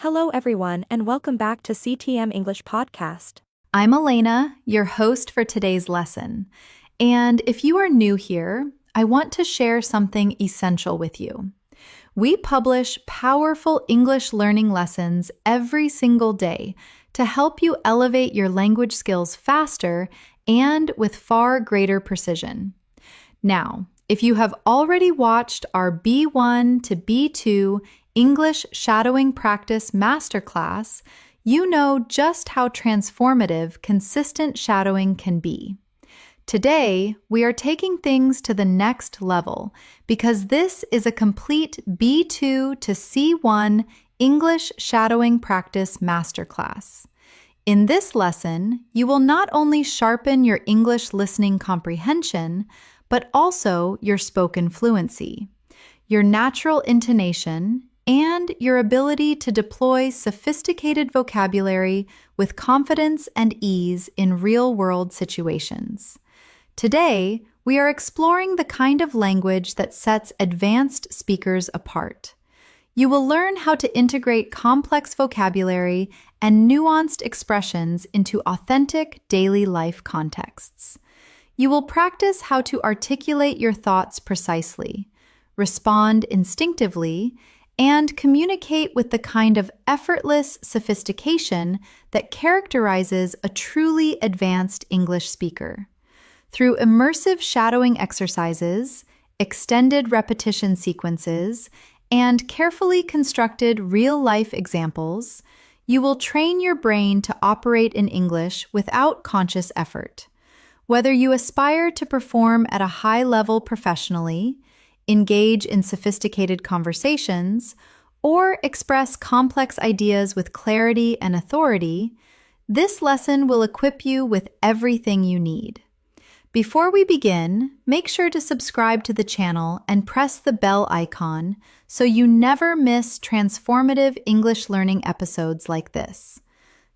Hello everyone and welcome back to CTM English Podcast. I'm Elena, your host for today's lesson. And if you are new here, I want to share something essential with you. We publish powerful English learning lessons every single day to help you elevate your language skills faster and with far greater precision. Now, if you have already watched our B1 to B2 English Shadowing Practice Masterclass, you know just how transformative consistent shadowing can be. Today, we are taking things to the next level because this is a complete B2 to C1 English Shadowing Practice Masterclass. In this lesson, you will not only sharpen your English listening comprehension, but also your spoken fluency, your natural intonation, and your ability to deploy sophisticated vocabulary with confidence and ease in real-world situations. Today, we are exploring the kind of language that sets advanced speakers apart. You will learn how to integrate complex vocabulary and nuanced expressions into authentic daily life contexts. You will practice how to articulate your thoughts precisely, respond instinctively, and communicate with the kind of effortless sophistication that characterizes a truly advanced English speaker. Through immersive shadowing exercises, extended repetition sequences, and carefully constructed real-life examples, you will train your brain to operate in English without conscious effort. Whether you aspire to perform at a high level professionally, engage in sophisticated conversations, or express complex ideas with clarity and authority, this lesson will equip you with everything you need. Before we begin, make sure to subscribe to the channel and press the bell icon so you never miss transformative English learning episodes like this.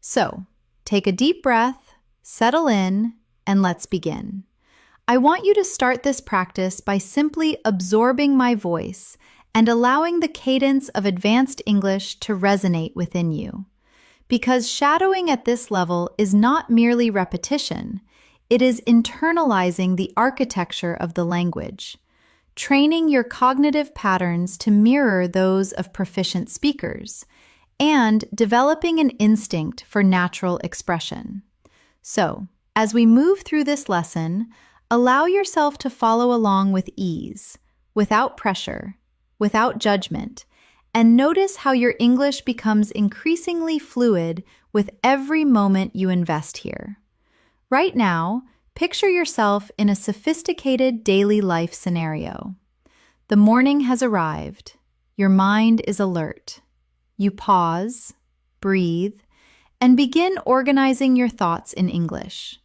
So, take a deep breath, settle in, and let's begin. I want you to start this practice by simply absorbing my voice and allowing the cadence of advanced English to resonate within you. Because shadowing at this level is not merely repetition, it is internalizing the architecture of the language, training your cognitive patterns to mirror those of proficient speakers, and developing an instinct for natural expression. So, as we move through this lesson, allow yourself to follow along with ease, without pressure, without judgment, and notice how your English becomes increasingly fluid with every moment you invest here. Right now, picture yourself in a sophisticated daily life scenario. The morning has arrived. Your mind is alert. You pause, breathe, and begin organizing your thoughts in English.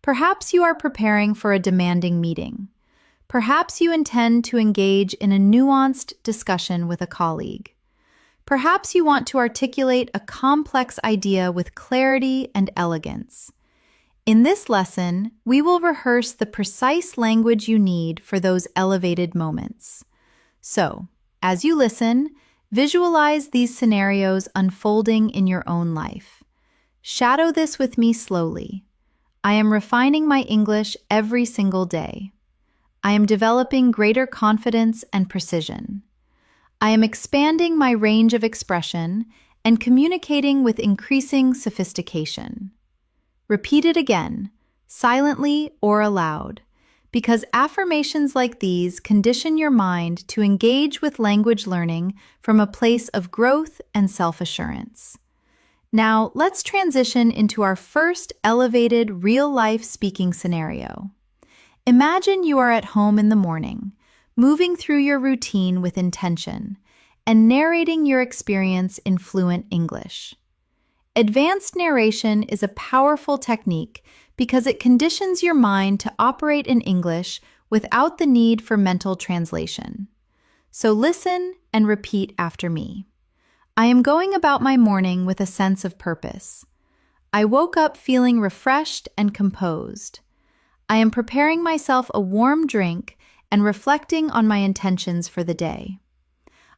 Perhaps you are preparing for a demanding meeting. Perhaps you intend to engage in a nuanced discussion with a colleague. Perhaps you want to articulate a complex idea with clarity and elegance. In this lesson, we will rehearse the precise language you need for those elevated moments. So, as you listen, visualize these scenarios unfolding in your own life. Shadow this with me slowly. I am refining my English every single day. I am developing greater confidence and precision. I am expanding my range of expression and communicating with increasing sophistication. Repeat it again, silently or aloud, because affirmations like these condition your mind to engage with language learning from a place of growth and self-assurance. Now, let's transition into our first elevated real-life speaking scenario. Imagine you are at home in the morning, moving through your routine with intention, and narrating your experience in fluent English. Advanced narration is a powerful technique because it conditions your mind to operate in English without the need for mental translation. So listen and repeat after me. I am going about my morning with a sense of purpose. I woke up feeling refreshed and composed. I am preparing myself a warm drink and reflecting on my intentions for the day.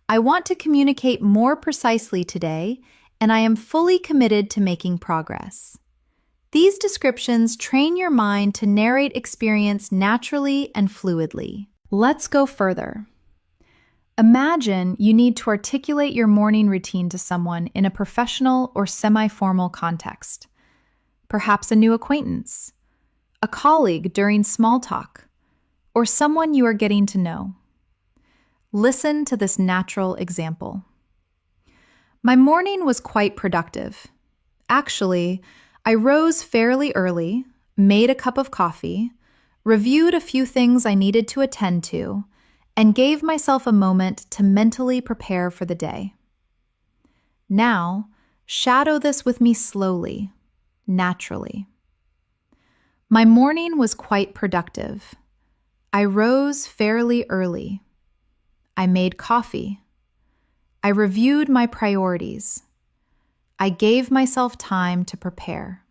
I want to communicate more precisely today and I am fully committed to making progress. These descriptions train your mind to narrate experience naturally and fluidly. Let's go further. Imagine you need to articulate your morning routine to someone in a professional or semi-formal context. Perhaps a new acquaintance, a colleague during small talk, or someone you are getting to know. Listen to this natural example. My morning was quite productive. Actually, I rose fairly early, made a cup of coffee, reviewed a few things I needed to attend to, and gave myself a moment to mentally prepare for the day. Now, shadow this with me slowly, naturally. My morning was quite productive. I rose fairly early. I made coffee. I reviewed my priorities. I gave myself time to prepare.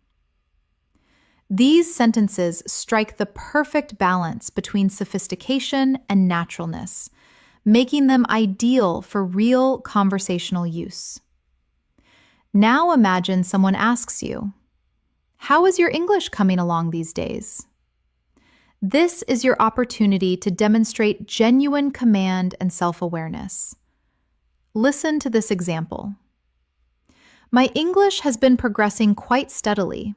These sentences strike the perfect balance between sophistication and naturalness, making them ideal for real conversational use. Now imagine someone asks you, "How is your English coming along these days?" This is your opportunity to demonstrate genuine command and self-awareness. Listen to this example. My English has been progressing quite steadily.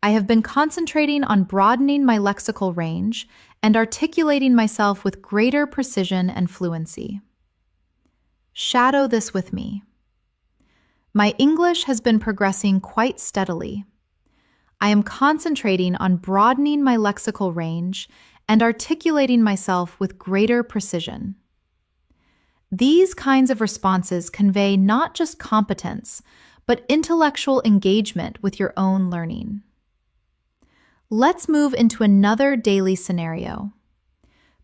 I have been concentrating on broadening my lexical range and articulating myself with greater precision and fluency. Shadow this with me. My English has been progressing quite steadily. I am concentrating on broadening my lexical range and articulating myself with greater precision. These kinds of responses convey not just competence, but intellectual engagement with your own learning. Let's move into another daily scenario.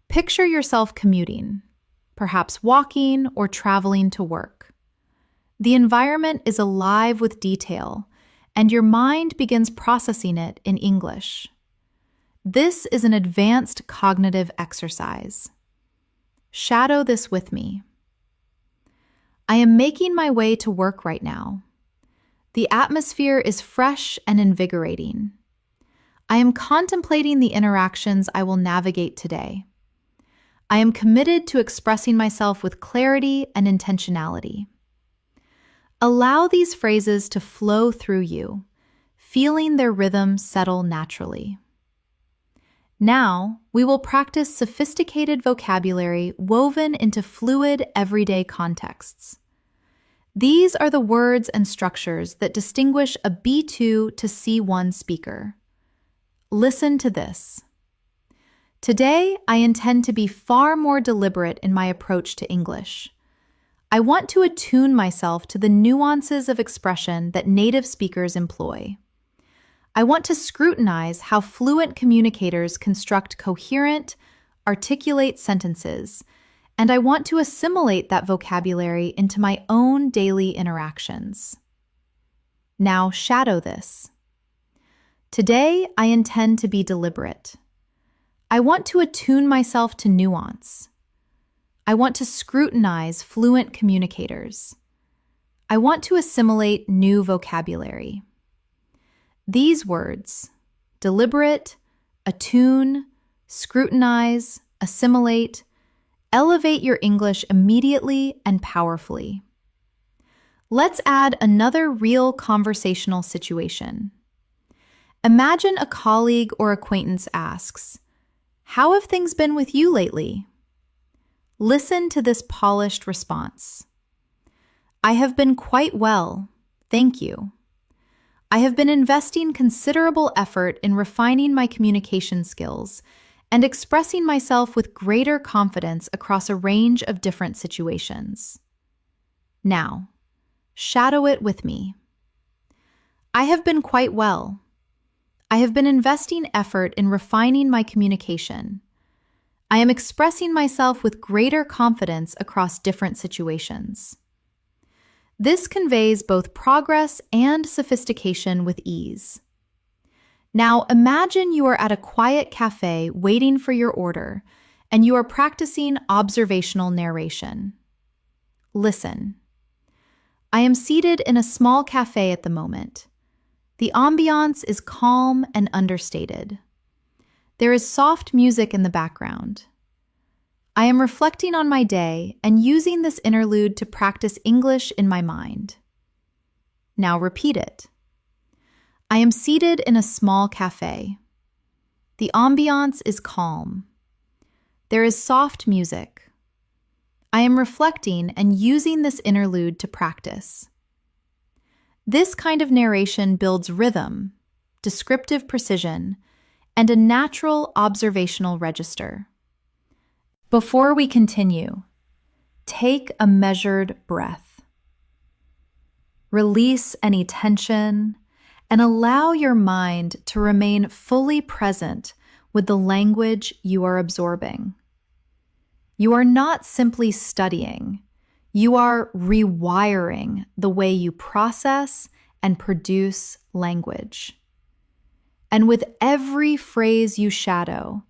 Picture yourself commuting, perhaps walking or traveling to work. The environment is alive with detail, and your mind begins processing it in English. This is an advanced cognitive exercise. Shadow this with me. I am making my way to work right now. The atmosphere is fresh and invigorating. I am contemplating the interactions I will navigate today. I am committed to expressing myself with clarity and intentionality. Allow these phrases to flow through you, feeling their rhythm settle naturally. Now, we will practice sophisticated vocabulary woven into fluid, everyday contexts. These are the words and structures that distinguish a B2 to C1 speaker. Listen to this. Today, I intend to be far more deliberate in my approach to English. I want to attune myself to the nuances of expression that native speakers employ. I want to scrutinize how fluent communicators construct coherent, articulate sentences, and I want to assimilate that vocabulary into my own daily interactions. Now shadow this. Today, I intend to be deliberate. I want to attune myself to nuance. I want to scrutinize fluent communicators. I want to assimilate new vocabulary. These words, deliberate, attune, scrutinize, assimilate, elevate your English immediately and powerfully. Let's add another real conversational situation. Imagine a colleague or acquaintance asks, "How have things been with you lately?" Listen to this polished response. "I have been quite well, thank you. I have been investing considerable effort in refining my communication skills and expressing myself with greater confidence across a range of different situations." Now, shadow it with me. I have been quite well. I have been investing effort in refining my communication. I am expressing myself with greater confidence across different situations. This conveys both progress and sophistication with ease. Now imagine you are at a quiet cafe waiting for your order, and you are practicing observational narration. Listen. I am seated in a small cafe at the moment. The ambiance is calm and understated. There is soft music in the background. I am reflecting on my day and using this interlude to practice English in my mind. Now repeat it. I am seated in a small cafe. The ambiance is calm. There is soft music. I am reflecting and using this interlude to practice. This kind of narration builds rhythm, descriptive precision, and a natural observational register. Before we continue, take a measured breath. Release any tension and allow your mind to remain fully present with the language you are absorbing. You are not simply studying, you are rewiring the way you process and produce language. And with every phrase you shadow,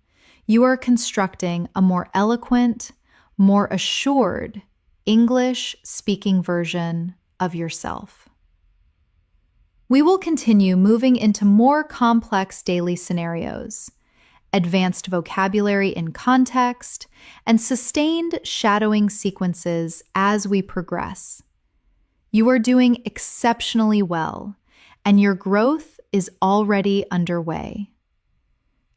you are constructing a more eloquent, more assured English-speaking version of yourself. We will continue moving into more complex daily scenarios, advanced vocabulary in context, and sustained shadowing sequences as we progress. You are doing exceptionally well, and your growth is already underway.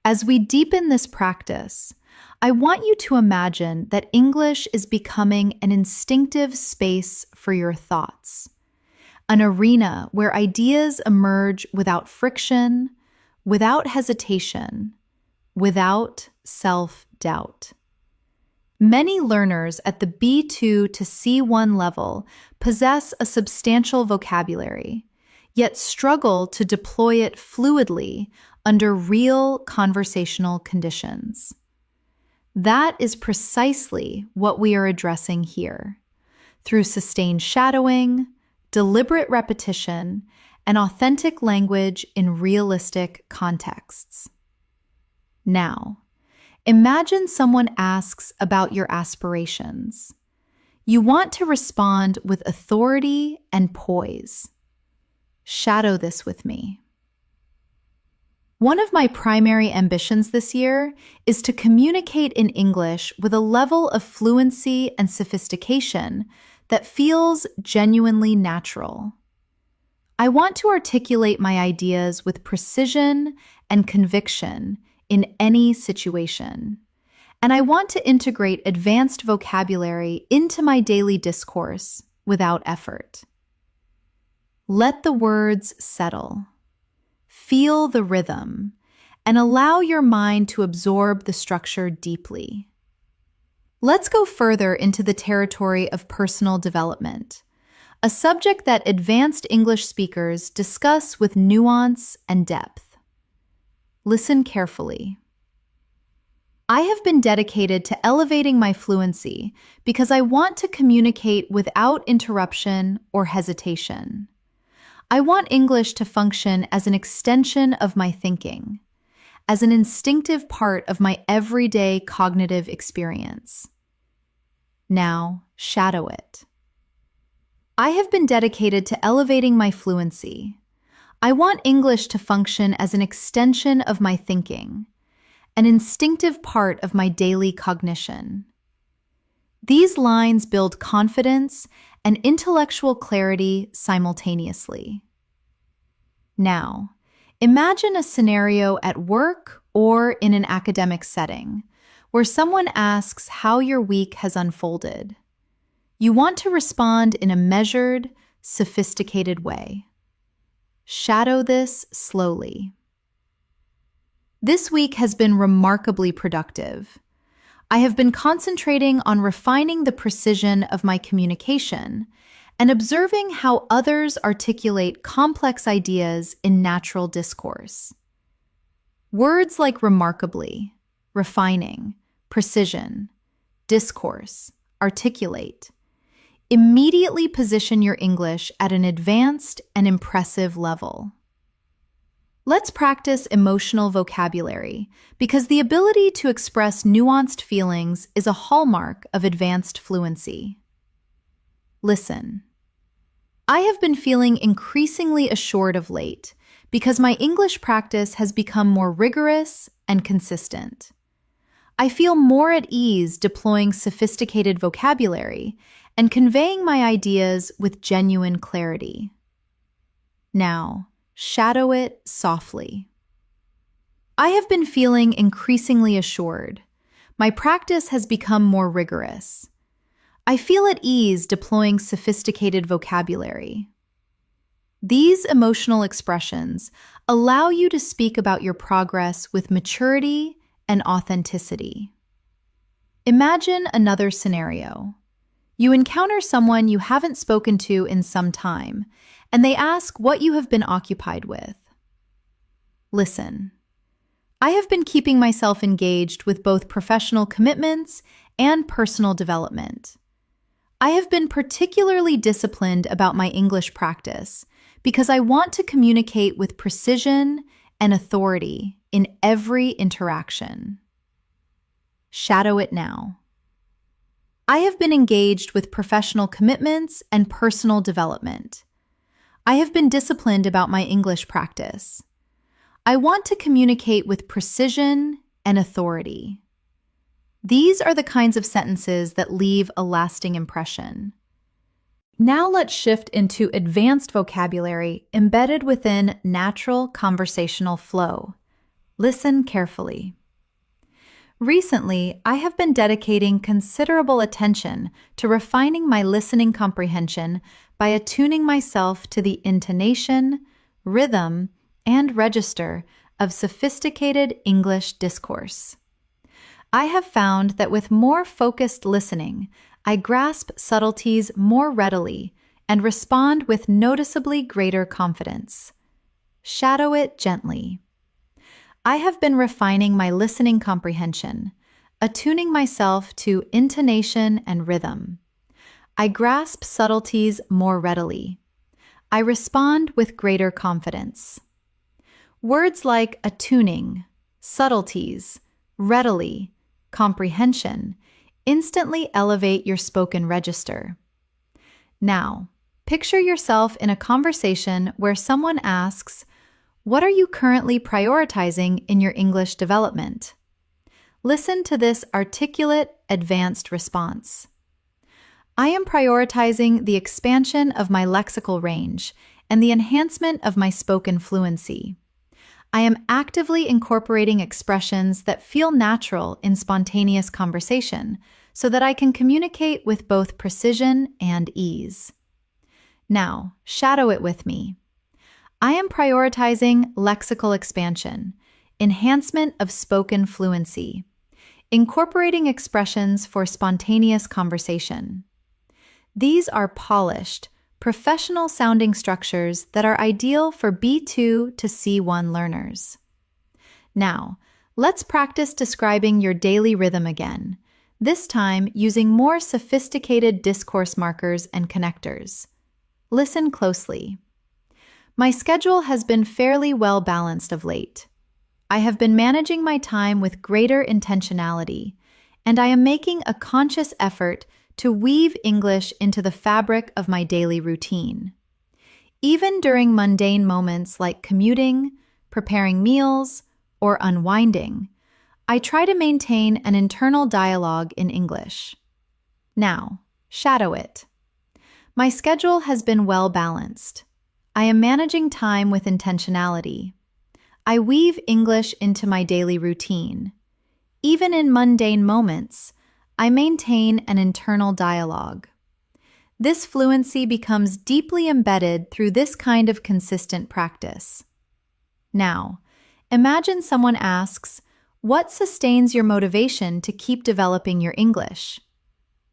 As we deepen this practice, I want you to imagine that English is becoming an instinctive space for your thoughts, an arena where ideas emerge without friction, without hesitation, without self-doubt. Many learners at the B2 to C1 level possess a substantial vocabulary, yet struggle to deploy it fluidly under real conversational conditions. That is precisely what we are addressing here, through sustained shadowing, deliberate repetition, and authentic language in realistic contexts. Now, imagine someone asks about your aspirations. You want to respond with authority and poise. Shadow this with me. One of my primary ambitions this year is to communicate in English with a level of fluency and sophistication that feels genuinely natural. I want to articulate my ideas with precision and conviction in any situation, and I want to integrate advanced vocabulary into my daily discourse without effort. Let the words settle. Feel the rhythm, and allow your mind to absorb the structure deeply. Let's go further into the territory of personal development, a subject that advanced English speakers discuss with nuance and depth. Listen carefully. I have been dedicated to elevating my fluency because I want to communicate without interruption or hesitation. I want English to function as an extension of my thinking, as an instinctive part of my everyday cognitive experience. Now, shadow it. I have been dedicated to elevating my fluency. I want English to function as an extension of my thinking, an instinctive part of my daily cognition. These lines build confidence and intellectual clarity simultaneously. Now, imagine a scenario at work or in an academic setting where someone asks how your week has unfolded. You want to respond in a measured, sophisticated way. Shadow this slowly. This week has been remarkably productive. I have been concentrating on refining the precision of my communication and observing how others articulate complex ideas in natural discourse. Words like remarkably, refining, precision, discourse, articulate immediately position your English at an advanced and impressive level. Let's practice emotional vocabulary because the ability to express nuanced feelings is a hallmark of advanced fluency. Listen. I have been feeling increasingly assured of late because my English practice has become more rigorous and consistent. I feel more at ease deploying sophisticated vocabulary and conveying my ideas with genuine clarity. Now, shadow it softly. I have been feeling increasingly assured. My practice has become more rigorous. I feel at ease deploying sophisticated vocabulary. These emotional expressions allow you to speak about your progress with maturity and authenticity. Imagine another scenario. You encounter someone you haven't spoken to in some time, and they ask what you have been occupied with. Listen. I have been keeping myself engaged with both professional commitments and personal development. I have been particularly disciplined about my English practice because I want to communicate with precision and authority in every interaction. Shadow it now. I have been engaged with professional commitments and personal development. I have been disciplined about my English practice. I want to communicate with precision and authority. These are the kinds of sentences that leave a lasting impression. Now let's shift into advanced vocabulary embedded within natural conversational flow. Listen carefully. Recently, I have been dedicating considerable attention to refining my listening comprehension by attuning myself to the intonation, rhythm, and register of sophisticated English discourse. I have found that with more focused listening, I grasp subtleties more readily and respond with noticeably greater confidence. Shadow it gently. I have been refining my listening comprehension, attuning myself to intonation and rhythm. I grasp subtleties more readily. I respond with greater confidence. Words like attuning, subtleties, readily, comprehension instantly elevate your spoken register. Now, picture yourself in a conversation where someone asks, "What are you currently prioritizing in your English development?" Listen to this articulate, advanced response. I am prioritizing the expansion of my lexical range and the enhancement of my spoken fluency. I am actively incorporating expressions that feel natural in spontaneous conversation so that I can communicate with both precision and ease. Now, shadow it with me. I am prioritizing lexical expansion, enhancement of spoken fluency, incorporating expressions for spontaneous conversation. These are polished, professional-sounding structures that are ideal for B2 to C1 learners. Now, let's practice describing your daily rhythm again, this time using more sophisticated discourse markers and connectors. Listen closely. My schedule has been fairly well balanced of late. I have been managing my time with greater intentionality, and I am making a conscious effort to weave English into the fabric of my daily routine. Even during mundane moments like commuting, preparing meals, or unwinding, I try to maintain an internal dialogue in English. Now, shadow it. My schedule has been well balanced. I am managing time with intentionality. I weave English into my daily routine. Even in mundane moments, I maintain an internal dialogue. This fluency becomes deeply embedded through this kind of consistent practice. Now, imagine someone asks, "What sustains your motivation to keep developing your English?"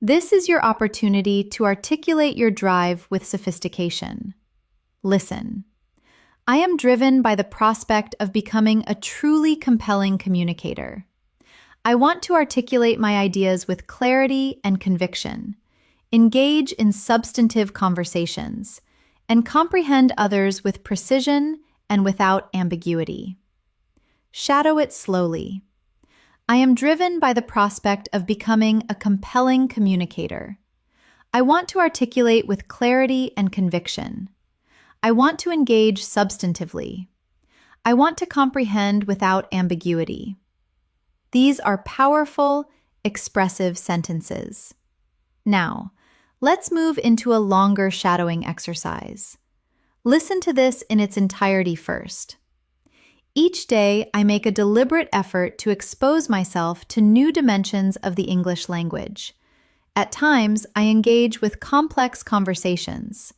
This is your opportunity to articulate your drive with sophistication. Listen. I am driven by the prospect of becoming a truly compelling communicator. I want to articulate my ideas with clarity and conviction, engage in substantive conversations, and comprehend others with precision and without ambiguity. Shadow it slowly. I am driven by the prospect of becoming a compelling communicator. I want to articulate with clarity and conviction. I want to engage substantively. I want to comprehend without ambiguity. These are powerful, expressive sentences. Now, let's move into a longer shadowing exercise. Listen to this in its entirety first. Each day, I make a deliberate effort to expose myself to new dimensions of the English language. At times, I engage with complex conversations.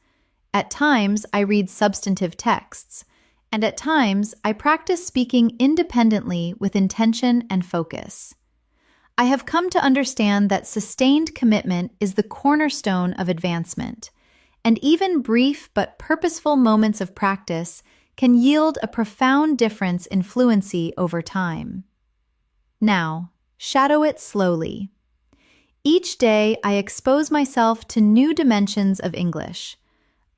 At times, I read substantive texts. And at times, I practice speaking independently with intention and focus. I have come to understand that sustained commitment is the cornerstone of advancement, and even brief but purposeful moments of practice can yield a profound difference in fluency over time. Now, shadow it slowly. Each day, I expose myself to new dimensions of English.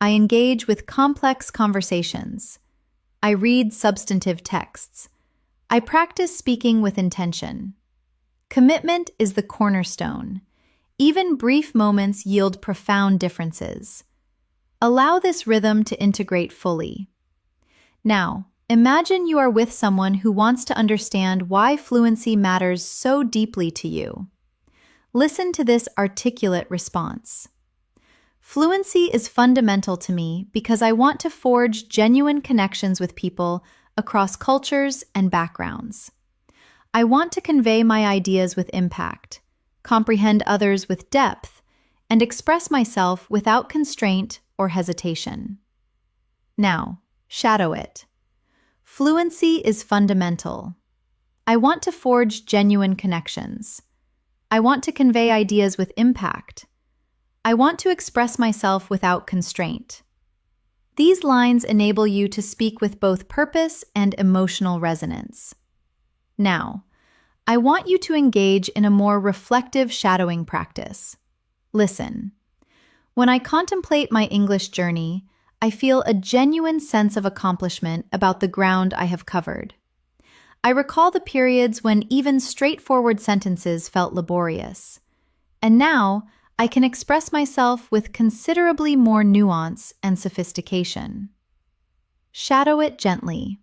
I engage with complex conversations. I read substantive texts. I practice speaking with intention. Commitment is the cornerstone. Even brief moments yield profound differences. Allow this rhythm to integrate fully. Now, imagine you are with someone who wants to understand why fluency matters so deeply to you. Listen to this articulate response. Fluency is fundamental to me because I want to forge genuine connections with people across cultures and backgrounds. I want to convey my ideas with impact, comprehend others with depth, and express myself without constraint or hesitation. Now, shadow it. Fluency is fundamental. I want to forge genuine connections. I want to convey ideas with impact. I want to express myself without constraint. These lines enable you to speak with both purpose and emotional resonance. Now, I want you to engage in a more reflective shadowing practice. Listen. When I contemplate my English journey, I feel a genuine sense of accomplishment about the ground I have covered. I recall the periods when even straightforward sentences felt laborious. And now, I can express myself with considerably more nuance and sophistication. Shadow it gently.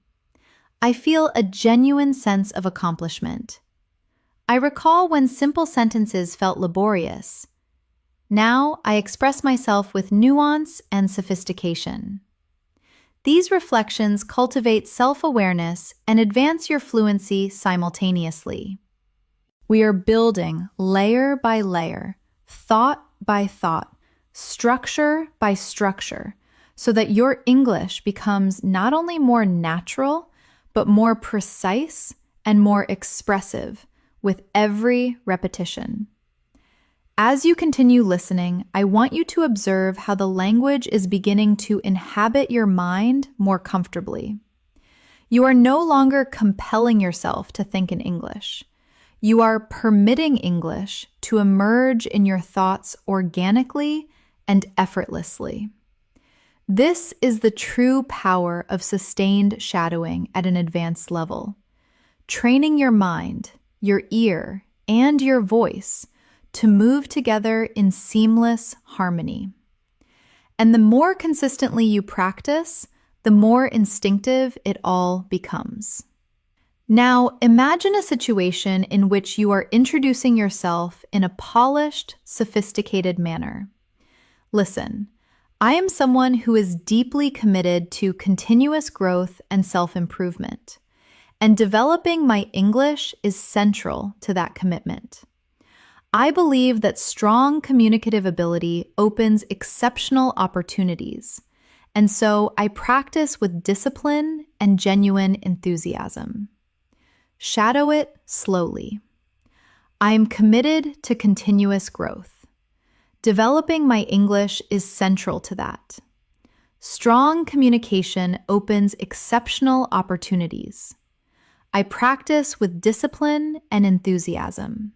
I feel a genuine sense of accomplishment. I recall when simple sentences felt laborious. Now I express myself with nuance and sophistication. These reflections cultivate self-awareness and advance your fluency simultaneously. We are building layer by layer, thought by thought, structure by structure, so that your English becomes not only more natural, but more precise and more expressive with every repetition. As you continue listening, I want you to observe how the language is beginning to inhabit your mind more comfortably. You are no longer compelling yourself to think in English. You are permitting English to emerge in your thoughts organically and effortlessly. This is the true power of sustained shadowing at an advanced level, training your mind, your ear, and your voice to move together in seamless harmony. And the more consistently you practice, the more instinctive it all becomes. Now, imagine a situation in which you are introducing yourself in a polished, sophisticated manner. Listen, I am someone who is deeply committed to continuous growth and self-improvement, and developing my English is central to that commitment. I believe that strong communicative ability opens exceptional opportunities, and so I practice with discipline and genuine enthusiasm. Shadow it slowly. I am committed to continuous growth. Developing my English is central to that. Strong communication opens exceptional opportunities. I practice with discipline and enthusiasm.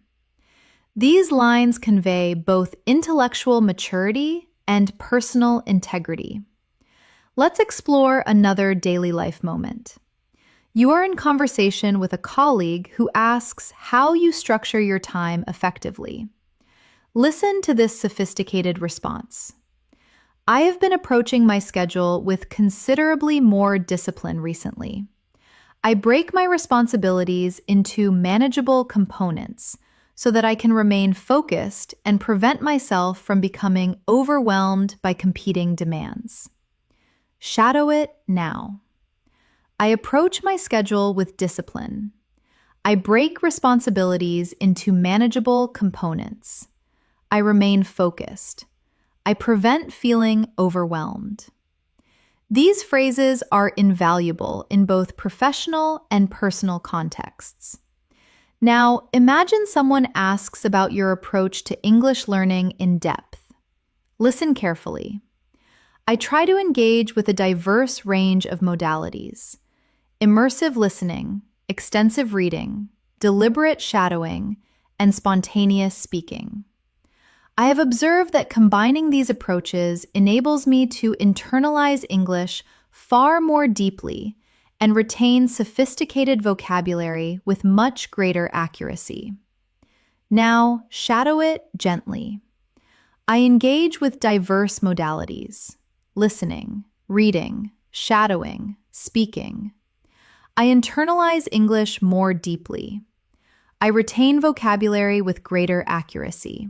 These lines convey both intellectual maturity and personal integrity. Let's explore another daily life moment. You are in conversation with a colleague who asks how you structure your time effectively. Listen to this sophisticated response. I have been approaching my schedule with considerably more discipline recently. I break my responsibilities into manageable components so that I can remain focused and prevent myself from becoming overwhelmed by competing demands. Shadow it now. I approach my schedule with discipline. I break responsibilities into manageable components. I remain focused. I prevent feeling overwhelmed. These phrases are invaluable in both professional and personal contexts. Now, imagine someone asks about your approach to English learning in depth. Listen carefully. I try to engage with a diverse range of modalities: immersive listening, extensive reading, deliberate shadowing, and spontaneous speaking. I have observed that combining these approaches enables me to internalize English far more deeply and retain sophisticated vocabulary with much greater accuracy. Now, shadow it gently. I engage with diverse modalities: listening, reading, shadowing, speaking. I internalize English more deeply. I retain vocabulary with greater accuracy.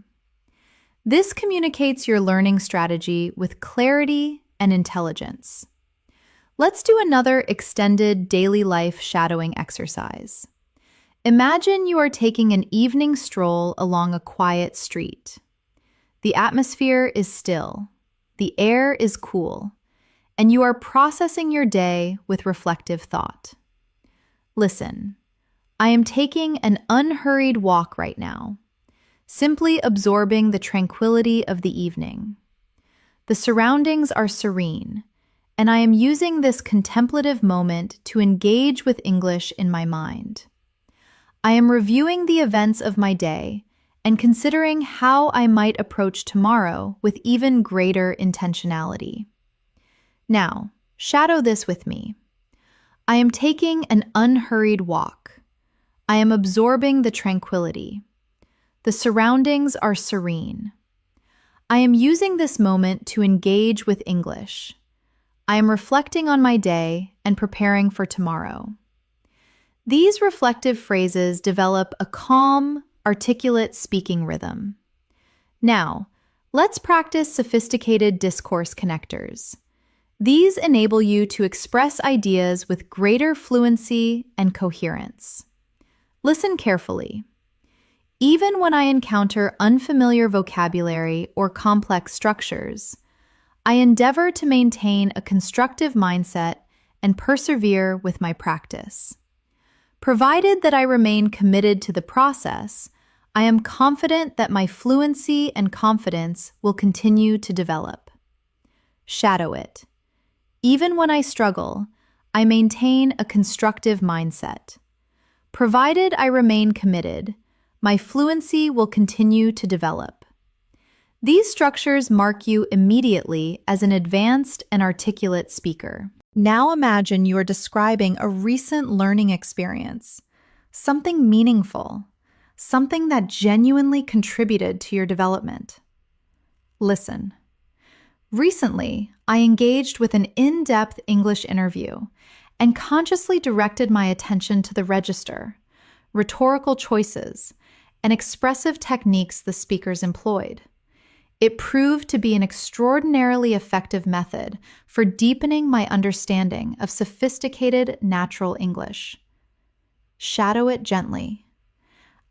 This communicates your learning strategy with clarity and intelligence. Let's do another extended daily life shadowing exercise. Imagine you are taking an evening stroll along a quiet street. The atmosphere is still, the air is cool, and you are processing your day with reflective thought. Listen, I am taking an unhurried walk right now, simply absorbing the tranquility of the evening. The surroundings are serene, and I am using this contemplative moment to engage with English in my mind. I am reviewing the events of my day and considering how I might approach tomorrow with even greater intentionality. Now, shadow this with me. I am taking an unhurried walk. I am absorbing the tranquility. The surroundings are serene. I am using this moment to engage with English. I am reflecting on my day and preparing for tomorrow. These reflective phrases develop a calm, articulate speaking rhythm. Now, let's practice sophisticated discourse connectors. These enable you to express ideas with greater fluency and coherence. Listen carefully. Even when I encounter unfamiliar vocabulary or complex structures, I endeavor to maintain a constructive mindset and persevere with my practice. Provided that I remain committed to the process, I am confident that my fluency and confidence will continue to develop. Shadow it. Even when I struggle, I maintain a constructive mindset. Provided I remain committed, my fluency will continue to develop. These structures mark you immediately as an advanced and articulate speaker. Now imagine you are describing a recent learning experience, something meaningful, something that genuinely contributed to your development. Listen. Recently, I engaged with an in-depth English interview and consciously directed my attention to the register, rhetorical choices, and expressive techniques the speakers employed. It proved to be an extraordinarily effective method for deepening my understanding of sophisticated natural English. Shadow it gently.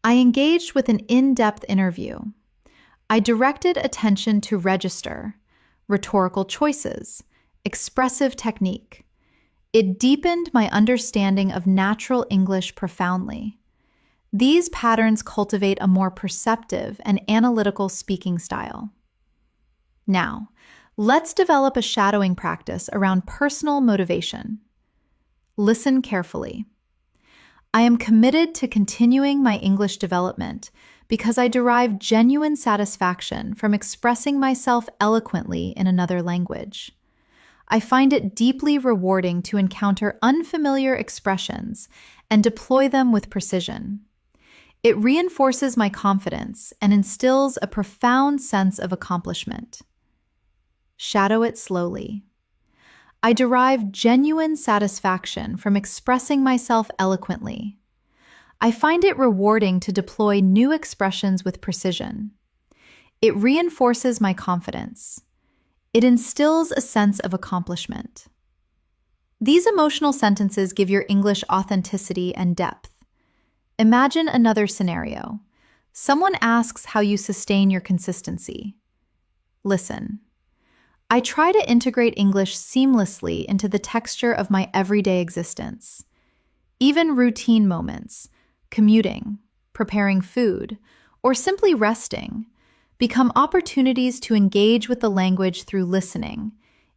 I engaged with an in-depth interview. I directed attention to register, rhetorical choices, expressive technique. It deepened my understanding of natural English profoundly. These patterns cultivate a more perceptive and analytical speaking style. Now, let's develop a shadowing practice around personal motivation. Listen carefully. I am committed to continuing my English development because I derive genuine satisfaction from expressing myself eloquently in another language. I find it deeply rewarding to encounter unfamiliar expressions and deploy them with precision. It reinforces my confidence and instills a profound sense of accomplishment. Shadow it slowly. I derive genuine satisfaction from expressing myself eloquently. I find it rewarding to deploy new expressions with precision. It reinforces my confidence. It instills a sense of accomplishment. These emotional sentences give your English authenticity and depth. Imagine another scenario. Someone asks how you sustain your consistency. Listen. I try to integrate English seamlessly into the texture of my everyday existence. Even routine moments, commuting, preparing food, or simply resting, become opportunities to engage with the language through listening,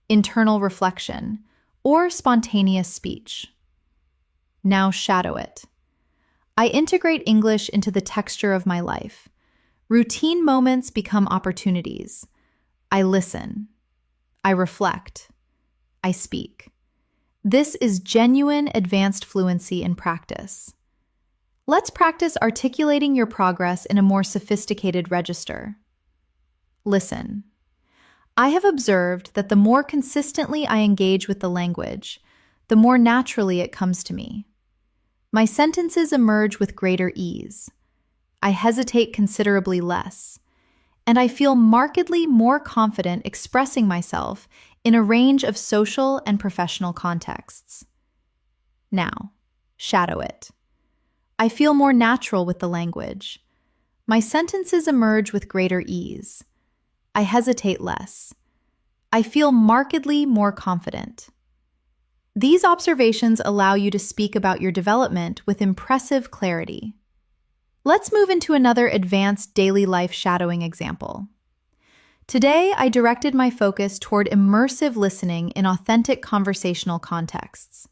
internal reflection, or spontaneous speech. Now shadow it. I integrate English into the texture of my life. Routine moments become opportunities. I listen. I reflect. I speak. This is genuine advanced fluency in practice. Let's practice articulating your progress in a more sophisticated register. Listen. I have observed that the more consistently I engage with the language, the more naturally it comes to me. My sentences emerge with greater ease. I hesitate considerably less, and I feel markedly more confident expressing myself in a range of social and professional contexts. Now, shadow it. I feel more natural with the language. My sentences emerge with greater ease. I hesitate less. I feel markedly more confident. These observations allow you to speak about your development with impressive clarity. Let's move into another advanced daily life shadowing example. Today, I directed my focus toward immersive listening in authentic conversational contexts.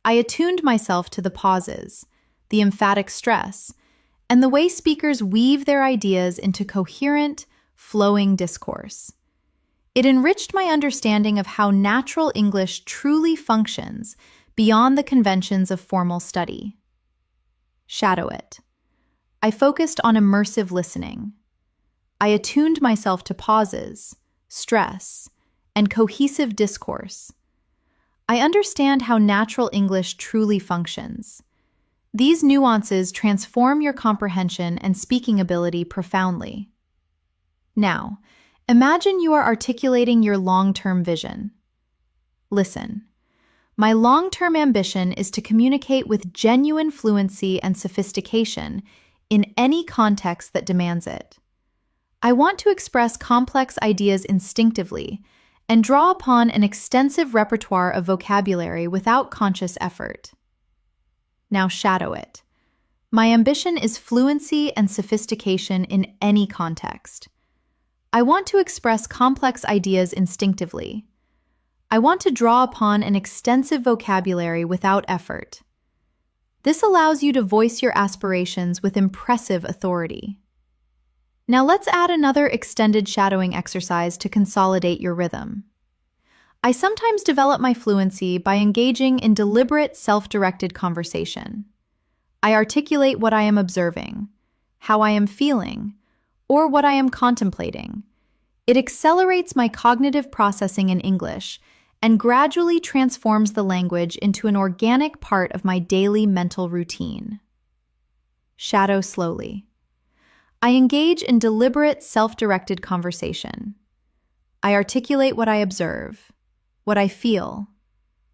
I attuned myself to the pauses, the emphatic stress, and the way speakers weave their ideas into coherent, flowing discourse. It enriched my understanding of how natural English truly functions beyond the conventions of formal study. Shadow it. I focused on immersive listening. I attuned myself to pauses, stress, and cohesive discourse. I understand how natural English truly functions. These nuances transform your comprehension and speaking ability profoundly. Now, imagine you are articulating your long-term vision. Listen. My long-term ambition is to communicate with genuine fluency and sophistication in any context that demands it. I want to express complex ideas instinctively and draw upon an extensive repertoire of vocabulary without conscious effort. Now shadow it. My ambition is fluency and sophistication in any context. I want to express complex ideas instinctively. I want to draw upon an extensive vocabulary without effort. This allows you to voice your aspirations with impressive authority. Now let's add another extended shadowing exercise to consolidate your rhythm. I sometimes develop my fluency by engaging in deliberate, self-directed conversation. I articulate what I am observing, how I am feeling, or what I am contemplating. It accelerates my cognitive processing in English and gradually transforms the language into an organic part of my daily mental routine. Shadow slowly. I engage in deliberate, self-directed conversation. I articulate what I observe, what I feel,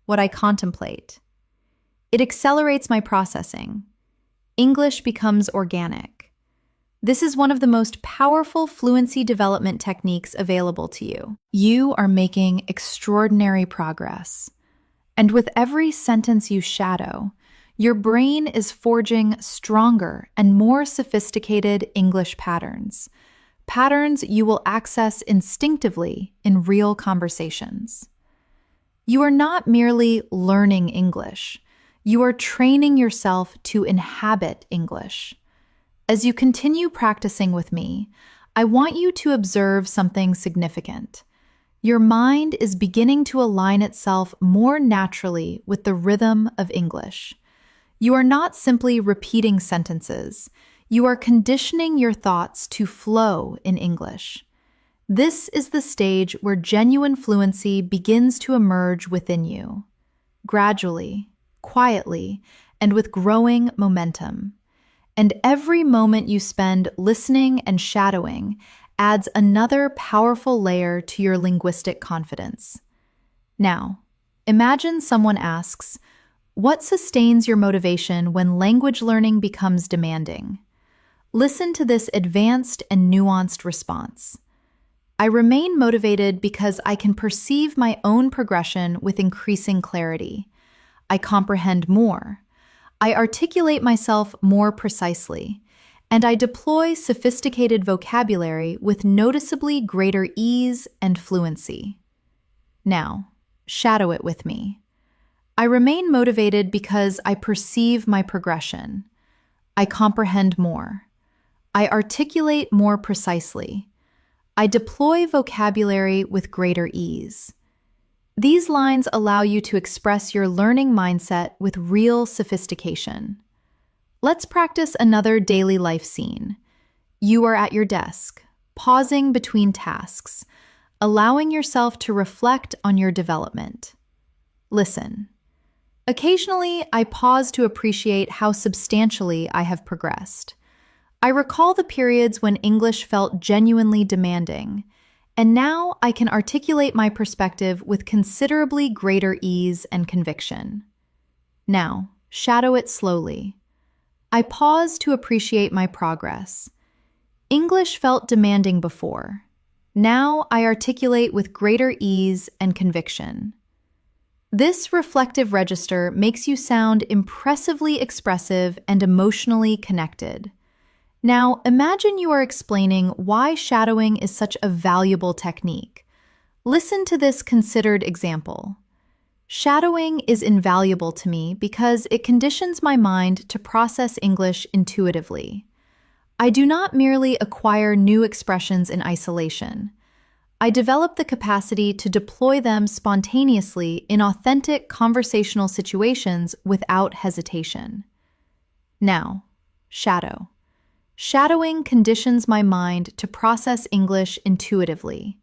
what I contemplate. It accelerates my processing. English becomes organic. This is one of the most powerful fluency development techniques available to you. You are making extraordinary progress. And with every sentence you shadow, your brain is forging stronger and more sophisticated English patterns. Patterns you will access instinctively in real conversations. You are not merely learning English. You are training yourself to inhabit English. As you continue practicing with me, I want you to observe something significant. Your mind is beginning to align itself more naturally with the rhythm of English. You are not simply repeating sentences. You are conditioning your thoughts to flow in English. This is the stage where genuine fluency begins to emerge within you, gradually, quietly, and with growing momentum. And every moment you spend listening and shadowing adds another powerful layer to your linguistic confidence. Now, imagine someone asks, "What sustains your motivation when language learning becomes demanding?" Listen to this advanced and nuanced response. I remain motivated because I can perceive my own progression with increasing clarity. I comprehend more. I articulate myself more precisely, and I deploy sophisticated vocabulary with noticeably greater ease and fluency. Now, shadow it with me. I remain motivated because I perceive my progression. I comprehend more. I articulate more precisely. I deploy vocabulary with greater ease. These lines allow you to express your learning mindset with real sophistication. Let's practice another daily life scene. You are at your desk, pausing between tasks, allowing yourself to reflect on your development. Listen. Occasionally, I pause to appreciate how substantially I have progressed. I recall the periods when English felt genuinely demanding, and now I can articulate my perspective with considerably greater ease and conviction. Now, shadow it slowly. I pause to appreciate my progress. English felt demanding before. Now I articulate with greater ease and conviction. This reflective register makes you sound impressively expressive and emotionally connected. Now, imagine you are explaining why shadowing is such a valuable technique. Listen to this considered example. Shadowing is invaluable to me because it conditions my mind to process English intuitively. I do not merely acquire new expressions in isolation. I develop the capacity to deploy them spontaneously in authentic conversational situations without hesitation. Now, shadow. Shadowing conditions my mind to process English intuitively.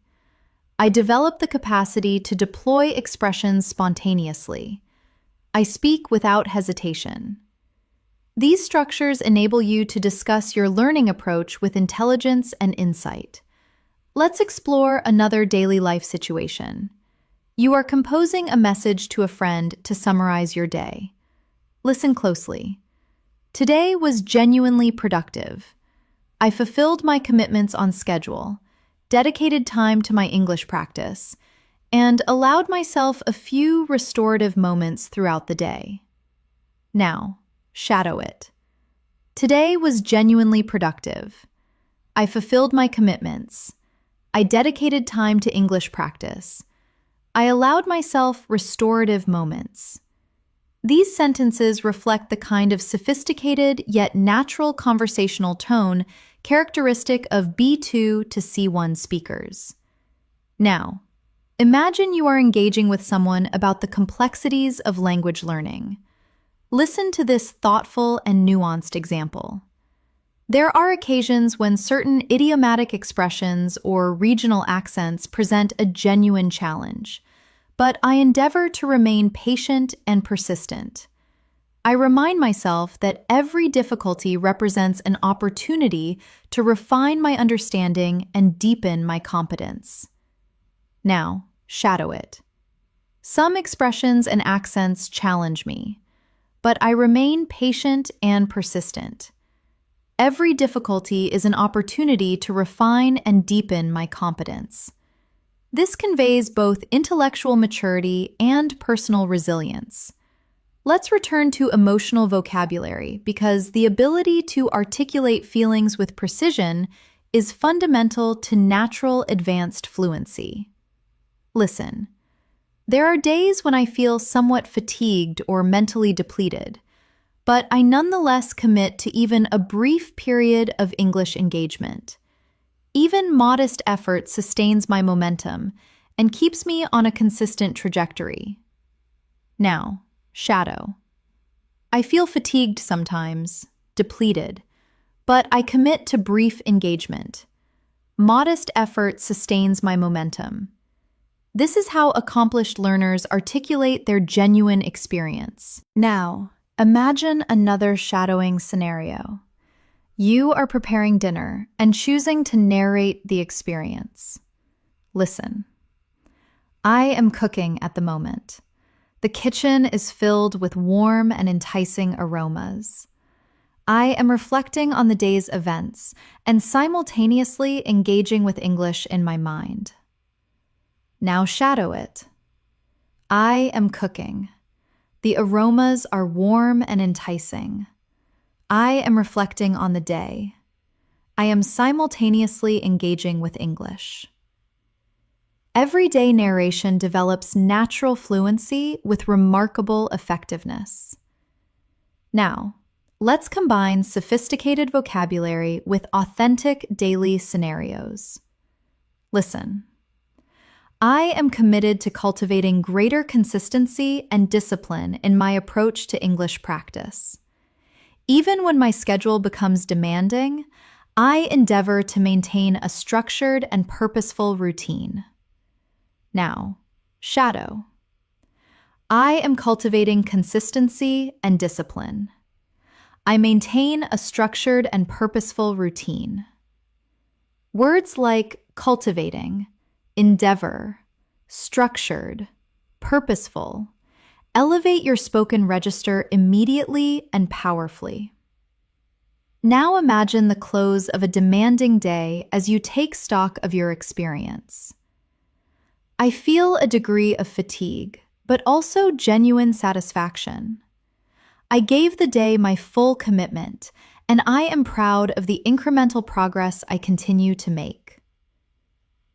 I develop the capacity to deploy expressions spontaneously. I speak without hesitation. These structures enable you to discuss your learning approach with intelligence and insight. Let's explore another daily life situation. You are composing a message to a friend to summarize your day. Listen closely. Today was genuinely productive. I fulfilled my commitments on schedule, dedicated time to my English practice, and allowed myself a few restorative moments throughout the day. Now, shadow it. Today was genuinely productive. I fulfilled my commitments. I dedicated time to English practice. I allowed myself restorative moments. These sentences reflect the kind of sophisticated yet natural conversational tone characteristic of B2 to C1 speakers. Now, imagine you are engaging with someone about the complexities of language learning. Listen to this thoughtful and nuanced example. There are occasions when certain idiomatic expressions or regional accents present a genuine challenge, but I endeavor to remain patient and persistent. I remind myself that every difficulty represents an opportunity to refine my understanding and deepen my competence. Now, shadow it. Some expressions and accents challenge me, but I remain patient and persistent. Every difficulty is an opportunity to refine and deepen my competence. This conveys both intellectual maturity and personal resilience. Let's return to emotional vocabulary because the ability to articulate feelings with precision is fundamental to natural advanced fluency. Listen. There are days when I feel somewhat fatigued or mentally depleted, but I nonetheless commit to even a brief period of English engagement. Even modest effort sustains my momentum and keeps me on a consistent trajectory. Now, shadow. I feel fatigued sometimes, depleted, but I commit to brief engagement. Modest effort sustains my momentum. This is how accomplished learners articulate their genuine experience. Now, imagine another shadowing scenario. You are preparing dinner and choosing to narrate the experience. Listen. I am cooking at the moment. The kitchen is filled with warm and enticing aromas. I am reflecting on the day's events and simultaneously engaging with English in my mind. Now shadow it. I am cooking. The aromas are warm and enticing. I am reflecting on the day. I am simultaneously engaging with English. Everyday narration develops natural fluency with remarkable effectiveness. Now, let's combine sophisticated vocabulary with authentic daily scenarios. Listen. I am committed to cultivating greater consistency and discipline in my approach to English practice. Even when my schedule becomes demanding, I endeavor to maintain a structured and purposeful routine. Now, shadow. I am cultivating consistency and discipline. I maintain a structured and purposeful routine. Words like cultivating, endeavor, structured, purposeful elevate your spoken register immediately and powerfully. Now imagine the close of a demanding day as you take stock of your experience. I feel a degree of fatigue, but also genuine satisfaction. I gave the day my full commitment, and I am proud of the incremental progress I continue to make.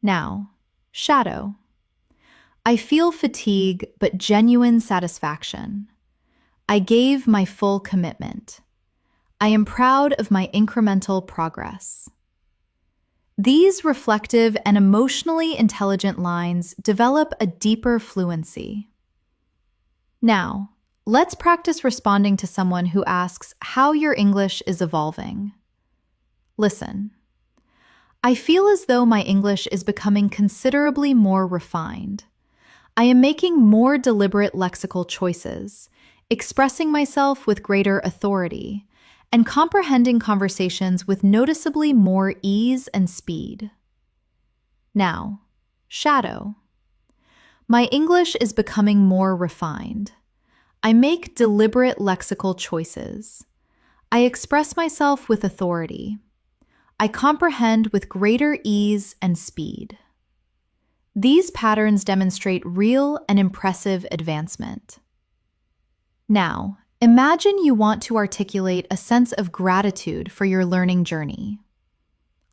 Now, shadow. I feel fatigue, but genuine satisfaction. I gave my full commitment. I am proud of my incremental progress. These reflective and emotionally intelligent lines develop a deeper fluency. Now, let's practice responding to someone who asks how your English is evolving. Listen. I feel as though my English is becoming considerably more refined. I am making more deliberate lexical choices, expressing myself with greater authority, and comprehending conversations with noticeably more ease and speed. Now, shadow. My English is becoming more refined. I make deliberate lexical choices. I express myself with authority. I comprehend with greater ease and speed. These patterns demonstrate real and impressive advancement. Now, imagine you want to articulate a sense of gratitude for your learning journey.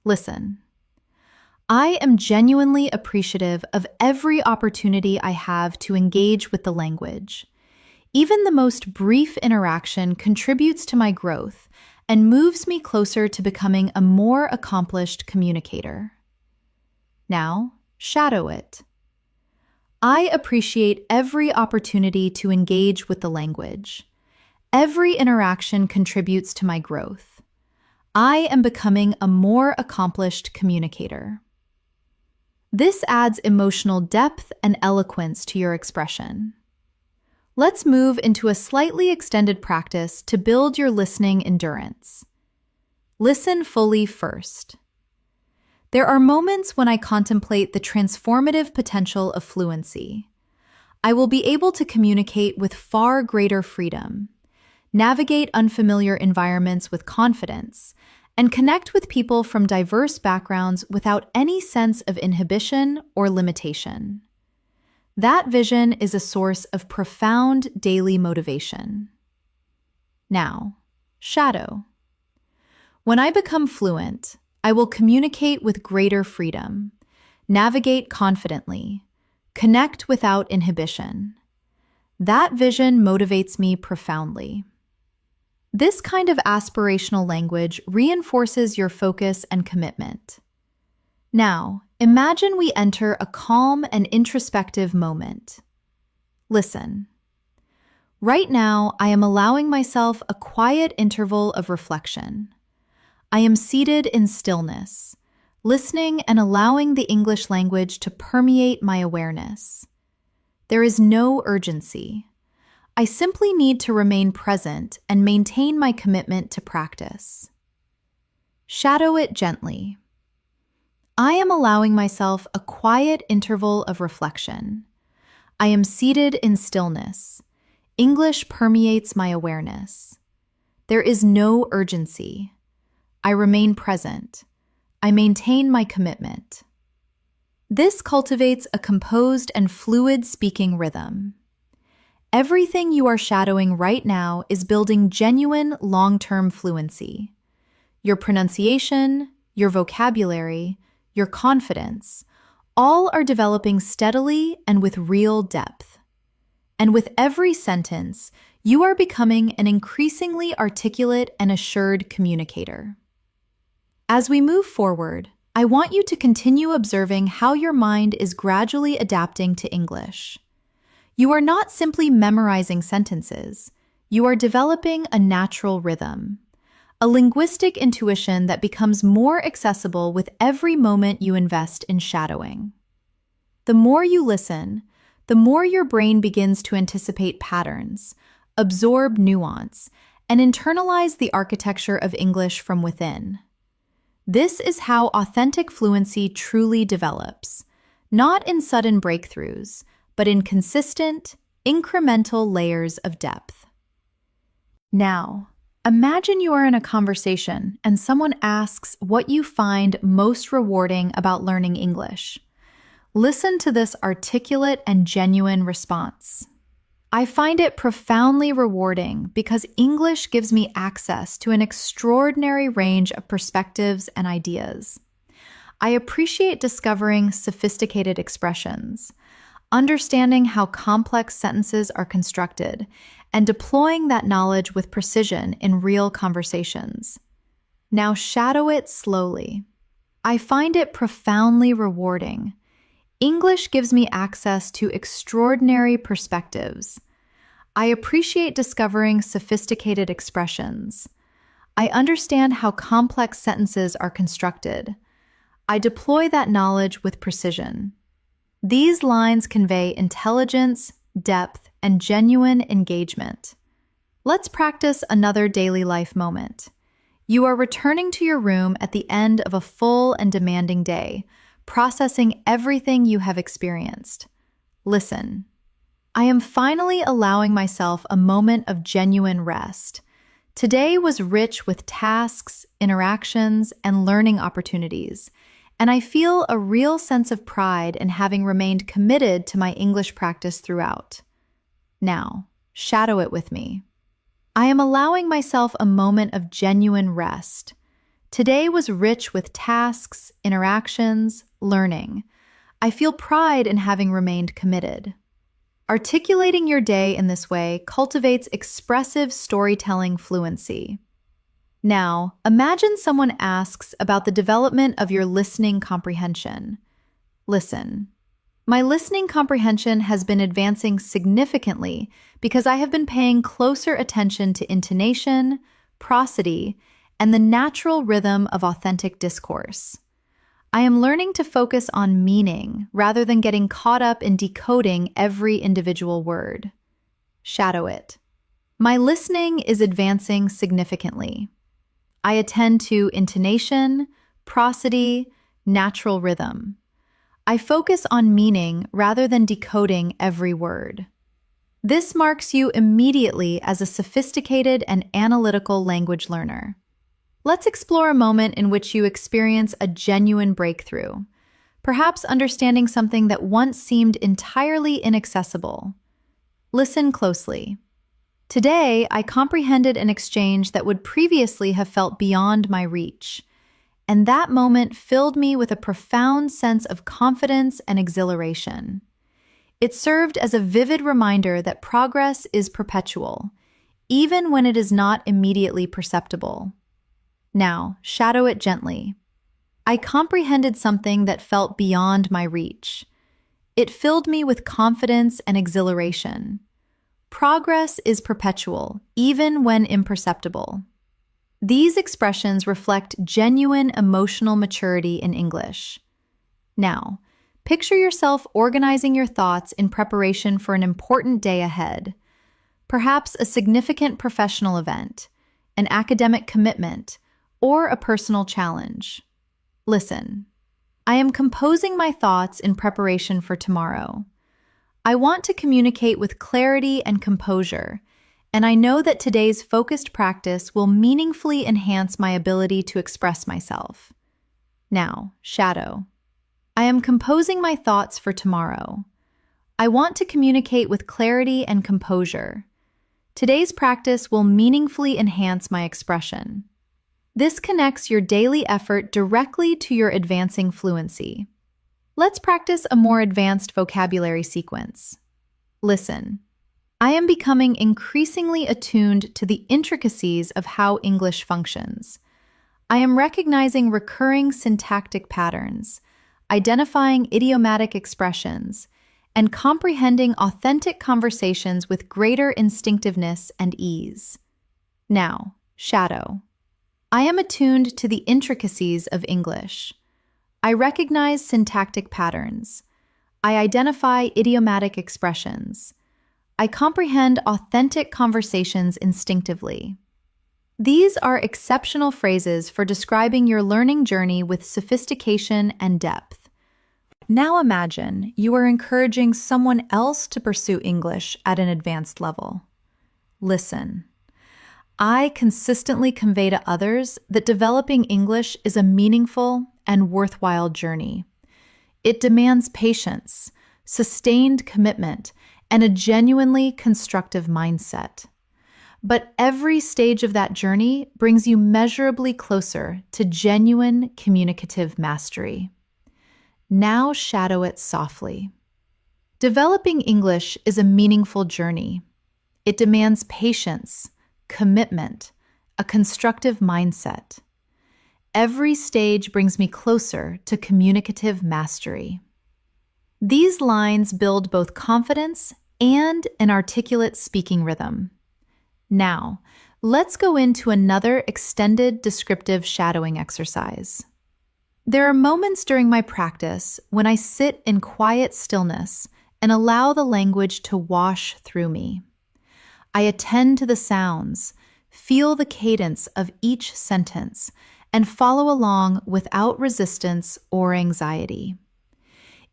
Listen. I am genuinely appreciative of every opportunity I have to engage with the language. Even the most brief interaction contributes to my growth and moves me closer to becoming a more accomplished communicator. Now, shadow it. I appreciate every opportunity to engage with the language. Every interaction contributes to my growth. I am becoming a more accomplished communicator. This adds emotional depth and eloquence to your expression. Let's move into a slightly extended practice to build your listening endurance. Listen fully first. There are moments when I contemplate the transformative potential of fluency. I will be able to communicate with far greater freedom, navigate unfamiliar environments with confidence, and connect with people from diverse backgrounds without any sense of inhibition or limitation. That vision is a source of profound daily motivation. Now, shadow. When I become fluent, I will communicate with greater freedom, navigate confidently, connect without inhibition. That vision motivates me profoundly. This kind of aspirational language reinforces your focus and commitment. Now, imagine we enter a calm and introspective moment. Listen. Right now, I am allowing myself a quiet interval of reflection. I am seated in stillness, listening and allowing the English language to permeate my awareness. There is no urgency. I simply need to remain present and maintain my commitment to practice. Shadow it gently. I am allowing myself a quiet interval of reflection. I am seated in stillness. English permeates my awareness. There is no urgency. I remain present. I maintain my commitment. This cultivates a composed and fluid speaking rhythm. Everything you are shadowing right now is building genuine long-term fluency. Your pronunciation, your vocabulary, your confidence, all are developing steadily and with real depth. And with every sentence, you are becoming an increasingly articulate and assured communicator. As we move forward, I want you to continue observing how your mind is gradually adapting to English. You are not simply memorizing sentences, you are developing a natural rhythm, a linguistic intuition that becomes more accessible with every moment you invest in shadowing. The more you listen, the more your brain begins to anticipate patterns, absorb nuance, and internalize the architecture of English from within. This is how authentic fluency truly develops, not in sudden breakthroughs, but in consistent, incremental layers of depth. Now, imagine you are in a conversation and someone asks what you find most rewarding about learning English. Listen to this articulate and genuine response. I find it profoundly rewarding because English gives me access to an extraordinary range of perspectives and ideas. I appreciate discovering sophisticated expressions, understanding how complex sentences are constructed, and deploying that knowledge with precision in real conversations. Now shadow it slowly. I find it profoundly rewarding. English gives me access to extraordinary perspectives. I appreciate discovering sophisticated expressions. I understand how complex sentences are constructed. I deploy that knowledge with precision. These lines convey intelligence, depth, and genuine engagement. Let's practice another daily life moment. You are returning to your room at the end of a full and demanding day, processing everything you have experienced. Listen. I am finally allowing myself a moment of genuine rest. Today was rich with tasks, interactions, and learning opportunities, and I feel a real sense of pride in having remained committed to my English practice throughout. Now, shadow it with me. I am allowing myself a moment of genuine rest. Today was rich with tasks, interactions, learning. I feel pride in having remained committed. Articulating your day in this way cultivates expressive storytelling fluency. Now, imagine someone asks about the development of your listening comprehension. Listen. My listening comprehension has been advancing significantly because I have been paying closer attention to intonation, prosody, and the natural rhythm of authentic discourse. I am learning to focus on meaning rather than getting caught up in decoding every individual word. Shadow it. My listening is advancing significantly. I attend to intonation, prosody, natural rhythm. I focus on meaning rather than decoding every word. This marks you immediately as a sophisticated and analytical language learner. Let's explore a moment in which you experience a genuine breakthrough, perhaps understanding something that once seemed entirely inaccessible. Listen closely. Today, I comprehended an exchange that would previously have felt beyond my reach, and that moment filled me with a profound sense of confidence and exhilaration. It served as a vivid reminder that progress is perpetual, even when it is not immediately perceptible. Now, shadow it gently. I comprehended something that felt beyond my reach. It filled me with confidence and exhilaration. Progress is perpetual, even when imperceptible. These expressions reflect genuine emotional maturity in English. Now, picture yourself organizing your thoughts in preparation for an important day ahead, perhaps a significant professional event, an academic commitment, or a personal challenge. Listen, I am composing my thoughts in preparation for tomorrow. I want to communicate with clarity and composure, and I know that today's focused practice will meaningfully enhance my ability to express myself. Now, shadow. I am composing my thoughts for tomorrow. I want to communicate with clarity and composure. Today's practice will meaningfully enhance my expression. This connects your daily effort directly to your advancing fluency. Let's practice a more advanced vocabulary sequence. Listen. I am becoming increasingly attuned to the intricacies of how English functions. I am recognizing recurring syntactic patterns, identifying idiomatic expressions, and comprehending authentic conversations with greater instinctiveness and ease. Now, shadow. I am attuned to the intricacies of English. I recognize syntactic patterns. I identify idiomatic expressions. I comprehend authentic conversations instinctively. These are exceptional phrases for describing your learning journey with sophistication and depth. Now imagine you are encouraging someone else to pursue English at an advanced level. Listen. I consistently convey to others that developing English is a meaningful and worthwhile journey. It demands patience, sustained commitment, and a genuinely constructive mindset. But every stage of that journey brings you measurably closer to genuine communicative mastery. Now shadow it softly. Developing English is a meaningful journey. It demands patience, commitment, a constructive mindset. Every stage brings me closer to communicative mastery. These lines build both confidence and an articulate speaking rhythm. Now, let's go into another extended descriptive shadowing exercise. There are moments during my practice when I sit in quiet stillness and allow the language to wash through me. I attend to the sounds, feel the cadence of each sentence, and follow along without resistance or anxiety.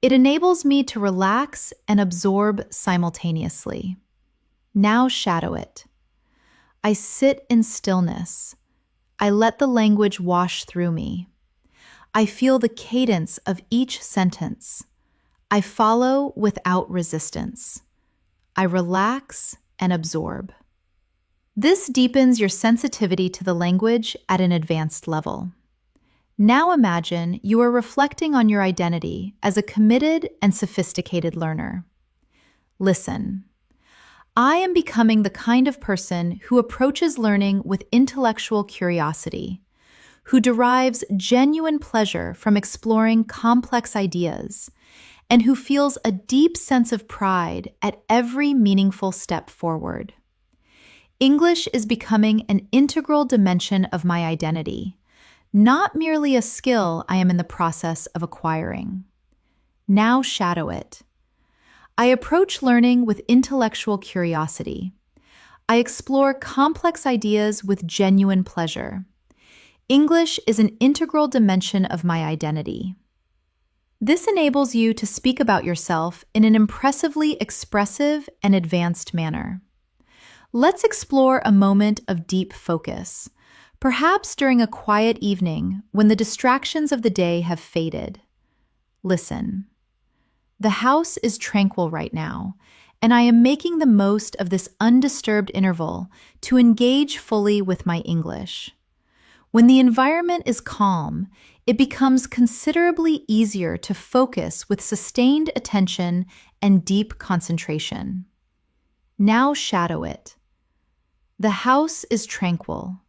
It enables me to relax and absorb simultaneously. Now shadow it. I sit in stillness. I let the language wash through me. I feel the cadence of each sentence. I follow without resistance. I relax and absorb. This deepens your sensitivity to the language at an advanced level. Now imagine you are reflecting on your identity as a committed and sophisticated learner. Listen. I am becoming the kind of person who approaches learning with intellectual curiosity, who derives genuine pleasure from exploring complex ideas, and who feels a deep sense of pride at every meaningful step forward. English is becoming an integral dimension of my identity, not merely a skill I am in the process of acquiring. Now shadow it. I approach learning with intellectual curiosity. I explore complex ideas with genuine pleasure. English is an integral dimension of my identity. This enables you to speak about yourself in an impressively expressive and advanced manner. Let's explore a moment of deep focus, perhaps during a quiet evening when the distractions of the day have faded. Listen. The house is tranquil right now, and I am making the most of this undisturbed interval to engage fully with my English. When the environment is calm, it becomes considerably easier to focus with sustained attention and deep concentration. Now shadow it. The house is tranquil.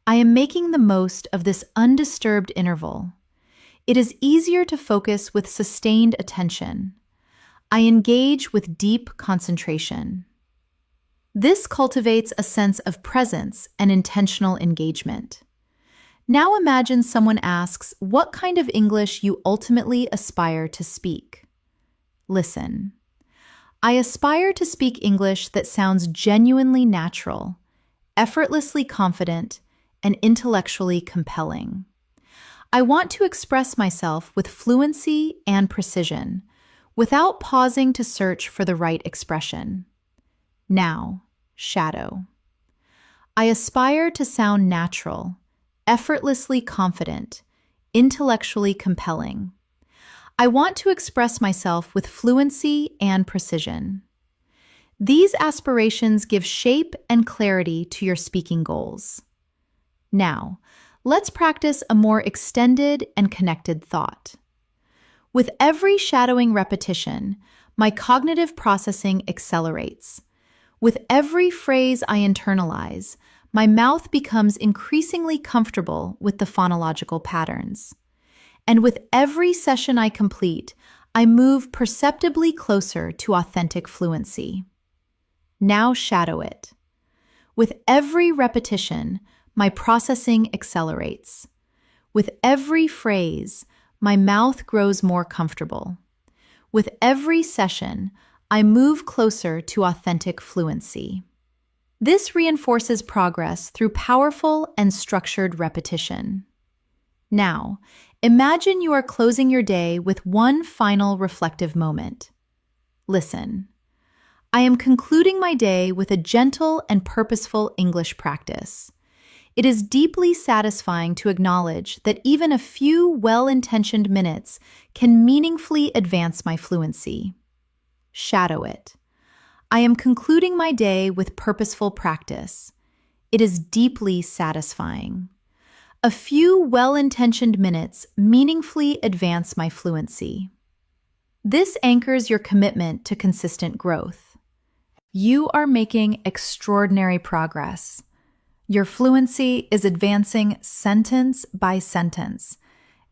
I am making the most of this undisturbed interval. It is easier to focus with sustained attention. I engage with deep concentration. This cultivates a sense of presence and intentional engagement. Now imagine someone asks what kind of English you ultimately aspire to speak. Listen. I aspire to speak English that sounds genuinely natural, effortlessly confident, and intellectually compelling. I want to express myself with fluency and precision, without pausing to search for the right expression. Now, shadow. I aspire to sound natural, effortlessly confident, intellectually compelling. I want to express myself with fluency and precision. These aspirations give shape and clarity to your speaking goals. Now, let's practice a more extended and connected thought. With every shadowing repetition, my cognitive processing accelerates. With every phrase I internalize, my mouth becomes increasingly comfortable with the phonological patterns. And with every session I complete, I move perceptibly closer to authentic fluency. Now shadow it. With every repetition, my processing accelerates. With every phrase, my mouth grows more comfortable. With every session, I move closer to authentic fluency. This reinforces progress through powerful and structured repetition. Now, imagine you are closing your day with one final reflective moment. Listen. I am concluding my day with a gentle and purposeful English practice. It is deeply satisfying to acknowledge that even a few well-intentioned minutes can meaningfully advance my fluency. Shadow it. I am concluding my day with purposeful practice. It is deeply satisfying. A few well-intentioned minutes meaningfully advance my fluency. This anchors your commitment to consistent growth. You are making extraordinary progress. Your fluency is advancing sentence by sentence,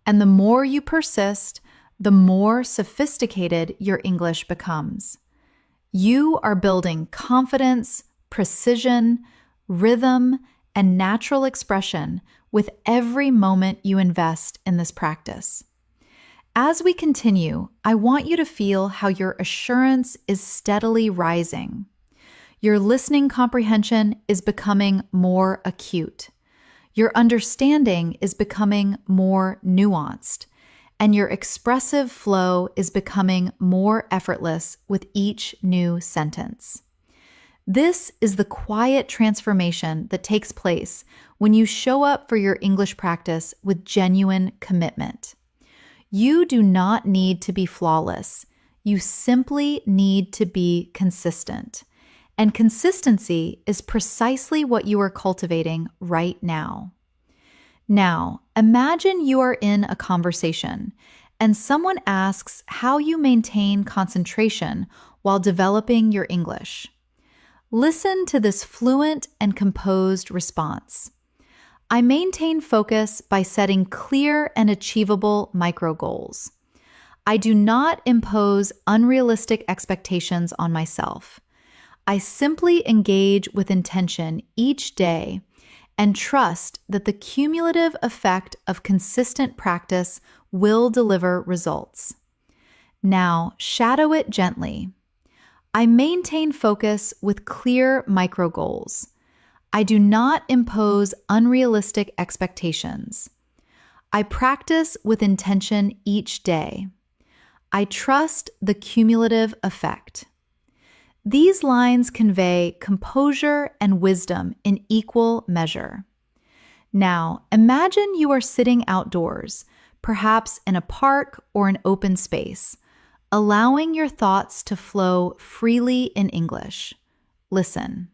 and the more you persist, the more sophisticated your English becomes. You are building confidence, precision, rhythm, and natural expression with every moment you invest in this practice. As we continue, I want you to feel how your assurance is steadily rising. Your listening comprehension is becoming more acute. Your understanding is becoming more nuanced, and your expressive flow is becoming more effortless with each new sentence. This is the quiet transformation that takes place when you show up for your English practice with genuine commitment. You do not need to be flawless. You simply need to be consistent. And consistency is precisely what you are cultivating right now. Now, imagine you are in a conversation and someone asks how you maintain concentration while developing your English. Listen to this fluent and composed response. I maintain focus by setting clear and achievable micro goals. I do not impose unrealistic expectations on myself. I simply engage with intention each day and trust that the cumulative effect of consistent practice will deliver results. Now, shadow it gently. I maintain focus with clear micro goals. I do not impose unrealistic expectations. I practice with intention each day. I trust the cumulative effect. These lines convey composure and wisdom in equal measure. Now, imagine you are sitting outdoors, perhaps in a park or an open space, allowing your thoughts to flow freely in English. Listen.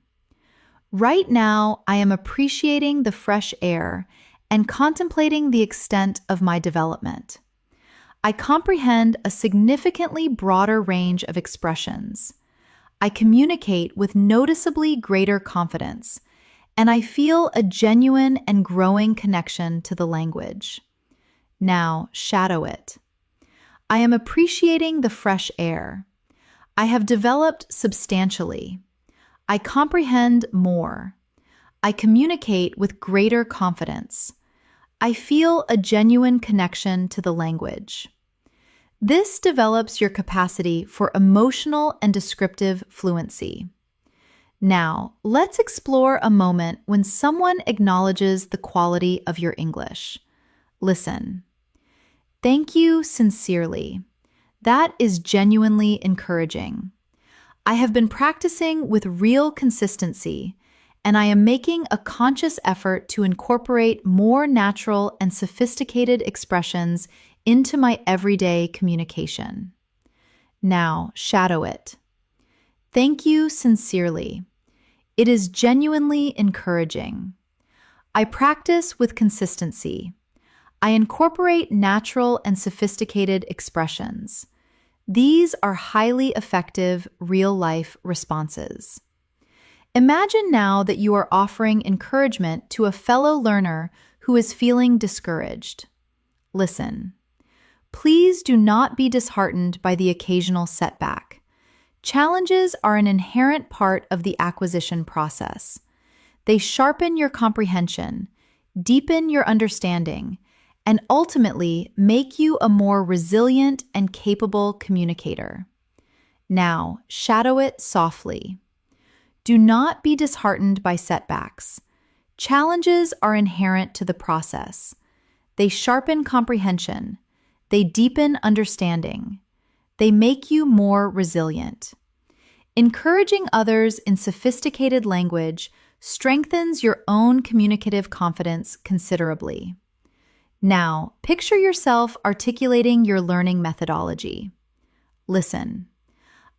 Right now, I am appreciating the fresh air and contemplating the extent of my development. I comprehend a significantly broader range of expressions. I communicate with noticeably greater confidence, and I feel a genuine and growing connection to the language. Now, shadow it. I am appreciating the fresh air. I have developed substantially. I comprehend more. I communicate with greater confidence. I feel a genuine connection to the language. This develops your capacity for emotional and descriptive fluency. Now, let's explore a moment when someone acknowledges the quality of your English. Listen. Thank you sincerely. That is genuinely encouraging. I have been practicing with real consistency, and I am making a conscious effort to incorporate more natural and sophisticated expressions into my everyday communication. Now, shadow it. Thank you sincerely. It is genuinely encouraging. I practice with consistency. I incorporate natural and sophisticated expressions. These are highly effective real-life responses. Imagine now that you are offering encouragement to a fellow learner who is feeling discouraged. Listen. Please do not be disheartened by the occasional setback. Challenges are an inherent part of the acquisition process. They sharpen your comprehension, deepen your understanding, and ultimately make you a more resilient and capable communicator. Now, shadow it softly. Do not be disheartened by setbacks. Challenges are inherent to the process. They sharpen comprehension. They deepen understanding. They make you more resilient. Encouraging others in sophisticated language strengthens your own communicative confidence considerably. Now, picture yourself articulating your learning methodology. Listen.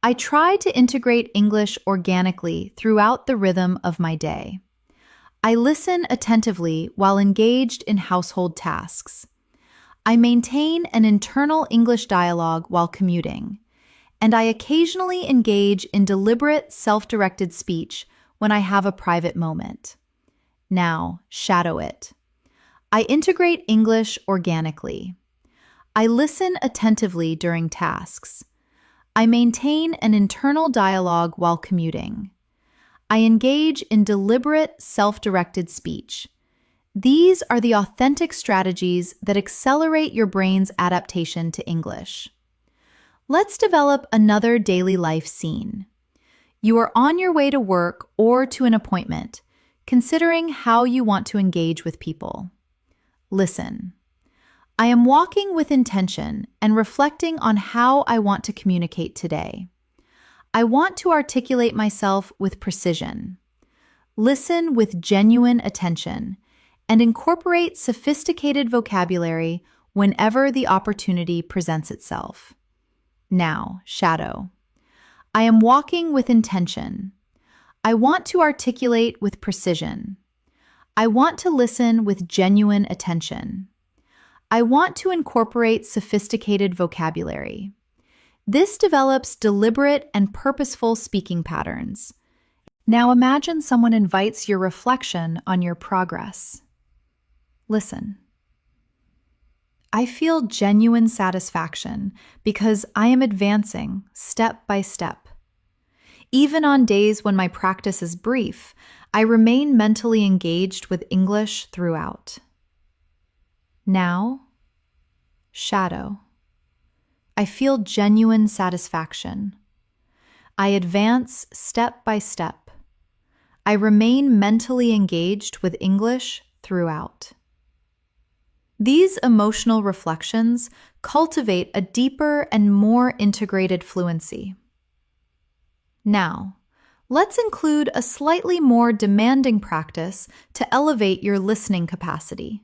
I try to integrate English organically throughout the rhythm of my day. I listen attentively while engaged in household tasks. I maintain an internal English dialogue while commuting, and I occasionally engage in deliberate, self-directed speech when I have a private moment. Now, shadow it. I integrate English organically. I listen attentively during tasks. I maintain an internal dialogue while commuting. I engage in deliberate, self-directed speech. These are the authentic strategies that accelerate your brain's adaptation to English. Let's develop another daily life scene. You are on your way to work or to an appointment, considering how you want to engage with people. Listen. I am walking with intention and reflecting on how I want to communicate today. I want to articulate myself with precision. Listen with genuine attention and incorporate sophisticated vocabulary whenever the opportunity presents itself. Now, shadow. I am walking with intention. I want to articulate with precision. I want to listen with genuine attention. I want to incorporate sophisticated vocabulary. This develops deliberate and purposeful speaking patterns. Now imagine someone invites your reflection on your progress. Listen. I feel genuine satisfaction because I am advancing step by step. Even on days when my practice is brief, I remain mentally engaged with English throughout. Now, shadow. I feel genuine satisfaction. I advance step by step. I remain mentally engaged with English throughout. These emotional reflections cultivate a deeper and more integrated fluency. Now, let's include a slightly more demanding practice to elevate your listening capacity.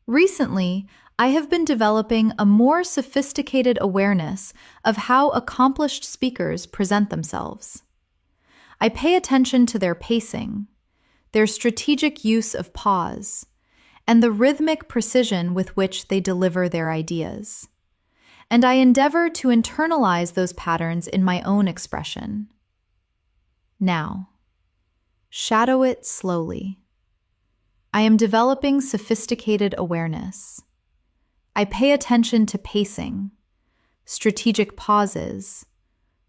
Recently, I have been developing a more sophisticated awareness of how accomplished speakers present themselves. I pay attention to their pacing, their strategic use of pause, and the rhythmic precision with which they deliver their ideas. And I endeavor to internalize those patterns in my own expression. Now, shadow it slowly. I am developing sophisticated awareness. I pay attention to pacing, strategic pauses,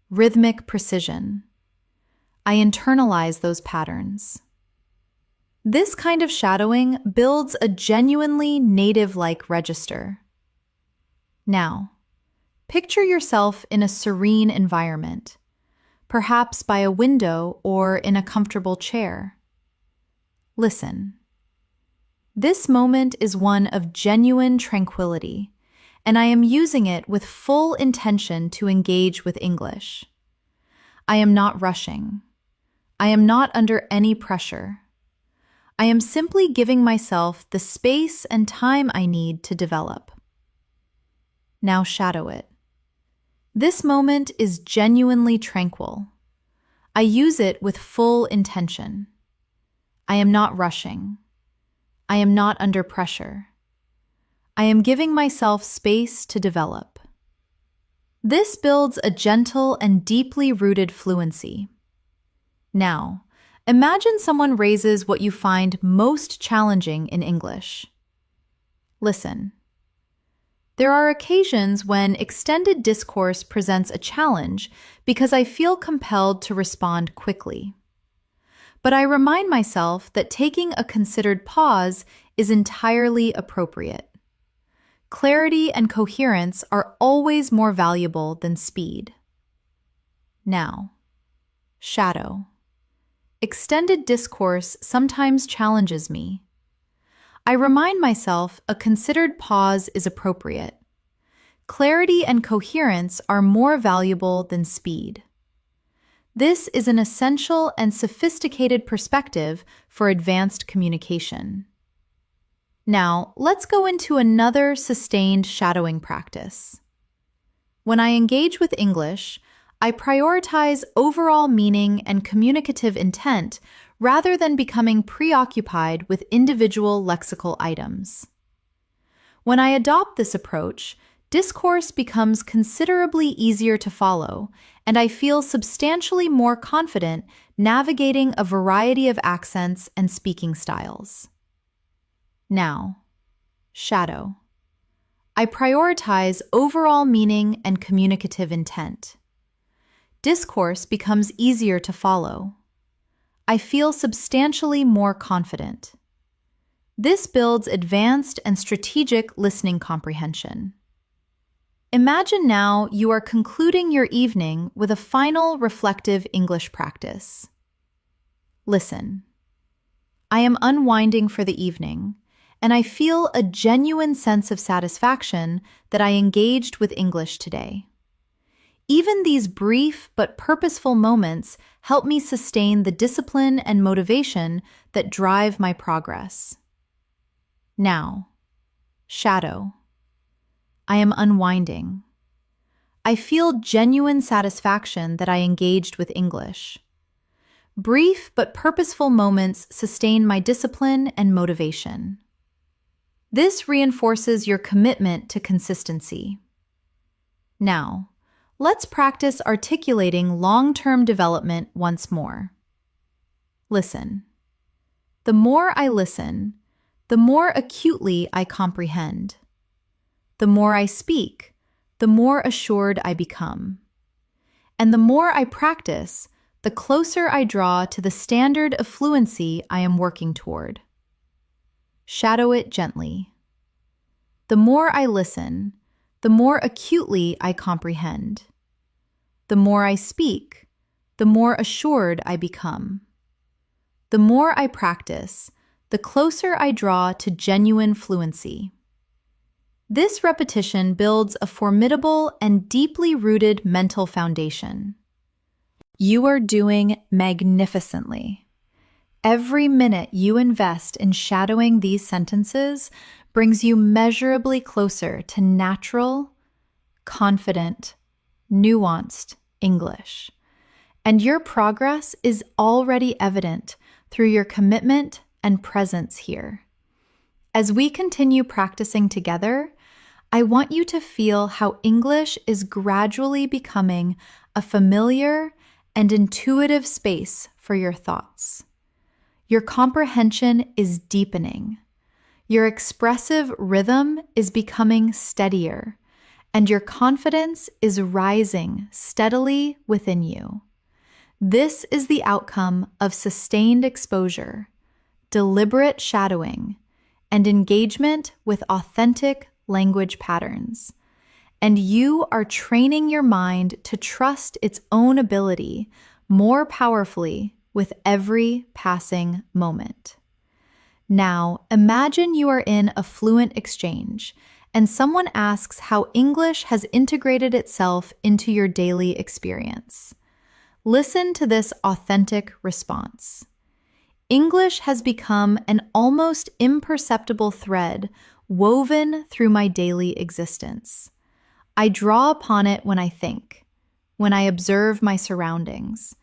rhythmic precision. I internalize those patterns. This kind of shadowing builds a genuinely native-like register. Now, picture yourself in a serene environment, perhaps by a window or in a comfortable chair. Listen. This moment is one of genuine tranquility, and I am using it with full intention to engage with English. I am not rushing. I am not under any pressure. I am simply giving myself the space and time I need to develop. Now shadow it. This moment is genuinely tranquil. I use it with full intention. I am not rushing. I am not under pressure. I am giving myself space to develop. This builds a gentle and deeply rooted fluency. Now, imagine someone raises what you find most challenging in English. Listen. There are occasions when extended discourse presents a challenge because I feel compelled to respond quickly. But I remind myself that taking a considered pause is entirely appropriate. Clarity and coherence are always more valuable than speed. Now, shadow. Extended discourse sometimes challenges me. I remind myself a considered pause is appropriate. Clarity and coherence are more valuable than speed. This is an essential and sophisticated perspective for advanced communication. Now, let's go into another sustained shadowing practice. When I engage with English, I prioritize overall meaning and communicative intent rather than becoming preoccupied with individual lexical items. When I adopt this approach, discourse becomes considerably easier to follow, and I feel substantially more confident navigating a variety of accents and speaking styles. Now, shadow. I prioritize overall meaning and communicative intent. Discourse becomes easier to follow. I feel substantially more confident. This builds advanced and strategic listening comprehension. Imagine now you are concluding your evening with a final reflective English practice. Listen. I am unwinding for the evening, and I feel a genuine sense of satisfaction that I engaged with English today. Even these brief but purposeful moments help me sustain the discipline and motivation that drive my progress. Now, shadow. I am unwinding. I feel genuine satisfaction that I engaged with English. Brief but purposeful moments sustain my discipline and motivation. This reinforces your commitment to consistency. Now, let's practice articulating long-term development once more. Listen. The more I listen, the more acutely I comprehend. The more I speak, the more assured I become. And the more I practice, the closer I draw to the standard of fluency I am working toward. Shadow it gently. The more I listen, the more acutely I comprehend. The more I speak, the more assured I become. The more I practice, the closer I draw to genuine fluency. This repetition builds a formidable and deeply rooted mental foundation. You are doing magnificently. Every minute you invest in shadowing these sentences brings you measurably closer to natural, confident, nuanced English. And your progress is already evident through your commitment and presence here. As we continue practicing together, I want you to feel how English is gradually becoming a familiar and intuitive space for your thoughts. Your comprehension is deepening. Your expressive rhythm is becoming steadier, and your confidence is rising steadily within you. This is the outcome of sustained exposure, deliberate shadowing, and engagement with authentic language patterns. And you are training your mind to trust its own ability more powerfully with every passing moment. Now, imagine you are in a fluent exchange and someone asks how English has integrated itself into your daily experience. Listen to this authentic response. English has become an almost imperceptible thread woven through my daily existence. I draw upon it when I think, when I observe my surroundings,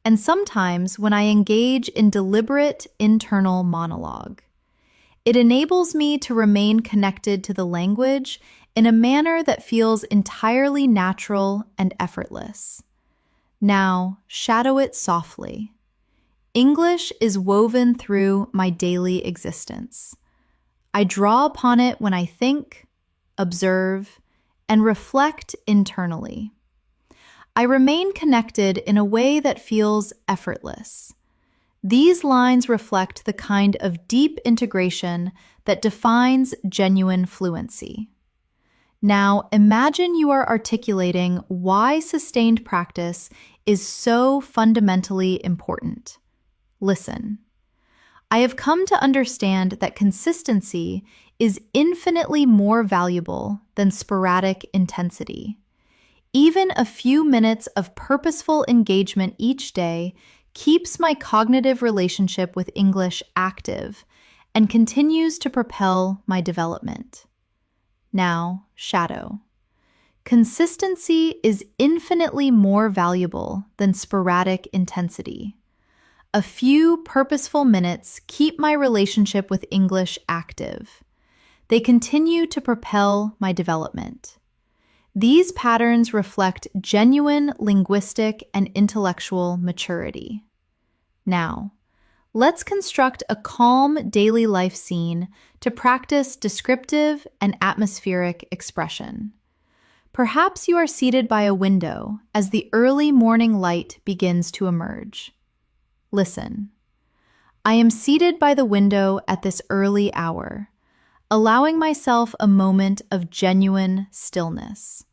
and sometimes when I engage in deliberate internal monologue. It enables me to remain connected to the language in a manner that feels entirely natural and effortless. Now, shadow it softly. English is woven through my daily existence. I draw upon it when I think, observe, and reflect internally. I remain connected in a way that feels effortless. These lines reflect the kind of deep integration that defines genuine fluency. Now, imagine you are articulating why sustained practice is so fundamentally important. Listen. I have come to understand that consistency is infinitely more valuable than sporadic intensity. Even a few minutes of purposeful engagement each day keeps my cognitive relationship with English active and continues to propel my development. Now, shadow. Consistency is infinitely more valuable than sporadic intensity. A few purposeful minutes keep my relationship with English active. They continue to propel my development. These patterns reflect genuine linguistic and intellectual maturity. Now, let's construct a calm daily life scene to practice descriptive and atmospheric expression. Perhaps you are seated by a window as the early morning light begins to emerge. Listen. I am seated by the window at this early hour, allowing myself a moment of genuine stillness.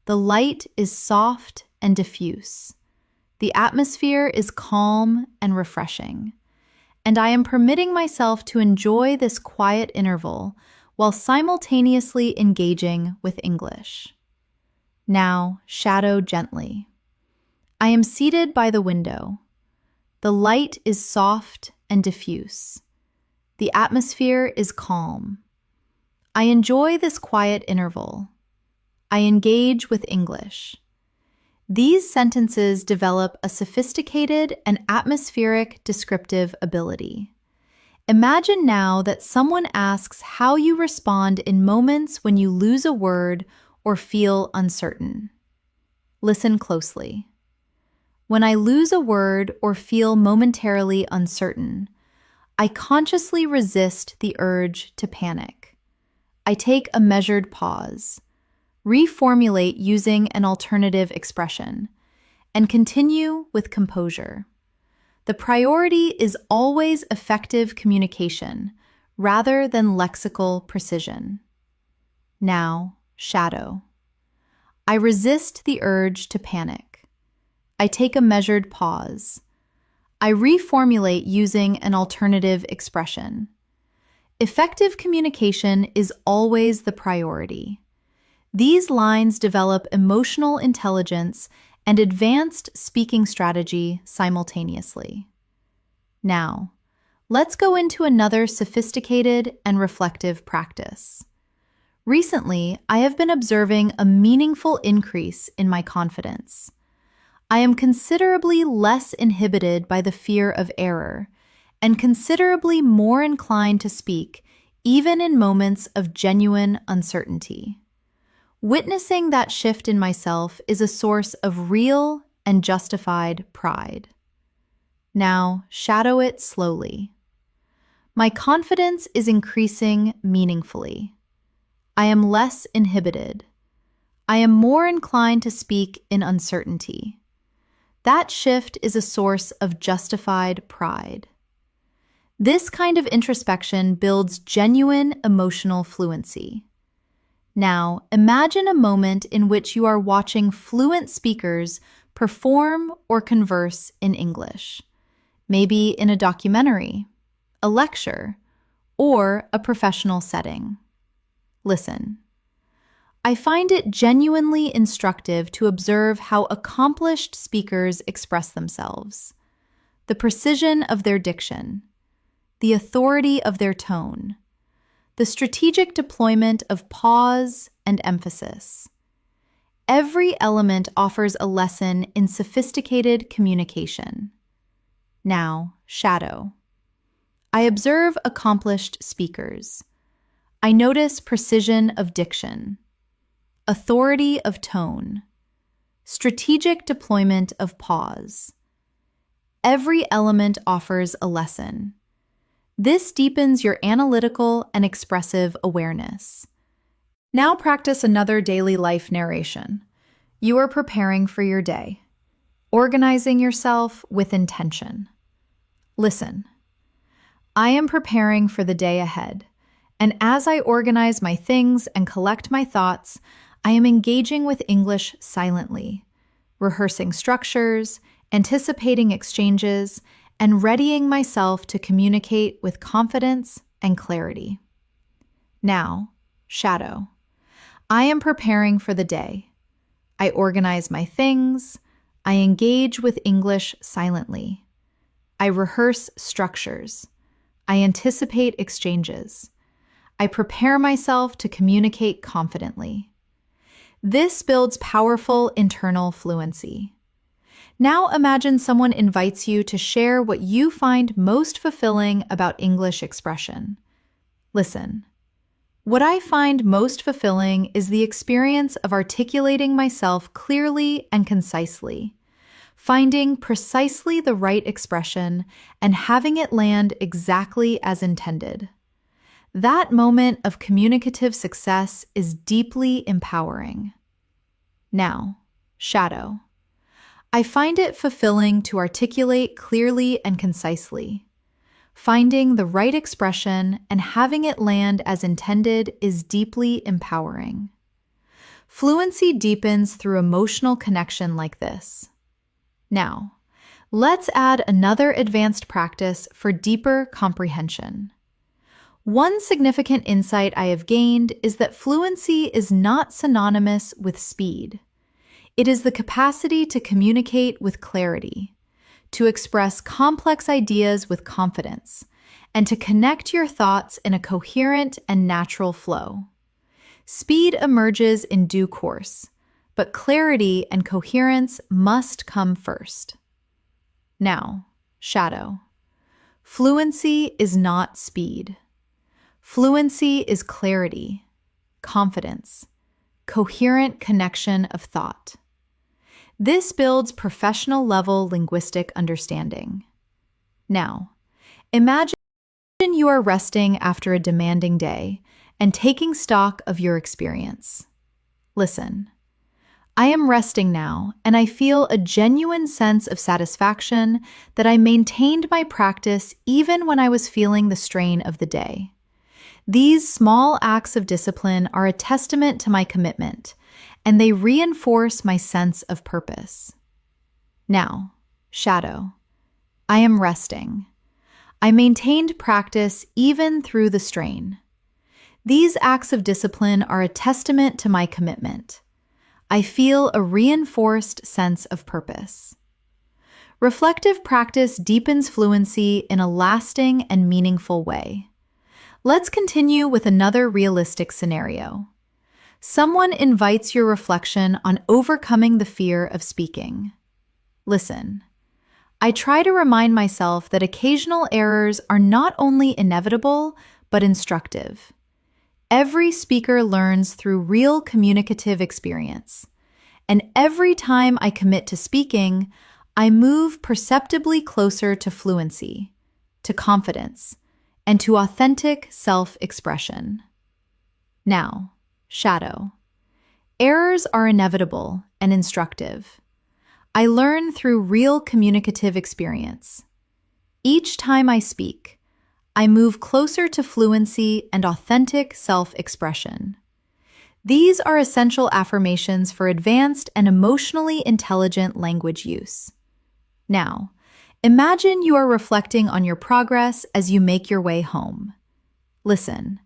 The light is soft and diffuse. The atmosphere is calm and refreshing, and I am permitting myself to enjoy this quiet interval while simultaneously engaging with English. Now, shadow gently. I am seated by the window. The light is soft and diffuse. The atmosphere is calm. I enjoy this quiet interval. I engage with English. These sentences develop a sophisticated and atmospheric descriptive ability. Imagine now that someone asks how you respond in moments when you lose a word or feel uncertain. Listen closely. When I lose a word or feel momentarily uncertain, I consciously resist the urge to panic. I take a measured pause, reformulate using an alternative expression, and continue with composure. The priority is always effective communication rather than lexical precision. Now, shadow. I resist the urge to panic. I take a measured pause. I reformulate using an alternative expression. Effective communication is always the priority. These lines develop emotional intelligence and advanced speaking strategy simultaneously. Now, let's go into another sophisticated and reflective practice. Recently, I have been observing a meaningful increase in my confidence. I am considerably less inhibited by the fear of error and considerably more inclined to speak, even in moments of genuine uncertainty. Witnessing that shift in myself is a source of real and justified pride. Now, shadow it slowly. My confidence is increasing meaningfully. I am less inhibited. I am more inclined to speak in uncertainty. That shift is a source of justified pride. This kind of introspection builds genuine emotional fluency. Now, imagine a moment in which you are watching fluent speakers perform or converse in English, maybe in a documentary, a lecture, or a professional setting. Listen. I find it genuinely instructive to observe how accomplished speakers express themselves, the precision of their diction, the authority of their tone, the strategic deployment of pause and emphasis. Every element offers a lesson in sophisticated communication. Now, shadow. I observe accomplished speakers. I notice precision of diction, authority of tone, strategic deployment of pause. Every element offers a lesson. This deepens your analytical and expressive awareness. Now practice another daily life narration. You are preparing for your day, organizing yourself with intention. Listen. I am preparing for the day ahead, and as I organize my things and collect my thoughts, I am engaging with English silently, rehearsing structures, anticipating exchanges, and readying myself to communicate with confidence and clarity. Now, shadow. I am preparing for the day. I organize my things. I engage with English silently. I rehearse structures. I anticipate exchanges. I prepare myself to communicate confidently. This builds powerful internal fluency. Now imagine someone invites you to share what you find most fulfilling about English expression. Listen. What I find most fulfilling is the experience of articulating myself clearly and concisely, finding precisely the right expression and having it land exactly as intended. That moment of communicative success is deeply empowering. Now, shadow. I find it fulfilling to articulate clearly and concisely. Finding the right expression and having it land as intended is deeply empowering. Fluency deepens through emotional connection like this. Now, let's add another advanced practice for deeper comprehension. One significant insight I have gained is that fluency is not synonymous with speed. It is the capacity to communicate with clarity, to express complex ideas with confidence, and to connect your thoughts in a coherent and natural flow. Speed emerges in due course, but clarity and coherence must come first. Now, shadow. Fluency is not speed. Fluency is clarity, confidence, coherent connection of thought. This builds professional-level linguistic understanding. Now, imagine you are resting after a demanding day and taking stock of your experience. Listen. I am resting now, and I feel a genuine sense of satisfaction that I maintained my practice even when I was feeling the strain of the day. These small acts of discipline are a testament to my commitment, and they reinforce my sense of purpose. Now, shadow. I am resting. I maintained practice even through the strain. These acts of discipline are a testament to my commitment. I feel a reinforced sense of purpose. Reflective practice deepens fluency in a lasting and meaningful way. Let's continue with another realistic scenario. Someone invites your reflection on overcoming the fear of speaking. Listen. I try to remind myself that occasional errors are not only inevitable, but instructive. Every speaker learns through real communicative experience. And every time I commit to speaking, I move perceptibly closer to fluency, to confidence, and to authentic self-expression. Now, shadow. Errors are inevitable and instructive. I learn through real communicative experience. Each time I speak, I move closer to fluency and authentic self-expression. These are essential affirmations for advanced and emotionally intelligent language use. Now, imagine you are reflecting on your progress as you make your way home. Listen,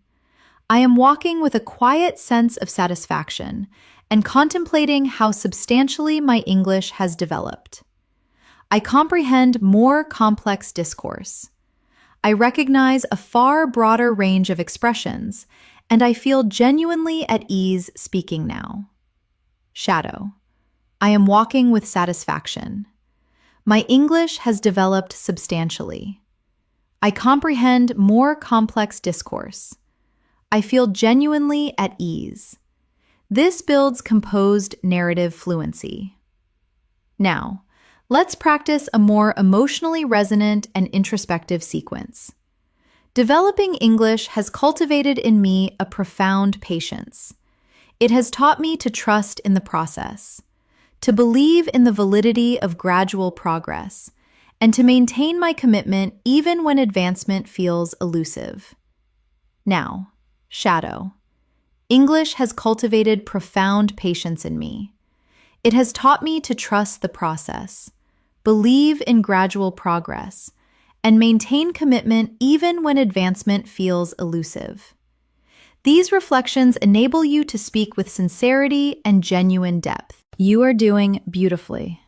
I am walking with a quiet sense of satisfaction and contemplating how substantially my English has developed. I comprehend more complex discourse. I recognize a far broader range of expressions, and I feel genuinely at ease speaking now. Shadow. I am walking with satisfaction. My English has developed substantially. I comprehend more complex discourse. I feel genuinely at ease. This builds composed narrative fluency. Now, let's practice a more emotionally resonant and introspective sequence. Developing English has cultivated in me a profound patience. It has taught me to trust in the process, to believe in the validity of gradual progress, and to maintain my commitment even when advancement feels elusive. Now, shadow. English has cultivated profound patience in me. It has taught me to trust the process, believe in gradual progress, and maintain commitment even when advancement feels elusive. These reflections enable you to speak with sincerity and genuine depth. You are doing beautifully.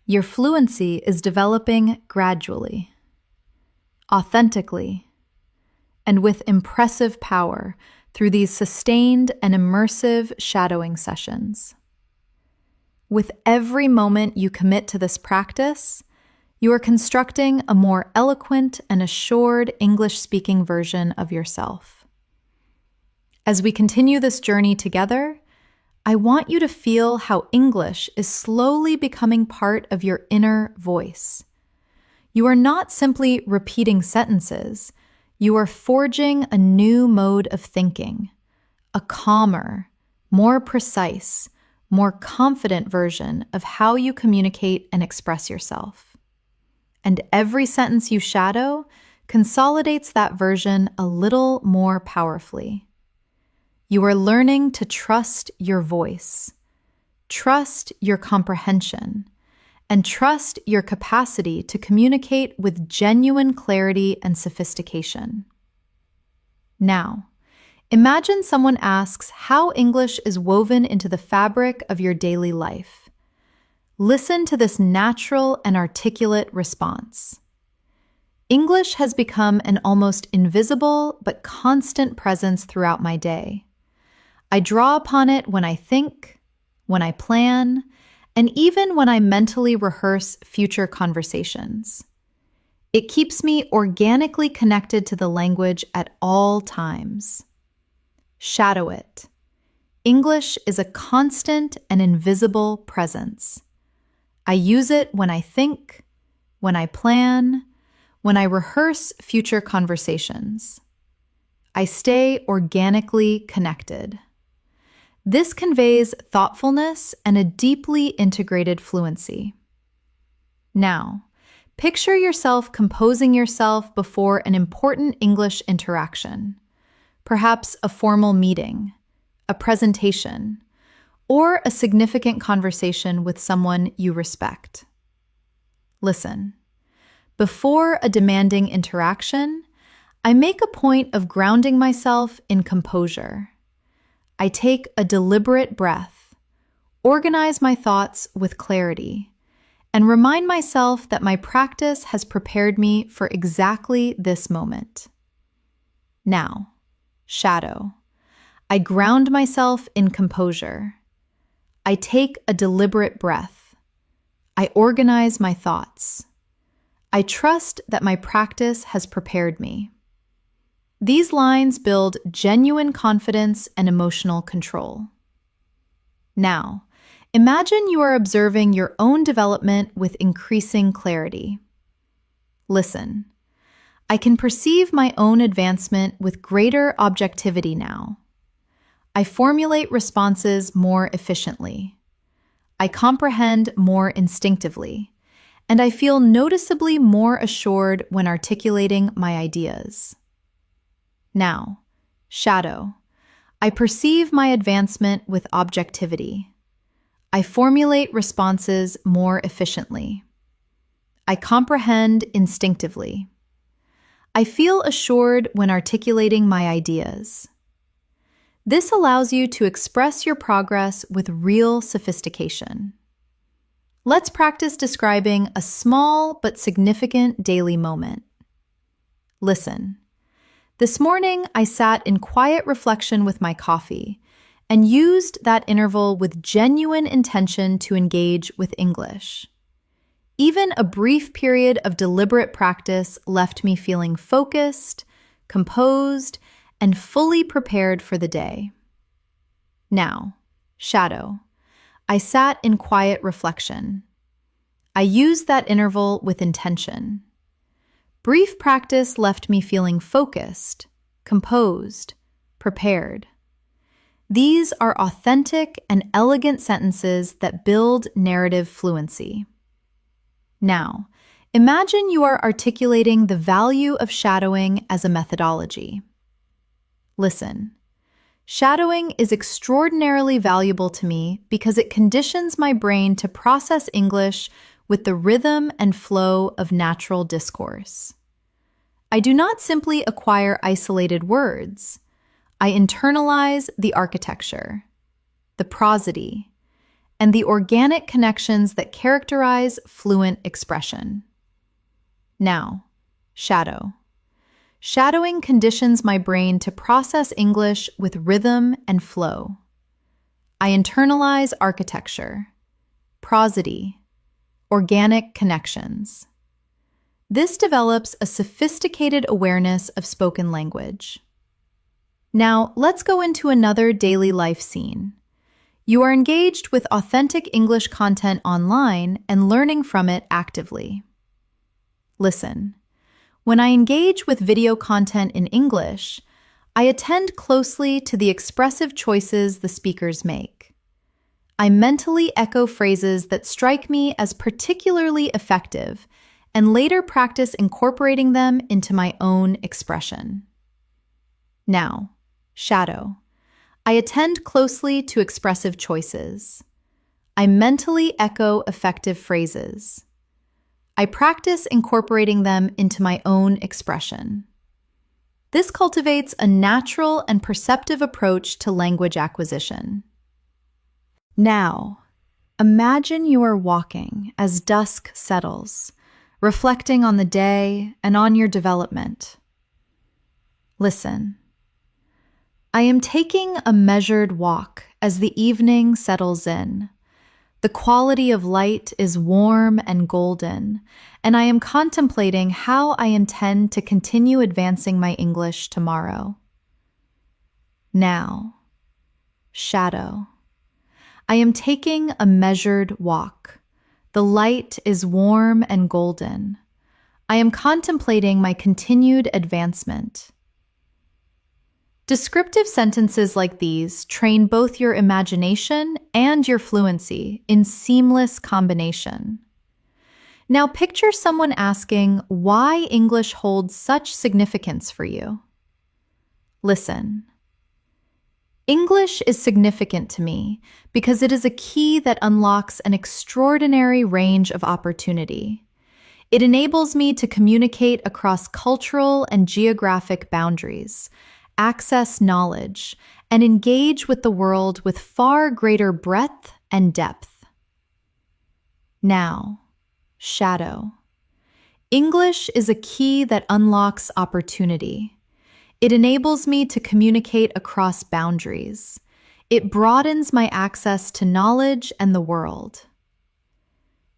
Your fluency is developing gradually, authentically, and with impressive power through these sustained and immersive shadowing sessions. With every moment you commit to this practice, you are constructing a more eloquent and assured English-speaking version of yourself. As we continue this journey together, I want you to feel how English is slowly becoming part of your inner voice. You are not simply repeating sentences, you are forging a new mode of thinking, a calmer, more precise, more confident version of how you communicate and express yourself. And every sentence you shadow consolidates that version a little more powerfully. You are learning to trust your voice, trust your comprehension, and trust your capacity to communicate with genuine clarity and sophistication. Now, imagine someone asks how English is woven into the fabric of your daily life. Listen to this natural and articulate response. English has become an almost invisible but constant presence throughout my day. I draw upon it when I think, when I plan, and even when I mentally rehearse future conversations. It keeps me organically connected to the language at all times. Shadow it. English is a constant and invisible presence. I use it when I think, when I plan, when I rehearse future conversations. I stay organically connected. This conveys thoughtfulness and a deeply integrated fluency. Now, picture yourself composing yourself before an important English interaction, perhaps a formal meeting, a presentation, or a significant conversation with someone you respect. Listen, before a demanding interaction, I make a point of grounding myself in composure. I take a deliberate breath, organize my thoughts with clarity, and remind myself that my practice has prepared me for exactly this moment. Now, shadow. I ground myself in composure. I take a deliberate breath. I organize my thoughts. I trust that my practice has prepared me. These lines build genuine confidence and emotional control. Now, imagine you are observing your own development with increasing clarity. Listen, I can perceive my own advancement with greater objectivity now. I formulate responses more efficiently. I comprehend more instinctively, and I feel noticeably more assured when articulating my ideas. Now, shadow. I perceive my advancement with objectivity. I formulate responses more efficiently. I comprehend instinctively. I feel assured when articulating my ideas. This allows you to express your progress with real sophistication. Let's practice describing a small but significant daily moment. Listen. This morning, I sat in quiet reflection with my coffee and used that interval with genuine intention to engage with English. Even a brief period of deliberate practice left me feeling focused, composed, and fully prepared for the day. Now, shadow. I sat in quiet reflection. I used that interval with intention. Brief practice left me feeling focused, composed, prepared. These are authentic and elegant sentences that build narrative fluency. Now, imagine you are articulating the value of shadowing as a methodology. Listen. Shadowing is extraordinarily valuable to me because it conditions my brain to process English with the rhythm and flow of natural discourse. I do not simply acquire isolated words. I internalize the architecture, the prosody, and the organic connections that characterize fluent expression. Now, shadow. Shadowing conditions my brain to process English with rhythm and flow. I internalize architecture, prosody, organic connections. This develops a sophisticated awareness of spoken language. Now, let's go into another daily life scene. You are engaged with authentic English content online and learning from it actively. Listen. When I engage with video content in English, I attend closely to the expressive choices the speakers make. I mentally echo phrases that strike me as particularly effective and later practice incorporating them into my own expression. Now, shadow. I attend closely to expressive choices. I mentally echo effective phrases. I practice incorporating them into my own expression. This cultivates a natural and perceptive approach to language acquisition. Now, imagine you are walking as dusk settles, reflecting on the day and on your development. Listen. I am taking a measured walk as the evening settles in. The quality of light is warm and golden, and I am contemplating how I intend to continue advancing my English tomorrow. Now, shadow. I am taking a measured walk. The light is warm and golden. I am contemplating my continued advancement. Descriptive sentences like these train both your imagination and your fluency in seamless combination. Now picture someone asking why English holds such significance for you. Listen. English is significant to me because it is a key that unlocks an extraordinary range of opportunity. It enables me to communicate across cultural and geographic boundaries, access knowledge, and engage with the world with far greater breadth and depth. Now, shadow. English is a key that unlocks opportunity. It enables me to communicate across boundaries. It broadens my access to knowledge and the world.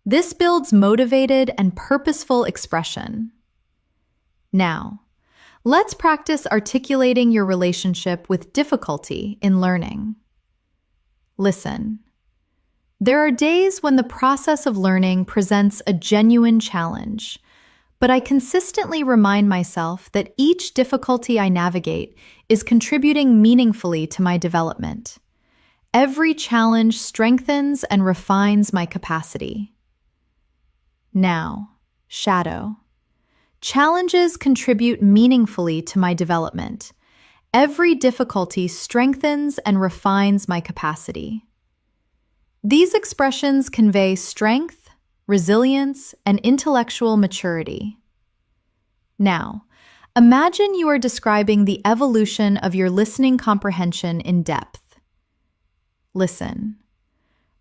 This builds motivated and purposeful expression. Now, let's practice articulating your relationship with difficulty in learning. Listen. There are days when the process of learning presents a genuine challenge, but I consistently remind myself that each difficulty I navigate is contributing meaningfully to my development. Every challenge strengthens and refines my capacity. Now, shadow. Challenges contribute meaningfully to my development. Every difficulty strengthens and refines my capacity. These expressions convey strength, resilience, and intellectual maturity. Now, imagine you are describing the evolution of your listening comprehension in depth. Listen.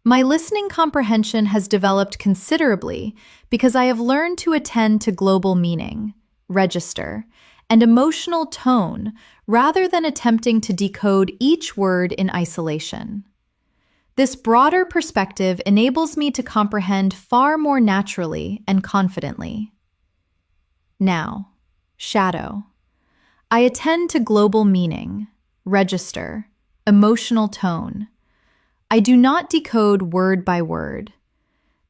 My listening comprehension has developed considerably because I have learned to attend to global meaning, register, and emotional tone rather than attempting to decode each word in isolation. This broader perspective enables me to comprehend far more naturally and confidently. Now, shadow. I attend to global meaning, register, emotional tone. I do not decode word by word.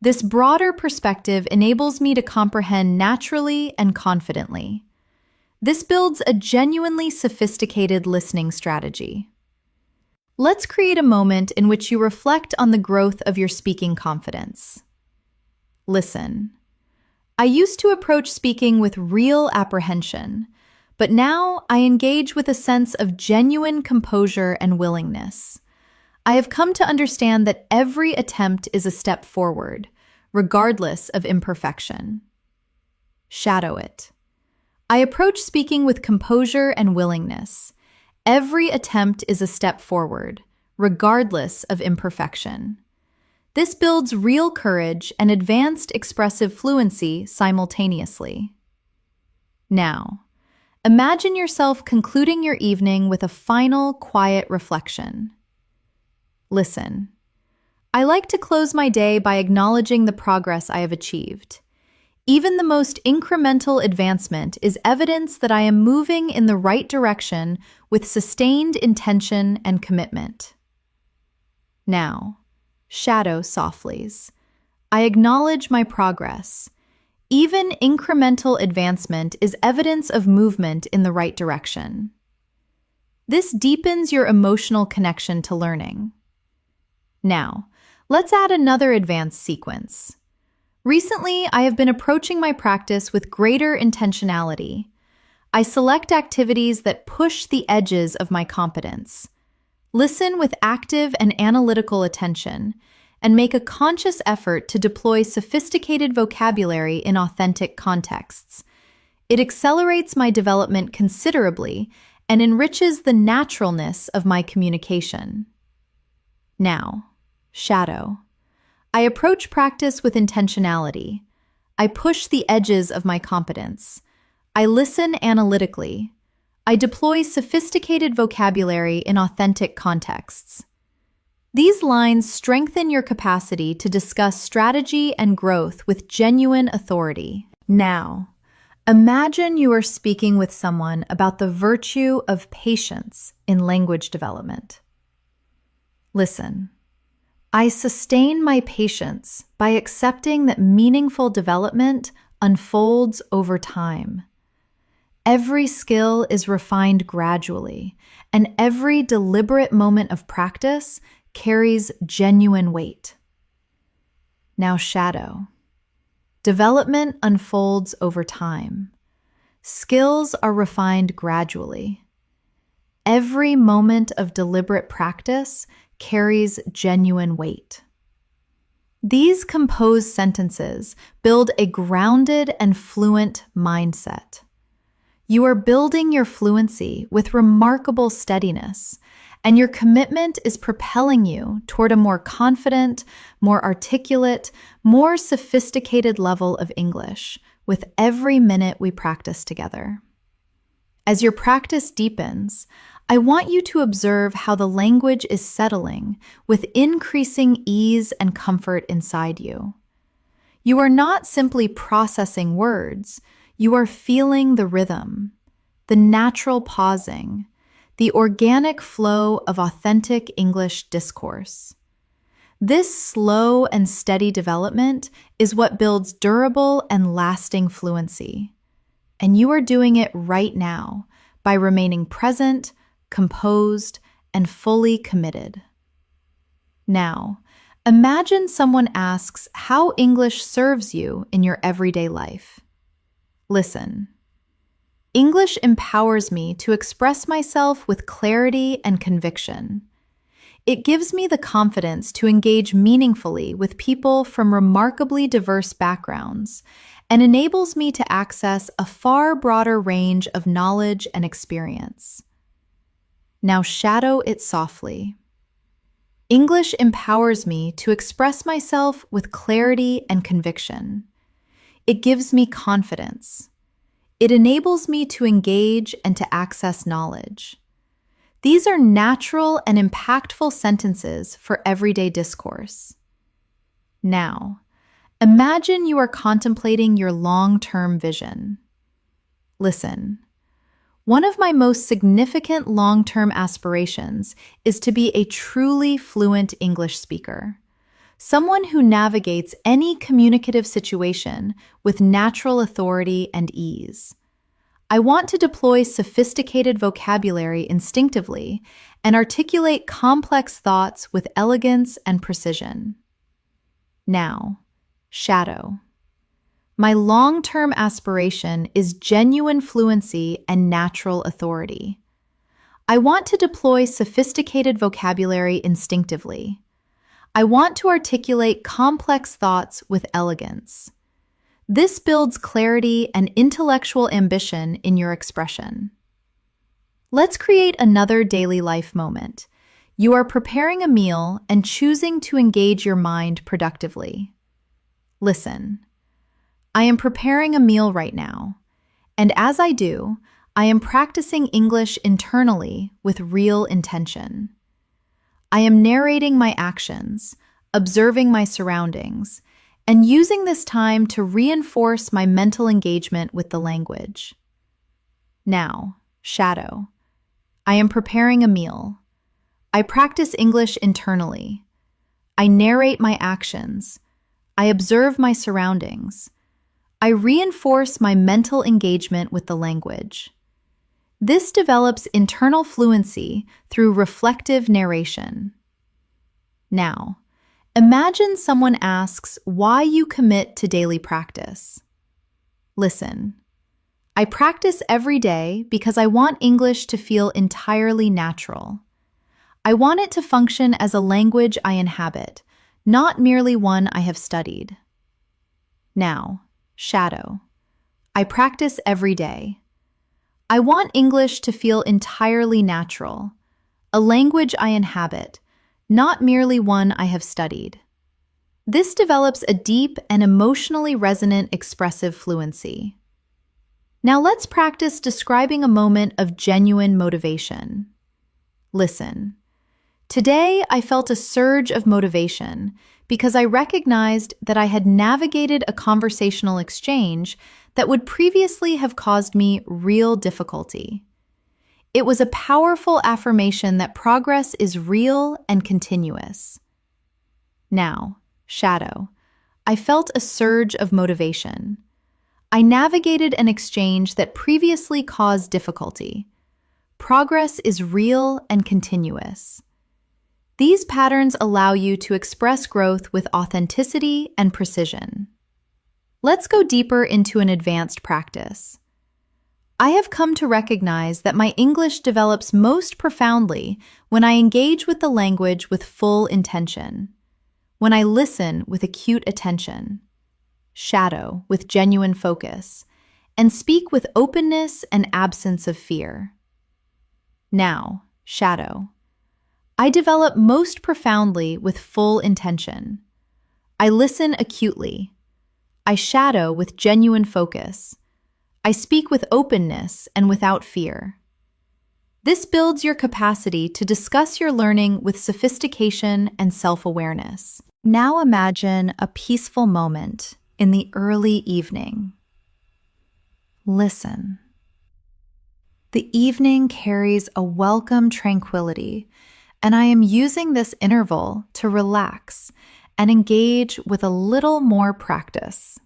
This broader perspective enables me to comprehend naturally and confidently. This builds a genuinely sophisticated listening strategy. Let's create a moment in which you reflect on the growth of your speaking confidence. Listen. I used to approach speaking with real apprehension, but now I engage with a sense of genuine composure and willingness. I have come to understand that every attempt is a step forward, regardless of imperfection. Shadow it. I approach speaking with composure and willingness. Every attempt is a step forward, regardless of imperfection. This builds real courage and advanced expressive fluency simultaneously. Now, imagine yourself concluding your evening with a final, quiet reflection. Listen. I like to close my day by acknowledging the progress I have achieved. Even the most incremental advancement is evidence that I am moving in the right direction with sustained intention and commitment. Now, shadow softlies. I acknowledge my progress. Even incremental advancement is evidence of movement in the right direction. This deepens your emotional connection to learning. Now, let's add another advanced sequence. Recently, I have been approaching my practice with greater intentionality. I select activities that push the edges of my competence. Listen with active and analytical attention, and make a conscious effort to deploy sophisticated vocabulary in authentic contexts. It accelerates my development considerably and enriches the naturalness of my communication. Now, shadow. I approach practice with intentionality. I push the edges of my competence. I listen analytically. I deploy sophisticated vocabulary in authentic contexts. These lines strengthen your capacity to discuss strategy and growth with genuine authority. Now, imagine you are speaking with someone about the virtue of patience in language development. Listen. I sustain my patience by accepting that meaningful development unfolds over time. Every skill is refined gradually, and every deliberate moment of practice carries genuine weight. Now, shadow. Development unfolds over time. Skills are refined gradually. Every moment of deliberate practice carries genuine weight. These composed sentences build a grounded and fluent mindset. You are building your fluency with remarkable steadiness, and your commitment is propelling you toward a more confident, more articulate, more sophisticated level of English with every minute we practice together. As your practice deepens, I want you to observe how the language is settling with increasing ease and comfort inside you. You are not simply processing words, you are feeling the rhythm, the natural pausing, the organic flow of authentic English discourse. This slow and steady development is what builds durable and lasting fluency. And you are doing it right now by remaining present, composed, and fully committed. Now, imagine someone asks how English serves you in your everyday life. Listen. English empowers me to express myself with clarity and conviction. It gives me the confidence to engage meaningfully with people from remarkably diverse backgrounds and enables me to access a far broader range of knowledge and experience. Now shadow it softly. English empowers me to express myself with clarity and conviction. It gives me confidence. It enables me to engage and to access knowledge. These are natural and impactful sentences for everyday discourse. Now, imagine you are contemplating your long-term vision. Listen. One of my most significant long-term aspirations is to be a truly fluent English speaker, someone who navigates any communicative situation with natural authority and ease. I want to deploy sophisticated vocabulary instinctively and articulate complex thoughts with elegance and precision. Now, shadow. My long-term aspiration is genuine fluency and natural authority. I want to deploy sophisticated vocabulary instinctively. I want to articulate complex thoughts with elegance. This builds clarity and intellectual ambition in your expression. Let's create another daily life moment. You are preparing a meal and choosing to engage your mind productively. Listen. I am preparing a meal right now, and as I do, I am practicing English internally with real intention. I am narrating my actions, observing my surroundings, and using this time to reinforce my mental engagement with the language. Now, shadow. I am preparing a meal. I practice English internally. I narrate my actions. I observe my surroundings. I reinforce my mental engagement with the language. This develops internal fluency through reflective narration. Now, imagine someone asks why you commit to daily practice. Listen. I practice every day because I want English to feel entirely natural. I want it to function as a language I inhabit, not merely one I have studied. Now, shadow. I practice every day. I want English to feel entirely natural, a language I inhabit, not merely one I have studied. This develops a deep and emotionally resonant expressive fluency. Now let's practice describing a moment of genuine motivation. Listen. Today, I felt a surge of motivation because I recognized that I had navigated a conversational exchange that would previously have caused me real difficulty. It was a powerful affirmation that progress is real and continuous. Now, shadow. I felt a surge of motivation. I navigated an exchange that previously caused difficulty. Progress is real and continuous. These patterns allow you to express growth with authenticity and precision. Let's go deeper into an advanced practice. I have come to recognize that my English develops most profoundly when I engage with the language with full intention, when I listen with acute attention, shadow with genuine focus, and speak with openness and absence of fear. Now, shadow. I develop most profoundly with full intention. I listen acutely. I shadow with genuine focus. I speak with openness and without fear. This builds your capacity to discuss your learning with sophistication and self-awareness. Now imagine a peaceful moment in the early evening. Listen. The evening carries a welcome tranquility, and I am using this interval to relax and engage with a little more practice.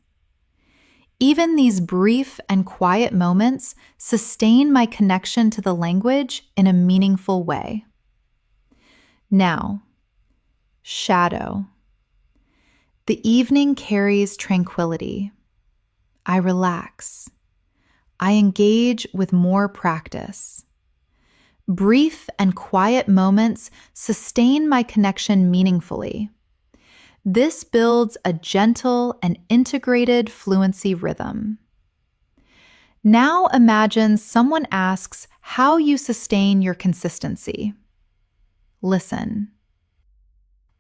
Even these brief and quiet moments sustain my connection to the language in a meaningful way. Now, Shadow. The evening carries tranquility. I relax. I engage with more practice. Brief and quiet moments sustain my connection meaningfully. This builds a gentle and integrated fluency rhythm. Now imagine someone asks how you sustain your consistency. Listen.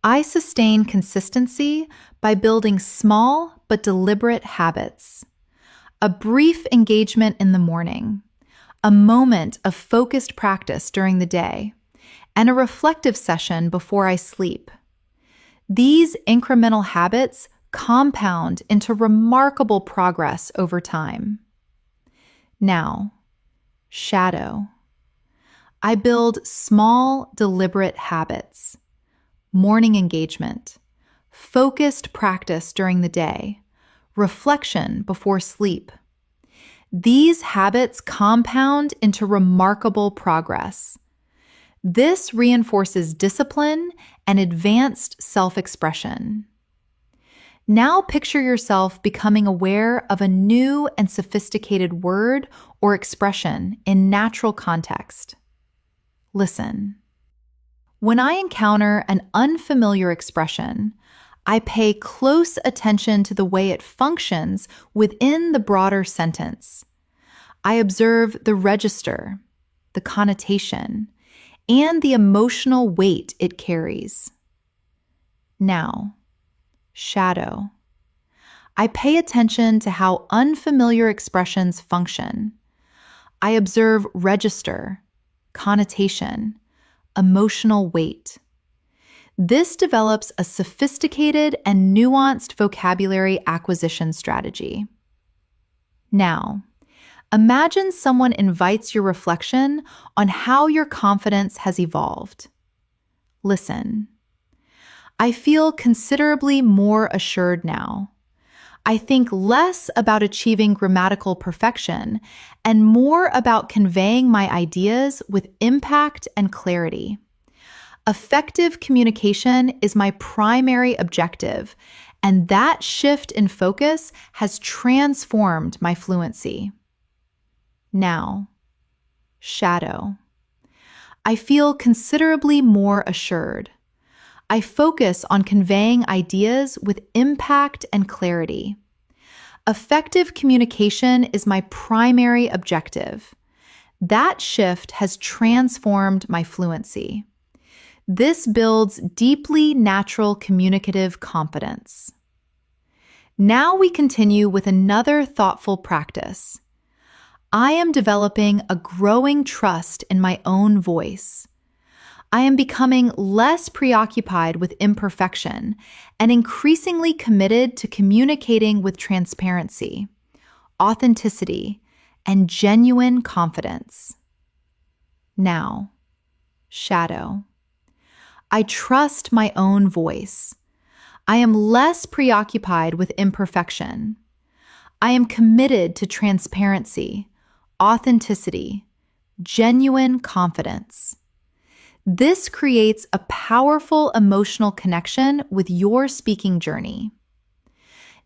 I sustain consistency by building small but deliberate habits. A brief engagement in the morning, a moment of focused practice during the day, and a reflective session before I sleep. These incremental habits compound into remarkable progress over time. Now, shadow. I build small, deliberate habits. Morning engagement, focused practice during the day, reflection before sleep. These habits compound into remarkable progress. This reinforces discipline and advanced self-expression. Now picture yourself becoming aware of a new and sophisticated word or expression in natural context. Listen. When I encounter an unfamiliar expression, I pay close attention to the way it functions within the broader sentence. I observe the register, the connotation, and the emotional weight it carries. Now, shadow. I pay attention to how unfamiliar expressions function. I observe register, connotation, emotional weight. This develops a sophisticated and nuanced vocabulary acquisition strategy. Now, imagine someone invites your reflection on how your confidence has evolved. Listen. I feel considerably more assured now. I think less about achieving grammatical perfection and more about conveying my ideas with impact and clarity. Effective communication is my primary objective, and that shift in focus has transformed my fluency. Now, shadow. I feel considerably more assured. I focus on conveying ideas with impact and clarity. Effective communication is my primary objective. That shift has transformed my fluency. This builds deeply natural communicative confidence. Now we continue with another thoughtful practice. I am developing a growing trust in my own voice. I am becoming less preoccupied with imperfection and increasingly committed to communicating with transparency, authenticity, and genuine confidence. Now, shadow. I trust my own voice. I am less preoccupied with imperfection. I am committed to transparency, authenticity, genuine confidence. This creates a powerful emotional connection with your speaking journey.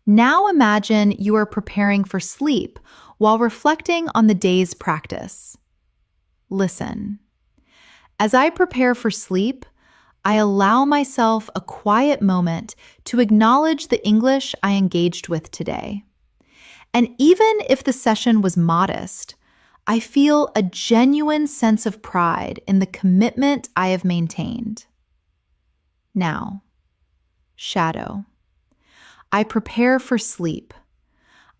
Now imagine you are preparing for sleep while reflecting on the day's practice. Listen. As I prepare for sleep, I allow myself a quiet moment to acknowledge the English I engaged with today. And even if the session was modest, I feel a genuine sense of pride in the commitment I have maintained. Now, shadow. I prepare for sleep.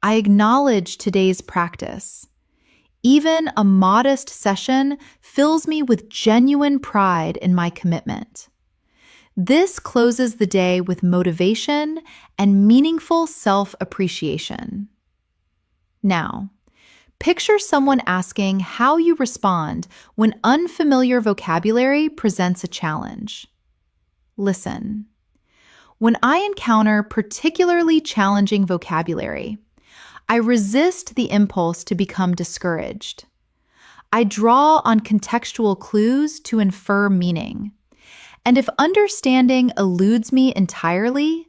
I acknowledge today's practice. Even a modest session fills me with genuine pride in my commitment. This closes the day with motivation and meaningful self-appreciation. Now, picture someone asking how you respond when unfamiliar vocabulary presents a challenge. Listen. When I encounter particularly challenging vocabulary, I resist the impulse to become discouraged. I draw on contextual clues to infer meaning. And if understanding eludes me entirely,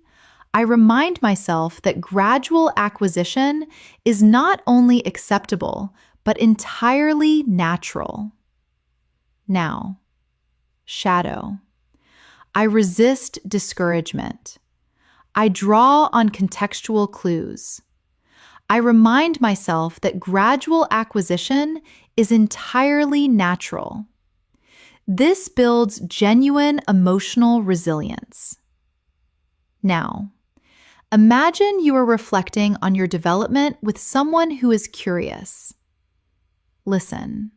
I remind myself that gradual acquisition is not only acceptable, but entirely natural. Now, shadow. I resist discouragement. I draw on contextual clues. I remind myself that gradual acquisition is entirely natural. This builds genuine emotional resilience. Now, imagine you are reflecting on your development with someone who is curious. Listen.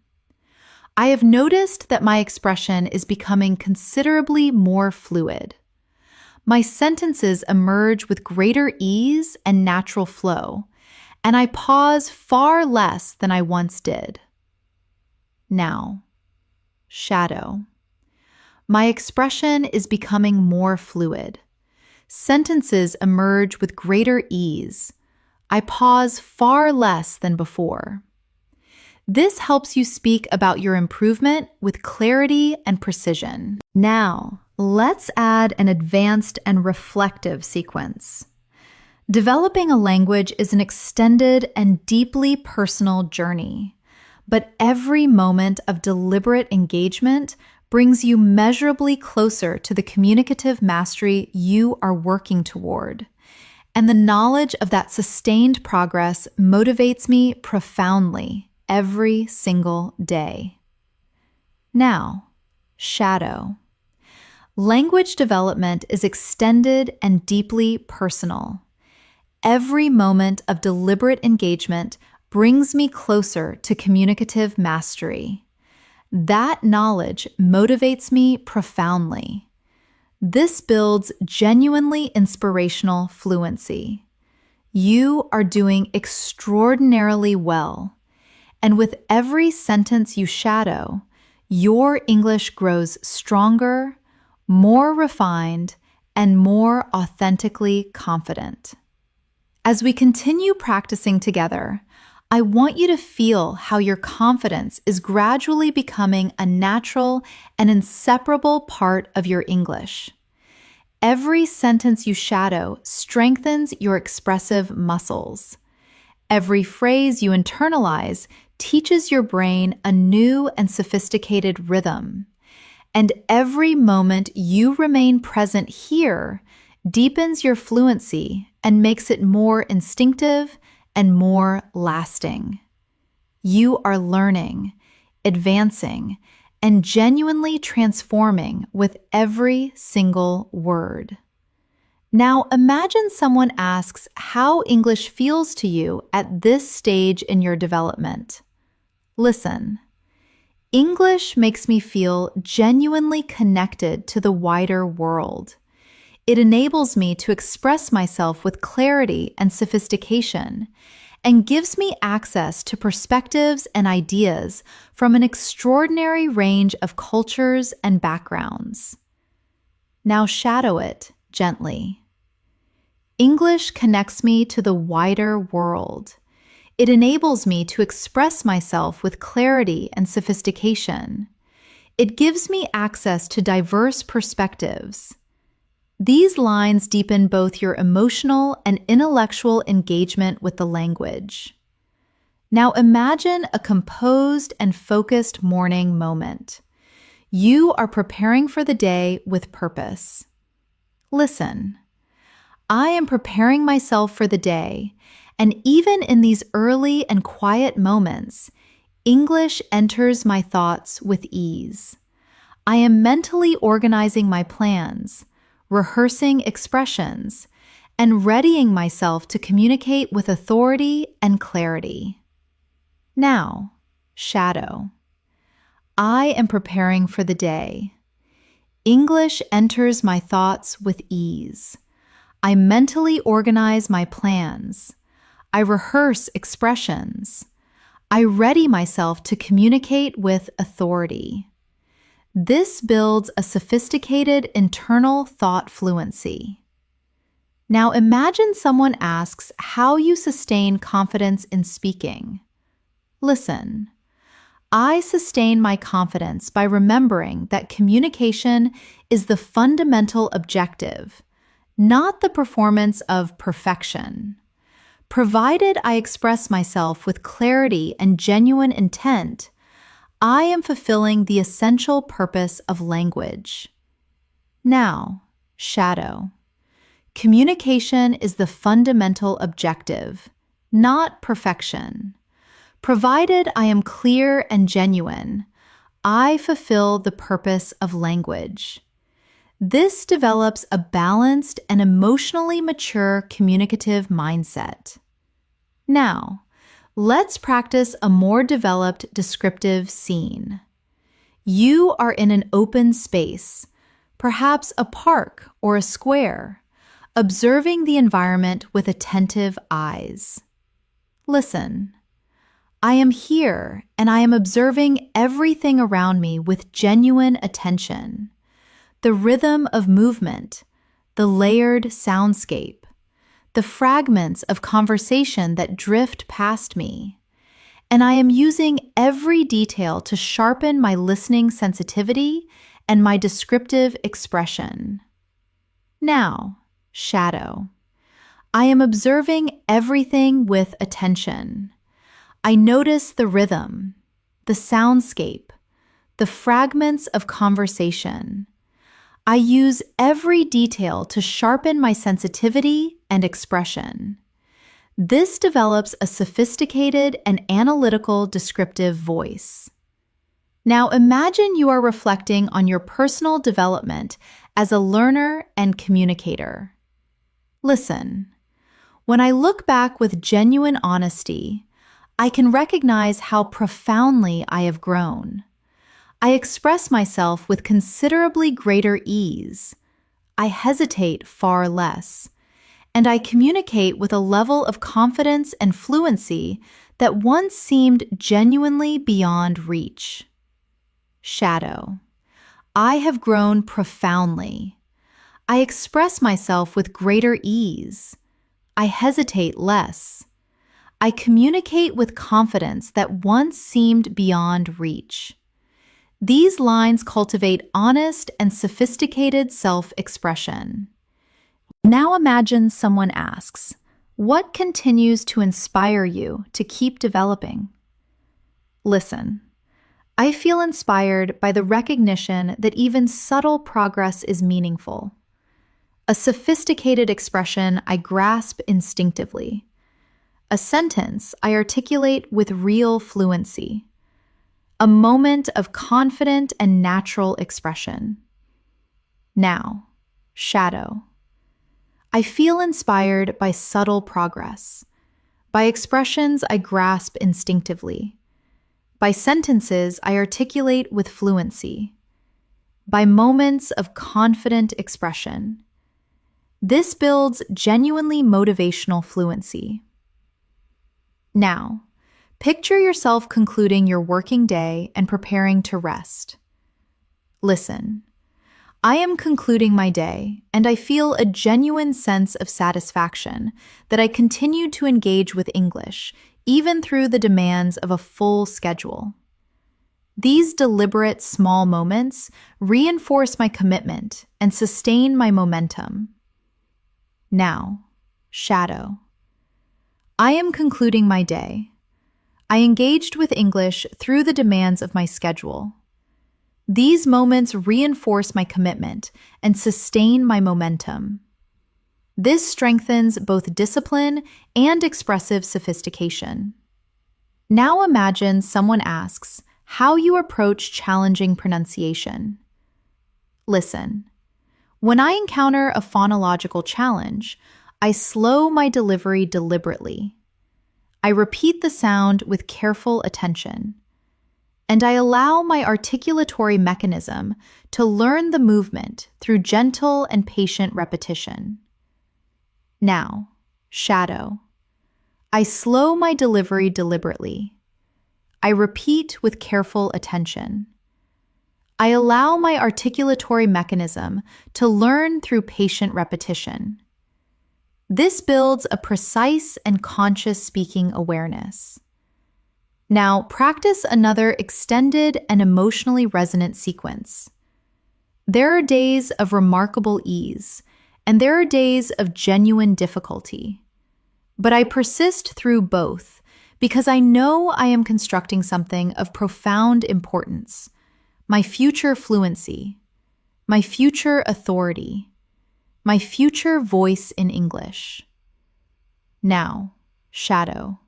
I have noticed that my expression is becoming considerably more fluid. My sentences emerge with greater ease and natural flow, and I pause far less than I once did. Now, shadow. My expression is becoming more fluid. Sentences emerge with greater ease. I pause far less than before. This helps you speak about your improvement with clarity and precision. Now, let's add an advanced and reflective sequence. Developing a language is an extended and deeply personal journey, but every moment of deliberate engagement brings you measurably closer to the communicative mastery you are working toward. And the knowledge of that sustained progress motivates me profoundly every single day. Now, shadow. Language development is extended and deeply personal. Every moment of deliberate engagement brings me closer to communicative mastery. That knowledge motivates me profoundly. This builds genuinely inspirational fluency. You are doing extraordinarily well. And with every sentence you shadow, your English grows stronger, more refined, and more authentically confident. As we continue practicing together, I want you to feel how your confidence is gradually becoming a natural and inseparable part of your English. Every sentence you shadow strengthens your expressive muscles. Every phrase you internalize teaches your brain a new and sophisticated rhythm. And every moment you remain present here deepens your fluency and makes it more instinctive and more lasting. You are learning, advancing, and genuinely transforming with every single word. Now imagine someone asks how English feels to you at this stage in your development. Listen. English makes me feel genuinely connected to the wider world. It enables me to express myself with clarity and sophistication, and gives me access to perspectives and ideas from an extraordinary range of cultures and backgrounds. Now shadow it gently. English connects me to the wider world. It enables me to express myself with clarity and sophistication. It gives me access to diverse perspectives. These lines deepen both your emotional and intellectual engagement with the language. Now imagine a composed and focused morning moment. You are preparing for the day with purpose. Listen. I am preparing myself for the day, and even in these early and quiet moments, English enters my thoughts with ease. I am mentally organizing my plans, rehearsing expressions, and readying myself to communicate with authority and clarity. Now, shadow. I am preparing for the day. English enters my thoughts with ease. I mentally organize my plans. I rehearse expressions. I ready myself to communicate with authority. This builds a sophisticated internal thought fluency. Now imagine someone asks how you sustain confidence in speaking. Listen. I sustain my confidence by remembering that communication is the fundamental objective, not the performance of perfection. Provided I express myself with clarity and genuine intent, I am fulfilling the essential purpose of language. Now, shadow. Communication is the fundamental objective, not perfection. Provided I am clear and genuine, I fulfill the purpose of language. This develops a balanced and emotionally mature communicative mindset. Now, let's practice a more developed descriptive scene. You are in an open space, perhaps a park or a square, observing the environment with attentive eyes. Listen. I am here and I am observing everything around me with genuine attention. The rhythm of movement, the layered soundscape, the fragments of conversation that drift past me. And I am using every detail to sharpen my listening sensitivity and my descriptive expression. Now, shadow. I am observing everything with attention. I notice the rhythm, the soundscape, the fragments of conversation. I use every detail to sharpen my sensitivity and expression. This develops a sophisticated and analytical descriptive voice. Now imagine you are reflecting on your personal development as a learner and communicator. Listen, when I look back with genuine honesty, I can recognize how profoundly I have grown. I express myself with considerably greater ease. I hesitate far less. And I communicate with a level of confidence and fluency that once seemed genuinely beyond reach. Shadow. I have grown profoundly. I express myself with greater ease. I hesitate less. I communicate with confidence that once seemed beyond reach. These lines cultivate honest and sophisticated self-expression. Now imagine someone asks, what continues to inspire you to keep developing? Listen, I feel inspired by the recognition that even subtle progress is meaningful. A sophisticated expression I grasp instinctively. A sentence I articulate with real fluency. A moment of confident and natural expression. Now, shadow. I feel inspired by subtle progress, by expressions I grasp instinctively, by sentences I articulate with fluency, by moments of confident expression. This builds genuinely motivational fluency. Now, picture yourself concluding your working day and preparing to rest. Listen, I am concluding my day, and I feel a genuine sense of satisfaction that I continue to engage with English, even through the demands of a full schedule. These deliberate small moments reinforce my commitment and sustain my momentum. Now, shadow. I am concluding my day. I engaged with English through the demands of my schedule. These moments reinforce my commitment and sustain my momentum. This strengthens both discipline and expressive sophistication. Now imagine someone asks how you approach challenging pronunciation. Listen, when I encounter a phonological challenge, I slow my delivery deliberately. I repeat the sound with careful attention. And I allow my articulatory mechanism to learn the movement through gentle and patient repetition. Now, shadow. I slow my delivery deliberately. I repeat with careful attention. I allow my articulatory mechanism to learn through patient repetition. This builds a precise and conscious speaking awareness. Now, practice another extended and emotionally resonant sequence. There are days of remarkable ease, and there are days of genuine difficulty. But I persist through both because I know I am constructing something of profound importance: my future fluency, my future authority, my future voice in English. Now, shadow.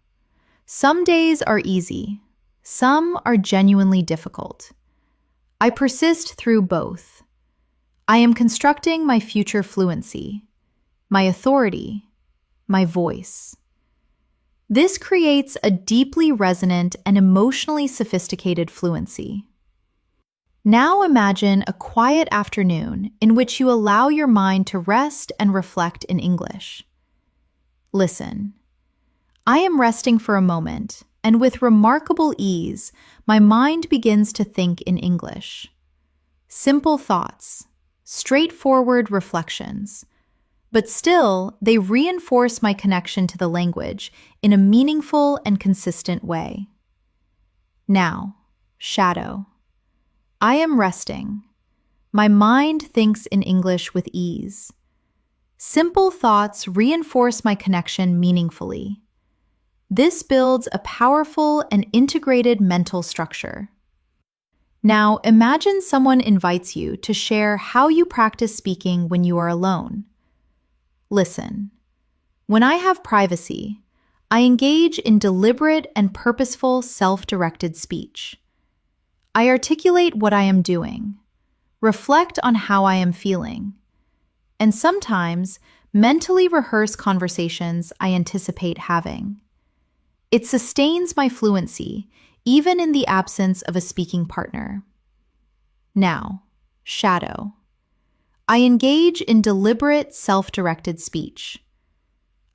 Some days are easy, some are genuinely difficult. I persist through both. I am constructing my future fluency, my authority, my voice. This creates a deeply resonant and emotionally sophisticated fluency. Now imagine a quiet afternoon in which you allow your mind to rest and reflect in English. Listen. I am resting for a moment, and with remarkable ease, my mind begins to think in English. Simple thoughts, straightforward reflections, but still, they reinforce my connection to the language in a meaningful and consistent way. Now, shadow. I am resting. My mind thinks in English with ease. Simple thoughts reinforce my connection meaningfully. This builds a powerful and integrated mental structure. Now, imagine someone invites you to share how you practice speaking when you are alone. Listen. When I have privacy, I engage in deliberate and purposeful self-directed speech. I articulate what I am doing, reflect on how I am feeling, and sometimes mentally rehearse conversations I anticipate having. It sustains my fluency, even in the absence of a speaking partner. Now, shadow. I engage in deliberate, self-directed speech.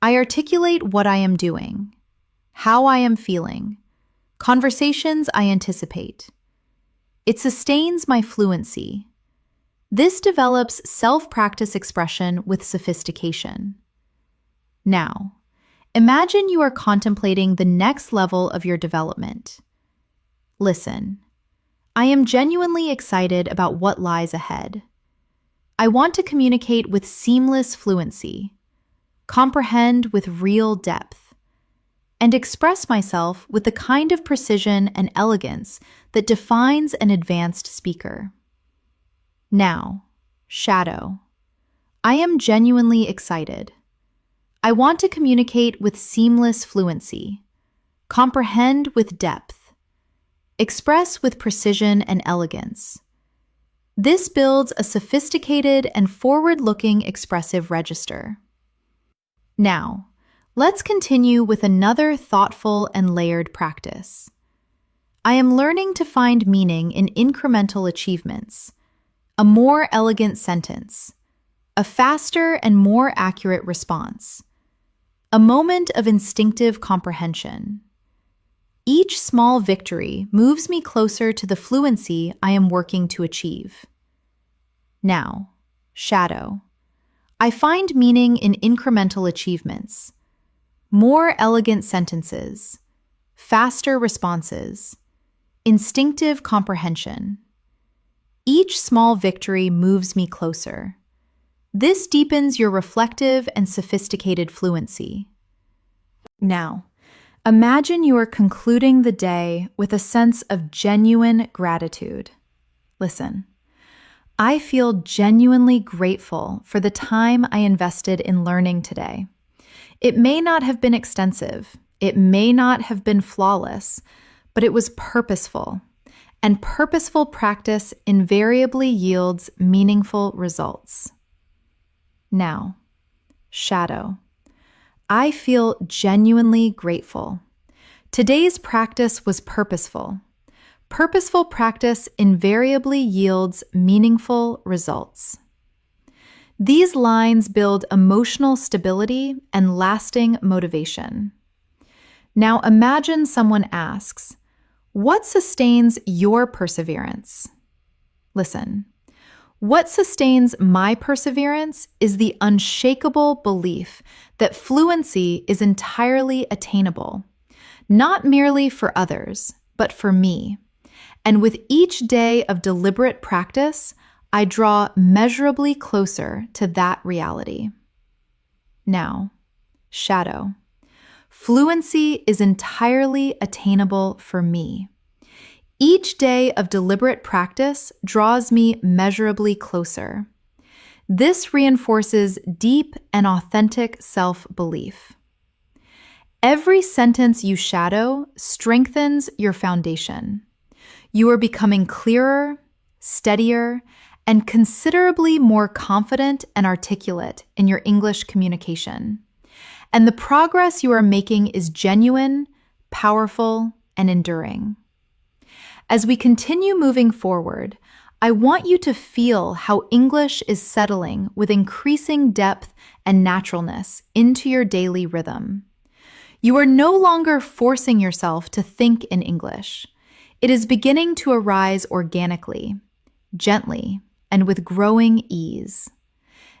I articulate what I am doing, how I am feeling, conversations I anticipate. It sustains my fluency. This develops self-practice expression with sophistication. Now, imagine you are contemplating the next level of your development. Listen. I am genuinely excited about what lies ahead. I want to communicate with seamless fluency, comprehend with real depth, and express myself with the kind of precision and elegance that defines an advanced speaker. Now, shadow. I am genuinely excited. I want to communicate with seamless fluency, comprehend with depth, express with precision and elegance. This builds a sophisticated and forward-looking expressive register. Now, let's continue with another thoughtful and layered practice. I am learning to find meaning in incremental achievements, a more elegant sentence, a faster and more accurate response, a moment of instinctive comprehension. Each small victory moves me closer to the fluency I am working to achieve. Now, shadow. I find meaning in incremental achievements, more elegant sentences, faster responses, instinctive comprehension. Each small victory moves me closer. This deepens your reflective and sophisticated fluency. Now, imagine you are concluding the day with a sense of genuine gratitude. Listen. I feel genuinely grateful for the time I invested in learning today. It may not have been extensive, it may not have been flawless, but it was purposeful, and purposeful practice invariably yields meaningful results. Now, shadow. I feel genuinely grateful. Today's practice was purposeful. Purposeful practice invariably yields meaningful results. These lines build emotional stability and lasting motivation. Now imagine someone asks, "What sustains your perseverance?" Listen. What sustains my perseverance is the unshakable belief that fluency is entirely attainable. not merely for others, but for me. And with each day of deliberate practice, I draw measurably closer to that reality. Now, shadow. Fluency is entirely attainable for me. Each day of deliberate practice draws me measurably closer. This reinforces deep and authentic self-belief. Every sentence you shadow strengthens your foundation. You are becoming clearer, steadier, and considerably more confident and articulate in your English communication. And the progress you are making is genuine, powerful, and enduring. As we continue moving forward, I want you to feel how English is settling with increasing depth and naturalness into your daily rhythm. You are no longer forcing yourself to think in English. It is beginning to arise organically, gently, and with growing ease.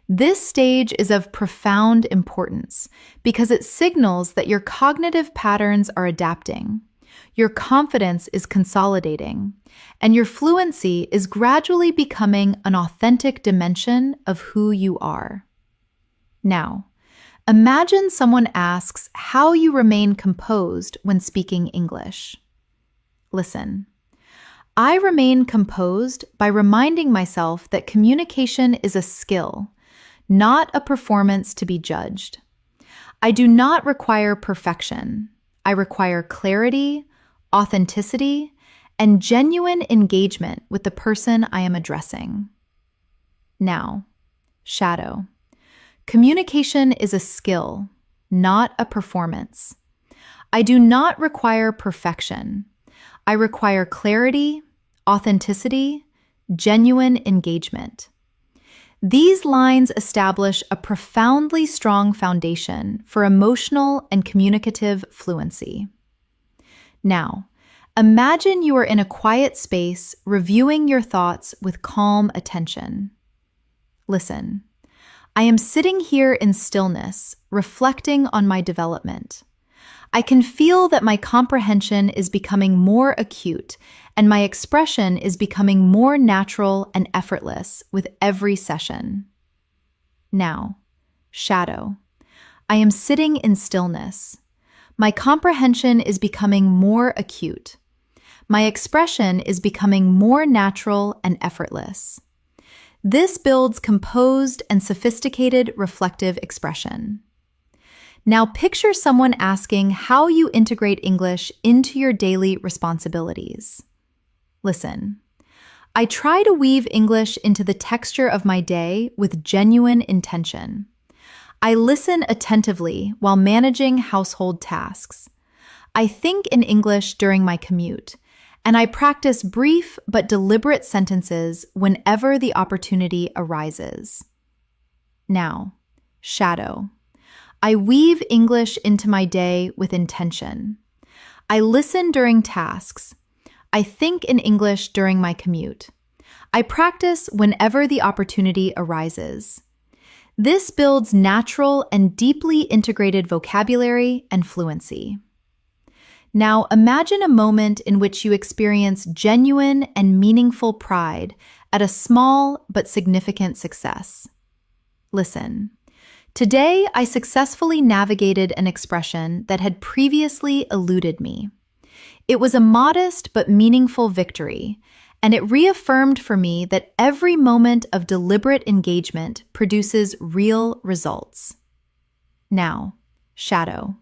This stage is of profound importance because it signals that your cognitive patterns are adapting, your confidence is consolidating, and your fluency is gradually becoming an authentic dimension of who you are. Now, imagine someone asks how you remain composed when speaking English. Listen. I remain composed by reminding myself that communication is a skill, not a performance to be judged. I do not require perfection. I require clarity, authenticity, and genuine engagement with the person I am addressing. Now, shadow. Communication is a skill, not a performance. I do not require perfection. I require clarity, authenticity, genuine engagement. These lines establish a profoundly strong foundation for emotional and communicative fluency. Now, imagine you are in a quiet space reviewing your thoughts with calm attention. Listen. I am sitting here in stillness, reflecting on my development. I can feel that my comprehension is becoming more acute and my expression is becoming more natural and effortless with every session. Now, shadow. I am sitting in stillness. My comprehension is becoming more acute. My expression is becoming more natural and effortless. This builds composed and sophisticated reflective expression. Now picture someone asking how you integrate English into your daily responsibilities. Listen. I try to weave English into the texture of my day with genuine intention. I listen attentively while managing household tasks. I think in English during my commute, and I practice brief but deliberate sentences whenever the opportunity arises. Now, shadow. I weave English into my day with intention. I listen during tasks. I think in English during my commute. I practice whenever the opportunity arises. This builds natural and deeply integrated vocabulary and fluency. Now imagine a moment in which you experience genuine and meaningful pride at a small but significant success. Listen. Today, I successfully navigated an expression that had previously eluded me. It was a modest but meaningful victory, and it reaffirmed for me that every moment of deliberate engagement produces real results. Now, shadow.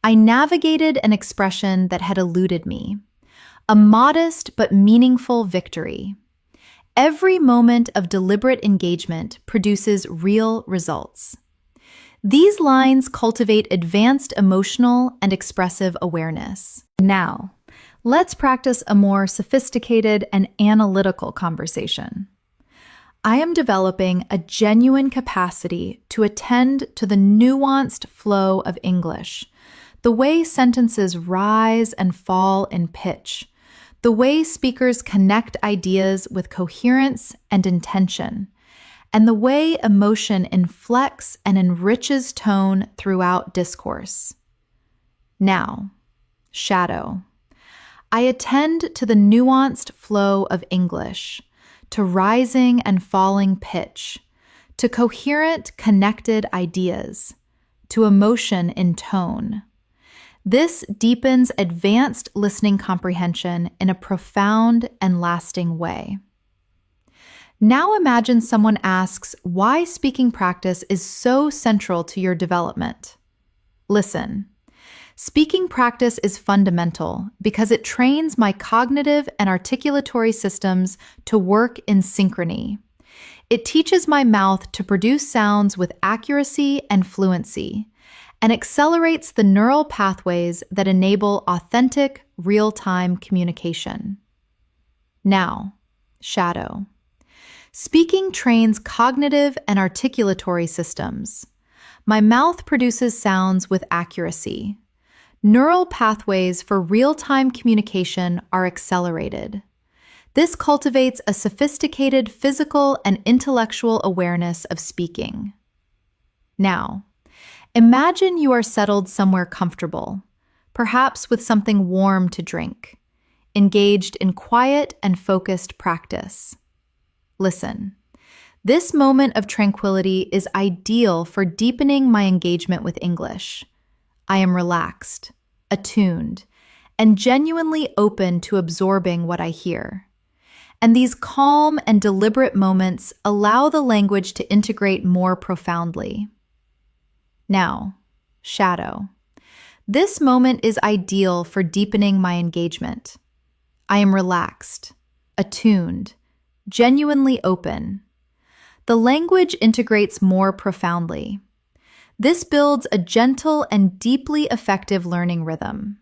I navigated an expression that had eluded me. A modest but meaningful victory. Every moment of deliberate engagement produces real results. These lines cultivate advanced emotional and expressive awareness. Now, let's practice a more sophisticated and analytical conversation. I am developing a genuine capacity to attend to the nuanced flow of English, the way sentences rise and fall in pitch, the way speakers connect ideas with coherence and intention, and the way emotion inflects and enriches tone throughout discourse. Now, shadow. I attend to the nuanced flow of English, to rising and falling pitch, to coherent, connected ideas, to emotion in tone. This deepens advanced listening comprehension in a profound and lasting way. Now imagine someone asks why speaking practice is so central to your development. Listen. Speaking practice is fundamental because it trains my cognitive and articulatory systems to work in synchrony. It teaches my mouth to produce sounds with accuracy and fluency, and accelerates the neural pathways that enable authentic, real-time communication. Now, shadow. Speaking trains cognitive and articulatory systems. My mouth produces sounds with accuracy. Neural pathways for real-time communication are accelerated. This cultivates a sophisticated physical and intellectual awareness of speaking. Now, imagine you are settled somewhere comfortable, perhaps with something warm to drink, engaged in quiet and focused practice. Listen. This moment of tranquility is ideal for deepening my engagement with English. I am relaxed, attuned, and genuinely open to absorbing what I hear. And these calm and deliberate moments allow the language to integrate more profoundly. Now, shadow. This moment is ideal for deepening my engagement. I am relaxed, attuned, genuinely open. The language integrates more profoundly. This builds a gentle and deeply effective learning rhythm.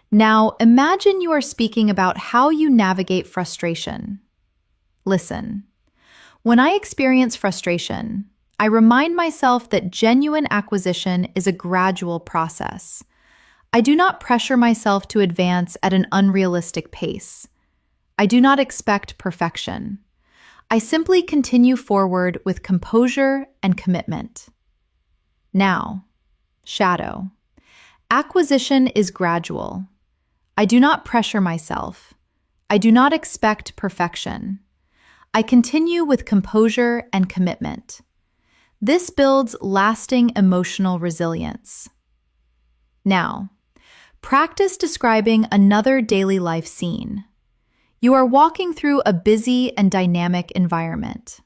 Now, imagine you are speaking about how you navigate frustration. Listen. When I experience frustration, I remind myself that genuine acquisition is a gradual process. I do not pressure myself to advance at an unrealistic pace. I do not expect perfection. I simply continue forward with composure and commitment. Now, shadow. Acquisition is gradual. I do not pressure myself. I do not expect perfection. I continue with composure and commitment. This builds lasting emotional resilience. Now, practice describing another daily life scene. You are walking through a busy and dynamic environment.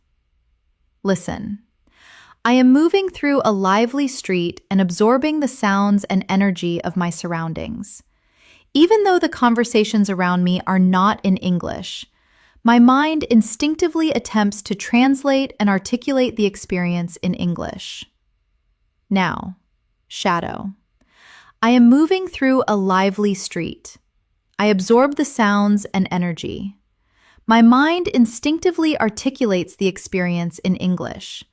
Listen. I am moving through a lively street and absorbing the sounds and energy of my surroundings. Even though the conversations around me are not in English, my mind instinctively attempts to translate and articulate the experience in English. Now, shadow. I am moving through a lively street. I absorb the sounds and energy. My mind instinctively articulates the experience in English.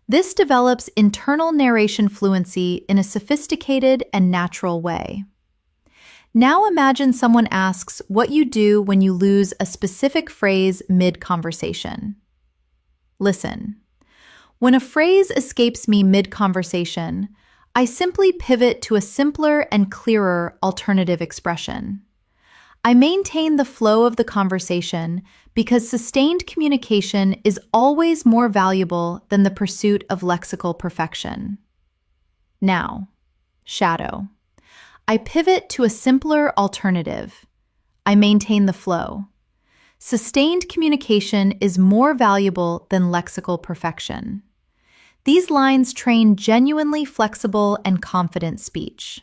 This develops internal narration fluency in a sophisticated and natural way. Now imagine someone asks what you do when you lose a specific phrase mid-conversation. Listen. When a phrase escapes me mid-conversation, I simply pivot to a simpler and clearer alternative expression. I maintain the flow of the conversation because sustained communication is always more valuable than the pursuit of lexical perfection. Now, shadow. I pivot to a simpler alternative. I maintain the flow. Sustained communication is more valuable than lexical perfection. These lines train genuinely flexible and confident speech.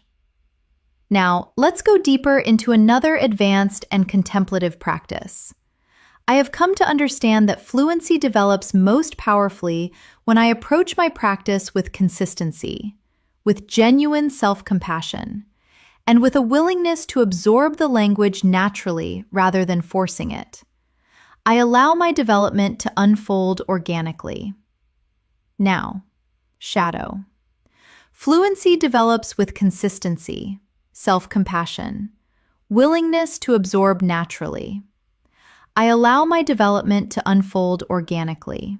Now, let's go deeper into another advanced and contemplative practice. I have come to understand that fluency develops most powerfully when I approach my practice with consistency, with genuine self-compassion, and with a willingness to absorb the language naturally rather than forcing it. I allow my development to unfold organically. Now, shadow. Fluency develops with consistency, self-compassion, willingness to absorb naturally. I allow my development to unfold organically.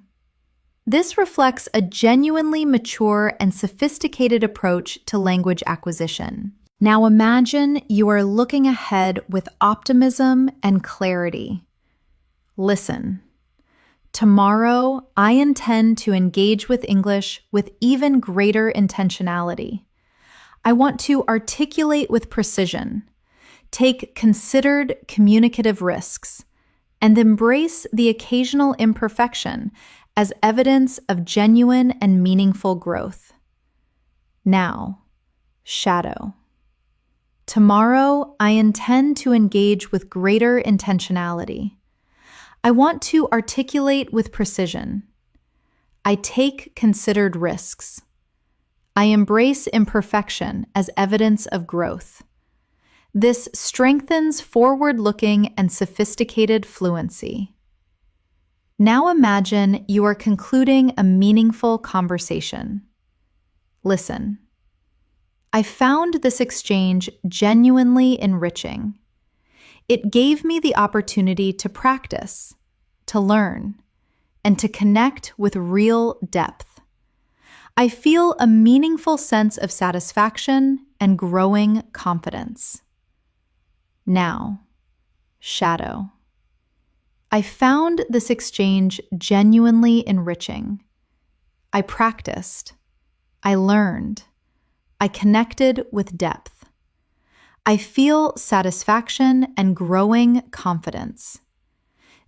This reflects a genuinely mature and sophisticated approach to language acquisition. Now imagine you are looking ahead with optimism and clarity. Listen. Tomorrow, I intend to engage with English with even greater intentionality. I want to articulate with precision, take considered communicative risks, and embrace the occasional imperfection as evidence of genuine and meaningful growth. Now, shadow. Tomorrow, I intend to engage with greater intentionality. I want to articulate with precision. I take considered risks. I embrace imperfection as evidence of growth. This strengthens forward-looking and sophisticated fluency. Now imagine you are concluding a meaningful conversation. Listen. I found this exchange genuinely enriching. It gave me the opportunity to practice, to learn, and to connect with real depth. I feel a meaningful sense of satisfaction and growing confidence. Now, shadow. I found this exchange genuinely enriching. I practiced. I learned. I connected with depth. I feel satisfaction and growing confidence.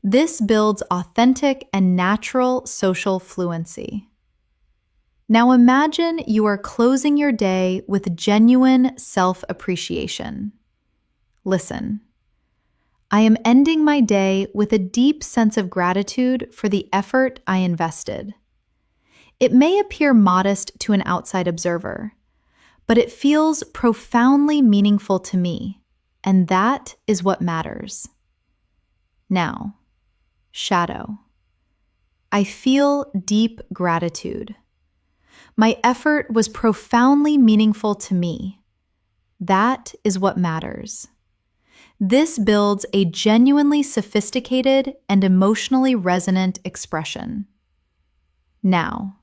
This builds authentic and natural social fluency. Now imagine you are closing your day with genuine self-appreciation. Listen. I am ending my day with a deep sense of gratitude for the effort I invested. It may appear modest to an outside observer, but it feels profoundly meaningful to me, and that is what matters. Now, shadow. I feel deep gratitude. My effort was profoundly meaningful to me. That is what matters. This builds a genuinely sophisticated and emotionally resonant expression. Now,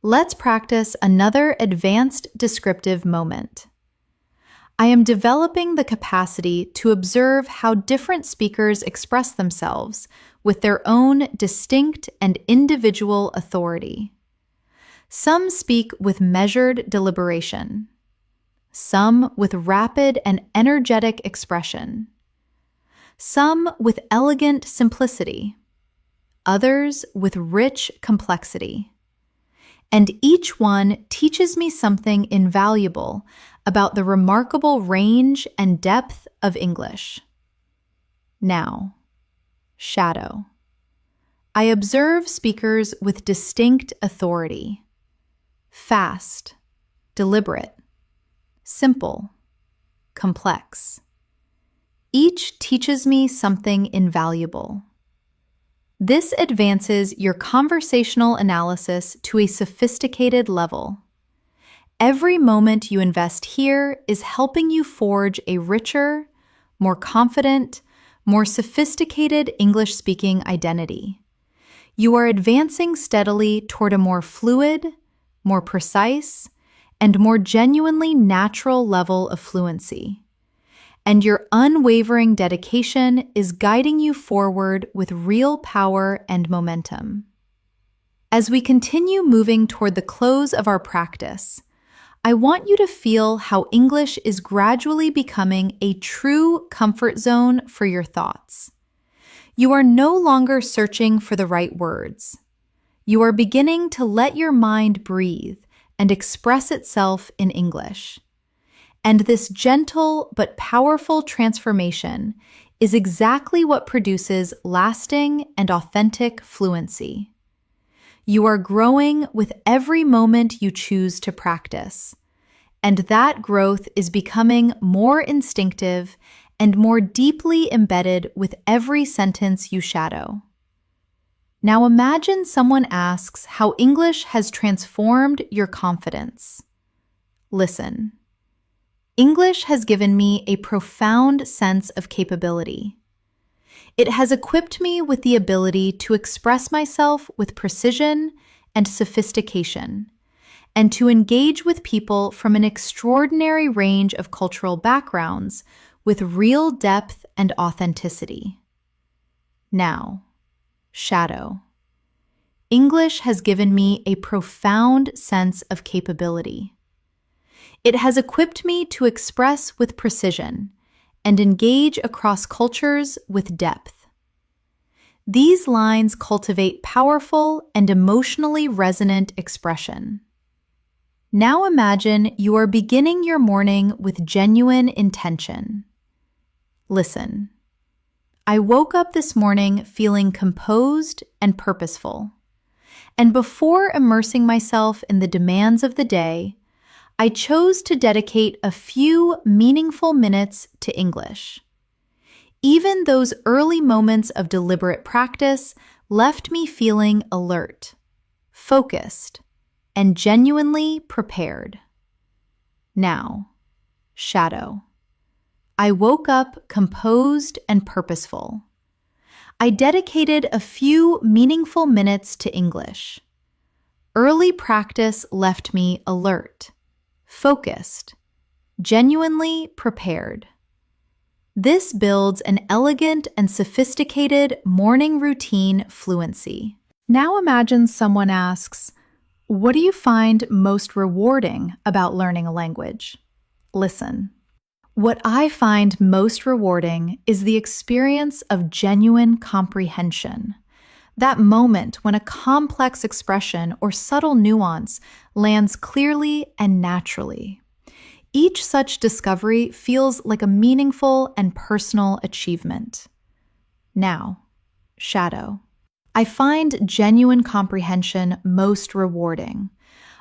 let's practice another advanced descriptive moment. I am developing the capacity to observe how different speakers express themselves with their own distinct and individual authority. Some speak with measured deliberation, some with rapid and energetic expression, some with elegant simplicity, others with rich complexity. And each one teaches me something invaluable about the remarkable range and depth of English. Now, shadow. I observe speakers with distinct authority. Fast, deliberate, simple, complex. Each teaches me something invaluable. This advances your conversational analysis to a sophisticated level. Every moment you invest here is helping you forge a richer, more confident, more sophisticated English-speaking identity. You are advancing steadily toward a more fluid, more precise, and more genuinely natural level of fluency. And your unwavering dedication is guiding you forward with real power and momentum. As we continue moving toward the close of our practice, I want you to feel how English is gradually becoming a true comfort zone for your thoughts. You are no longer searching for the right words. You are beginning to let your mind breathe and express itself in English. And this gentle but powerful transformation is exactly what produces lasting and authentic fluency. You are growing with every moment you choose to practice, and that growth is becoming more instinctive and more deeply embedded with every sentence you shadow. Now imagine someone asks how English has transformed your confidence. Listen. English has given me a profound sense of capability. It has equipped me with the ability to express myself with precision and sophistication, and to engage with people from an extraordinary range of cultural backgrounds with real depth and authenticity. Now, shadow. English has given me a profound sense of capability. It has equipped me to express with precision and engage across cultures with depth. These lines cultivate powerful and emotionally resonant expression. Now imagine you are beginning your morning with genuine intention. Listen. I woke up this morning feeling composed and purposeful. And before immersing myself in the demands of the day, I chose to dedicate a few meaningful minutes to English. Even those early moments of deliberate practice left me feeling alert, focused, and genuinely prepared. Now, shadow. I woke up composed and purposeful. I dedicated a few meaningful minutes to English. Early practice left me alert, focused, genuinely prepared. This builds an elegant and sophisticated morning routine fluency. Now imagine someone asks, "What do you find most rewarding about learning a language?" Listen. What I find most rewarding is the experience of genuine comprehension. That moment when a complex expression or subtle nuance lands clearly and naturally. Each such discovery feels like a meaningful and personal achievement. Now, shadow. I find genuine comprehension most rewarding.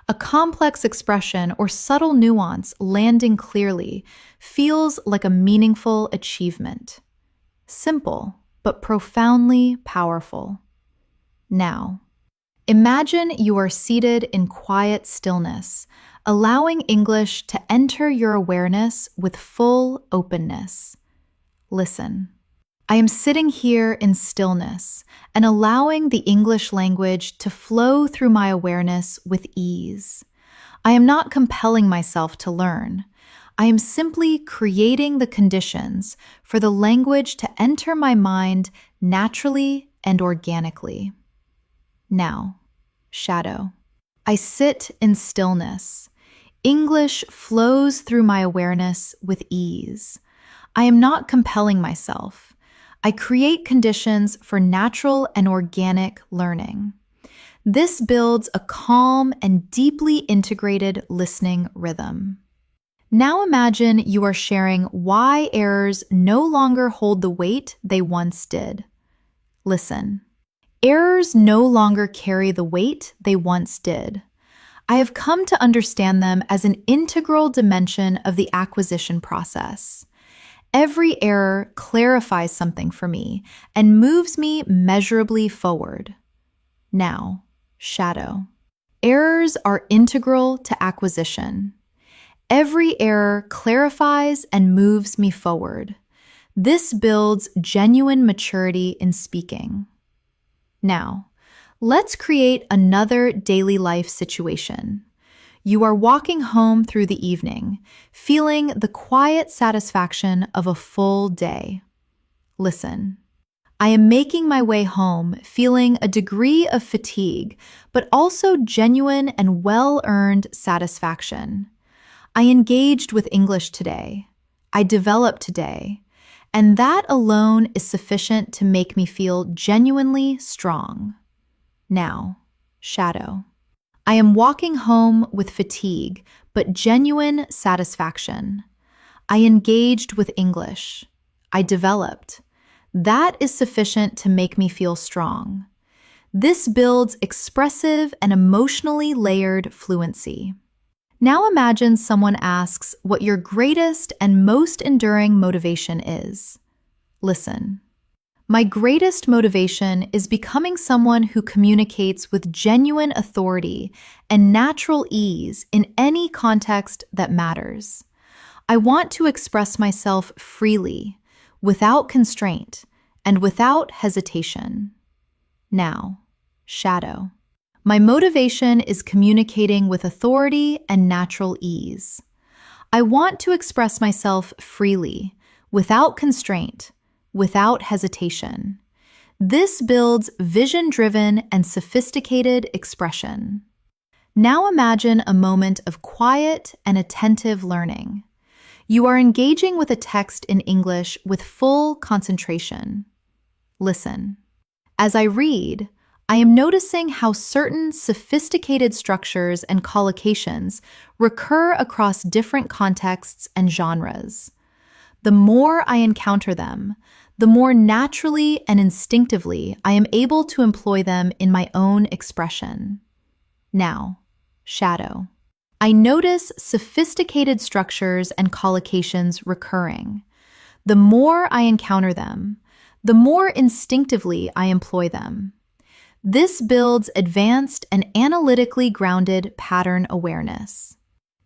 A complex expression or subtle nuance landing clearly feels like a meaningful achievement. Simple, but profoundly powerful. Now, imagine you are seated in quiet stillness, allowing English to enter your awareness with full openness. Listen. I am sitting here in stillness and allowing the English language to flow through my awareness with ease. I am not compelling myself to learn. I am simply creating the conditions for the language to enter my mind naturally and organically. Now, shadow. I sit in stillness. English flows through my awareness with ease. I am not compelling myself. I create conditions for natural and organic learning. This builds a calm and deeply integrated listening rhythm. Now imagine you are sharing why errors no longer hold the weight they once did. Listen. Errors no longer carry the weight they once did. I have come to understand them as an integral dimension of the acquisition process. Every error clarifies something for me and moves me measurably forward. Now, shadow. Errors are integral to acquisition. Every error clarifies and moves me forward. This builds genuine maturity in speaking. Now, let's create another daily life situation. You are walking home through the evening, feeling the quiet satisfaction of a full day. Listen. I am making my way home, feeling a degree of fatigue, but also genuine and well-earned satisfaction. I engaged with English today. I developed today. And that alone is sufficient to make me feel genuinely strong. Now, shadow. I am walking home with fatigue, but genuine satisfaction. I engaged with English. I developed. That is sufficient to make me feel strong. This builds expressive and emotionally layered fluency. Now imagine someone asks what your greatest and most enduring motivation is. Listen. My greatest motivation is becoming someone who communicates with genuine authority and natural ease in any context that matters. I want to express myself freely, without constraint, and without hesitation. Now, shadow. My motivation is communicating with authority and natural ease. I want to express myself freely, without constraint, without hesitation. This builds vision-driven and sophisticated expression. Now imagine a moment of quiet and attentive learning. You are engaging with a text in English with full concentration. Listen. As I read, I am noticing how certain sophisticated structures and collocations recur across different contexts and genres. The more I encounter them, the more naturally and instinctively I am able to employ them in my own expression. Now, shadow. I notice sophisticated structures and collocations recurring. The more I encounter them, the more instinctively I employ them. This builds advanced and analytically grounded pattern awareness.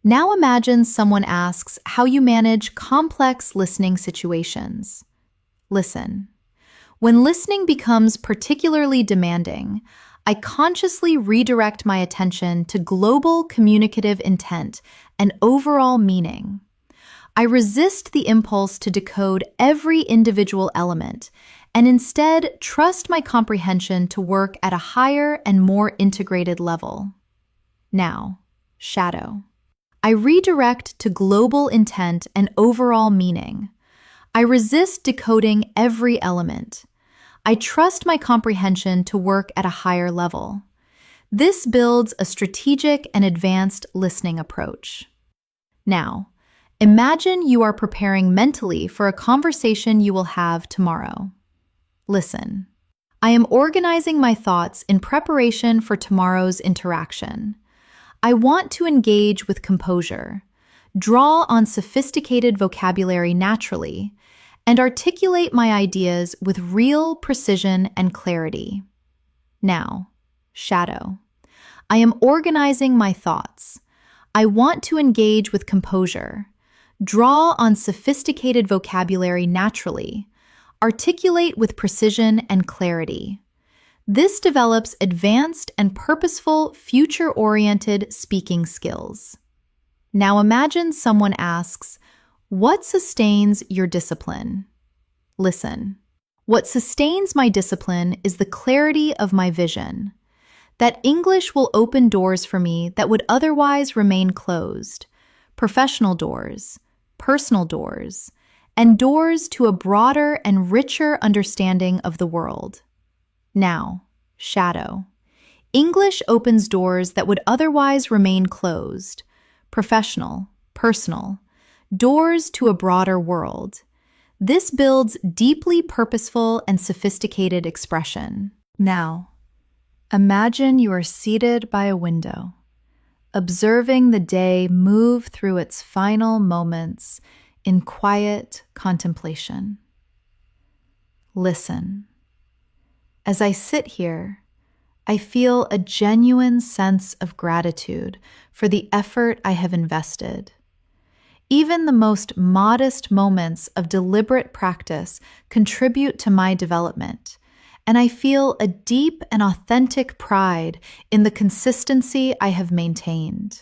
Now imagine someone asks how you manage complex listening situations. Listen. When listening becomes particularly demanding, I consciously redirect my attention to global communicative intent and overall meaning. I resist the impulse to decode every individual element and instead trust my comprehension to work at a higher and more integrated level. Now, shadow. I redirect to global intent and overall meaning. I resist decoding every element. I trust my comprehension to work at a higher level. This builds a strategic and advanced listening approach. Now, imagine you are preparing mentally for a conversation you will have tomorrow. Listen. I am organizing my thoughts in preparation for tomorrow's interaction. I want to engage with composure, draw on sophisticated vocabulary naturally, and articulate my ideas with real precision and clarity. Now, shadow. I am organizing my thoughts. I want to engage with composure, draw on sophisticated vocabulary naturally, articulate with precision and clarity. This develops advanced and purposeful, future-oriented speaking skills. Now imagine someone asks, "What sustains your discipline?" Listen. What sustains my discipline is the clarity of my vision. That English will open doors for me that would otherwise remain closed. Professional doors, personal doors, and doors to a broader and richer understanding of the world. Now, shadow. English opens doors that would otherwise remain closed. Professional, personal, doors to a broader world. This builds deeply purposeful and sophisticated expression. Now, imagine you are seated by a window, observing the day move through its final moments in quiet contemplation. Listen. As I sit here, I feel a genuine sense of gratitude for the effort I have invested. Even the most modest moments of deliberate practice contribute to my development, and I feel a deep and authentic pride in the consistency I have maintained.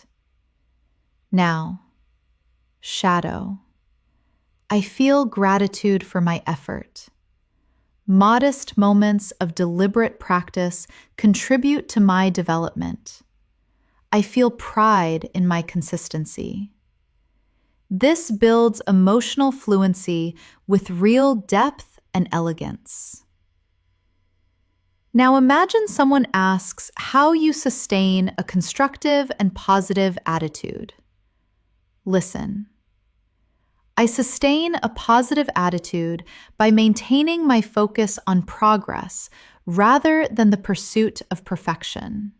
Now, shadow. I feel gratitude for my effort. Modest moments of deliberate practice contribute to my development. I feel pride in my consistency. This builds emotional fluency with real depth and elegance. Now imagine someone asks how you sustain a constructive and positive attitude. Listen. I sustain a positive attitude by maintaining my focus on progress rather than the pursuit of perfection.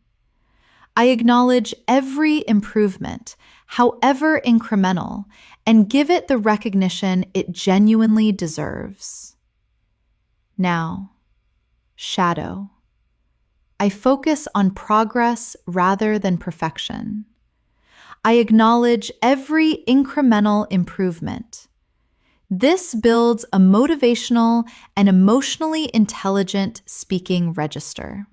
I acknowledge every improvement, however incremental, and give it the recognition it genuinely deserves. Now, shadow. I focus on progress rather than perfection. I acknowledge every incremental improvement. This builds a motivational and emotionally intelligent speaking register.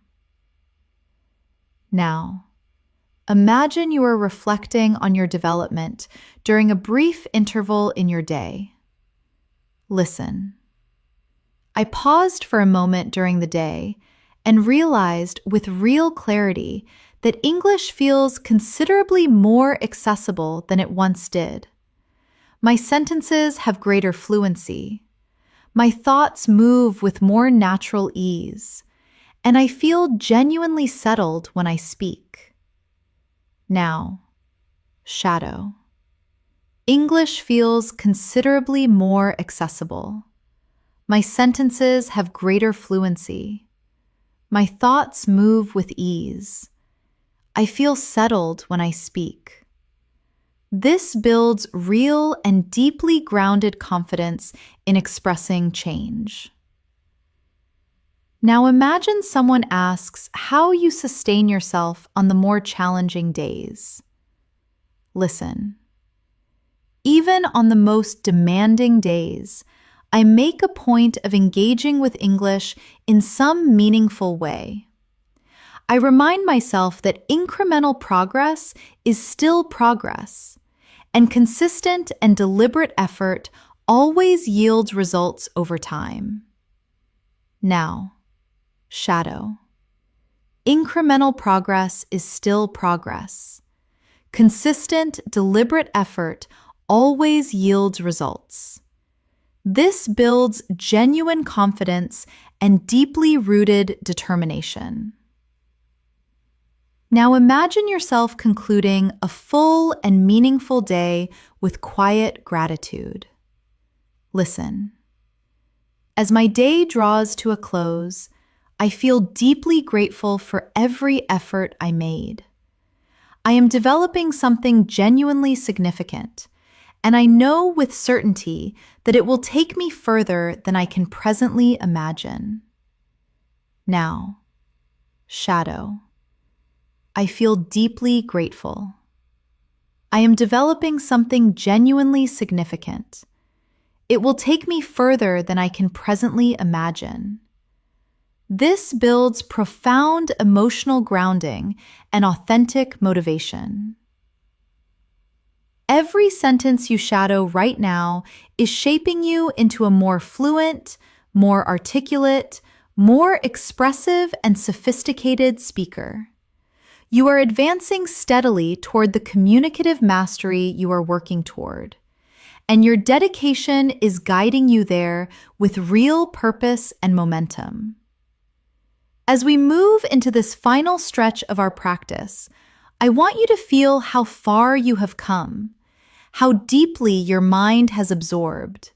Now, imagine you are reflecting on your development during a brief interval in your day. Listen. I paused for a moment during the day and realized with real clarity that English feels considerably more accessible than it once did. My sentences have greater fluency. My thoughts move with more natural ease, and I feel genuinely settled when I speak. Now, shadow. English feels considerably more accessible. My sentences have greater fluency. My thoughts move with ease. I feel settled when I speak. This builds real and deeply grounded confidence in expressing change. Now imagine someone asks how you sustain yourself on the more challenging days. Listen. Even on the most demanding days, I make a point of engaging with English in some meaningful way. I remind myself that incremental progress is still progress, and consistent and deliberate effort always yields results over time. Now, shadow. Incremental progress is still progress. Consistent, deliberate effort always yields results. This builds genuine confidence and deeply rooted determination. Now imagine yourself concluding a full and meaningful day with quiet gratitude. Listen. As my day draws to a close, I feel deeply grateful for every effort I made. I am developing something genuinely significant, and I know with certainty that it will take me further than I can presently imagine. Now, shadow. I feel deeply grateful. I am developing something genuinely significant. It will take me further than I can presently imagine. This builds profound emotional grounding and authentic motivation. Every sentence you shadow right now is shaping you into a more fluent, more articulate, more expressive and sophisticated speaker. You are advancing steadily toward the communicative mastery you are working toward, and your dedication is guiding you there with real purpose and momentum. As we move into this final stretch of our practice, I want you to feel how far you have come, how deeply your mind has absorbed,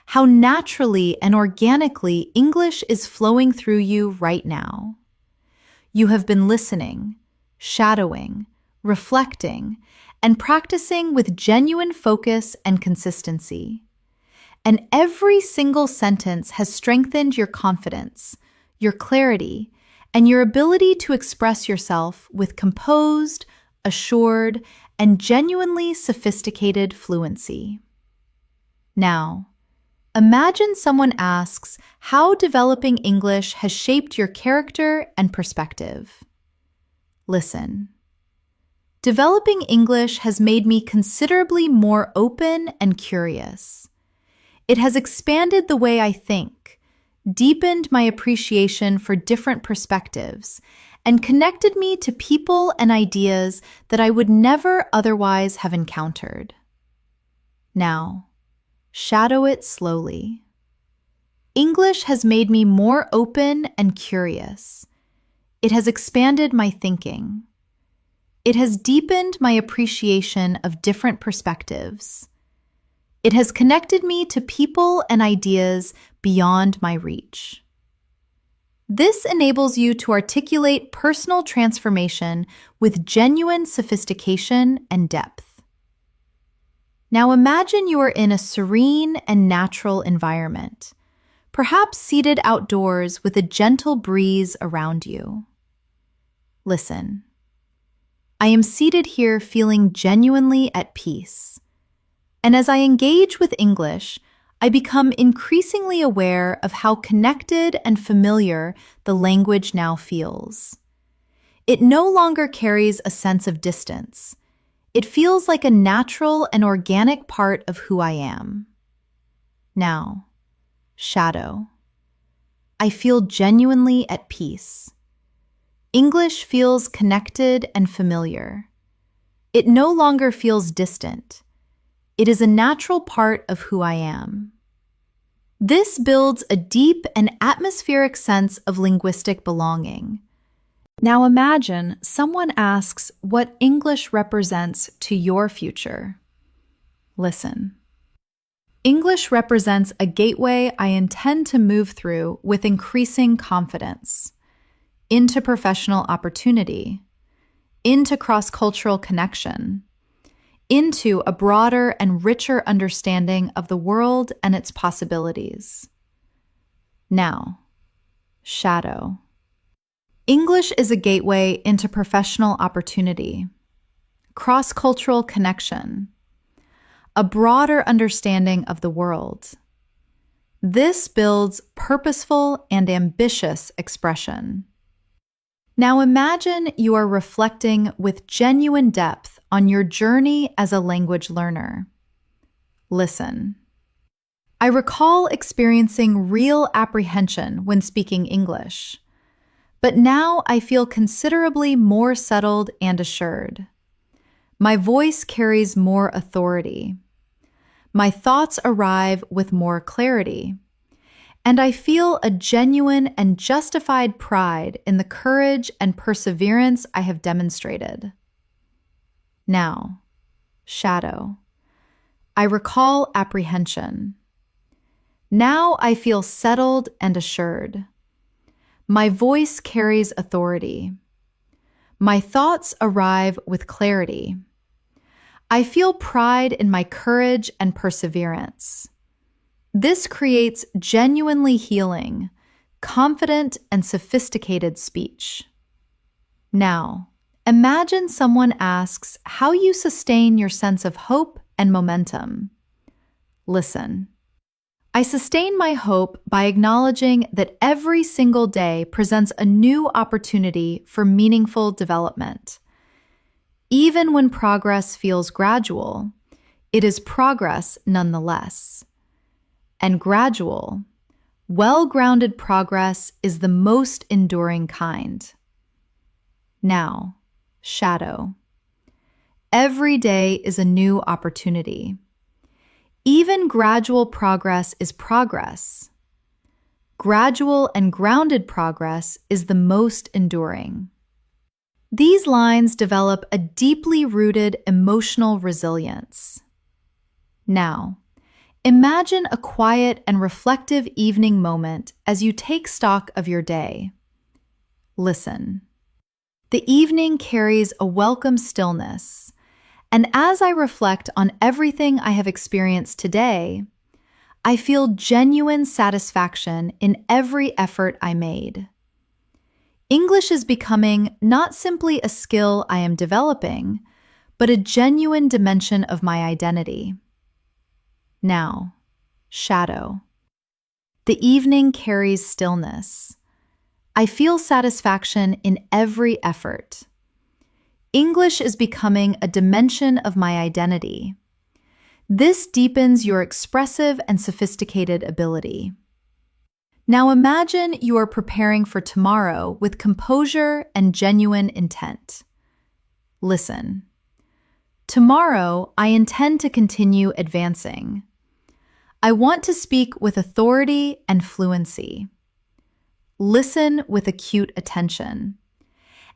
how naturally and organically English is flowing through you right now. You have been listening, shadowing, reflecting, and practicing with genuine focus and consistency. And every single sentence has strengthened your confidence, your clarity, and your ability to express yourself with composed, assured, and genuinely sophisticated fluency. Now, imagine someone asks how developing English has shaped your character and perspective. Listen. Developing English has made me considerably more open and curious. It has expanded the way I think, deepened my appreciation for different perspectives, and connected me to people and ideas that I would never otherwise have encountered. Now, shadow it slowly. English has made me more open and curious. It has expanded my thinking. It has deepened my appreciation of different perspectives. It has connected me to people and ideas beyond my reach. This enables you to articulate personal transformation with genuine sophistication and depth. Now imagine you are in a serene and natural environment, perhaps seated outdoors with a gentle breeze around you. Listen. I am seated here feeling genuinely at peace. And as I engage with English, I become increasingly aware of how connected and familiar the language now feels. It no longer carries a sense of distance. It feels like a natural and organic part of who I am. Now, shadow. I feel genuinely at peace. English feels connected and familiar. It no longer feels distant. It is a natural part of who I am. This builds a deep and atmospheric sense of linguistic belonging. Now imagine someone asks what English represents to your future. Listen. English represents a gateway I intend to move through with increasing confidence, into professional opportunity, into cross-cultural connection, into a broader and richer understanding of the world and its possibilities. Now, shadow. English is a gateway into professional opportunity, cross-cultural connection, a broader understanding of the world. This builds purposeful and ambitious expression. Now imagine you are reflecting with genuine depth on your journey as a language learner. Listen. I recall experiencing real apprehension when speaking English, but now I feel considerably more settled and assured. My voice carries more authority. My thoughts arrive with more clarity. And I feel a genuine and justified pride in the courage and perseverance I have demonstrated. Now, shadow. I recall apprehension. Now I feel settled and assured. My voice carries authority. My thoughts arrive with clarity. I feel pride in my courage and perseverance. This creates genuinely healing, confident, and sophisticated speech. Now, imagine someone asks how you sustain your sense of hope and momentum. Listen. I sustain my hope by acknowledging that every single day presents a new opportunity for meaningful development. Even when progress feels gradual, it is progress nonetheless. And gradual, well-grounded progress is the most enduring kind. Now, shadow. Every day is a new opportunity. Even gradual progress is progress. Gradual and grounded progress is the most enduring. These lines develop a deeply rooted emotional resilience. Now, imagine a quiet and reflective evening moment as you take stock of your day. Listen. The evening carries a welcome stillness, and as I reflect on everything I have experienced today, I feel genuine satisfaction in every effort I made. English is becoming not simply a skill I am developing, but a genuine dimension of my identity. Now, shadow. The evening carries stillness. I feel satisfaction in every effort. English is becoming a dimension of my identity. This deepens your expressive and sophisticated ability. Now imagine you are preparing for tomorrow with composure and genuine intent. Listen. Tomorrow, I intend to continue advancing. I want to speak with authority and fluency. Listen with acute attention.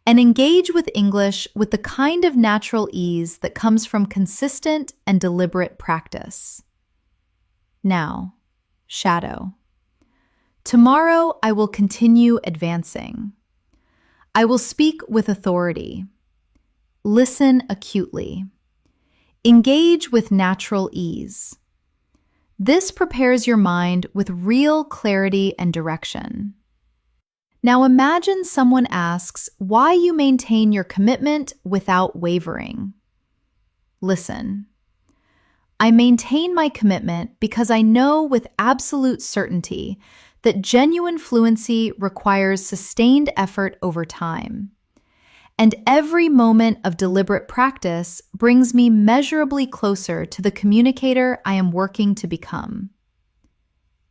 And engage with English with the kind of natural ease that comes from consistent and deliberate practice. Now, shadow. Tomorrow, I will continue advancing. I will speak with authority. Listen acutely. Engage with natural ease. This prepares your mind with real clarity and direction. Now imagine someone asks why you maintain your commitment without wavering. Listen. I maintain my commitment because I know with absolute certainty that genuine fluency requires sustained effort over time. and every moment of deliberate practice brings me measurably closer to the communicator I am working to become.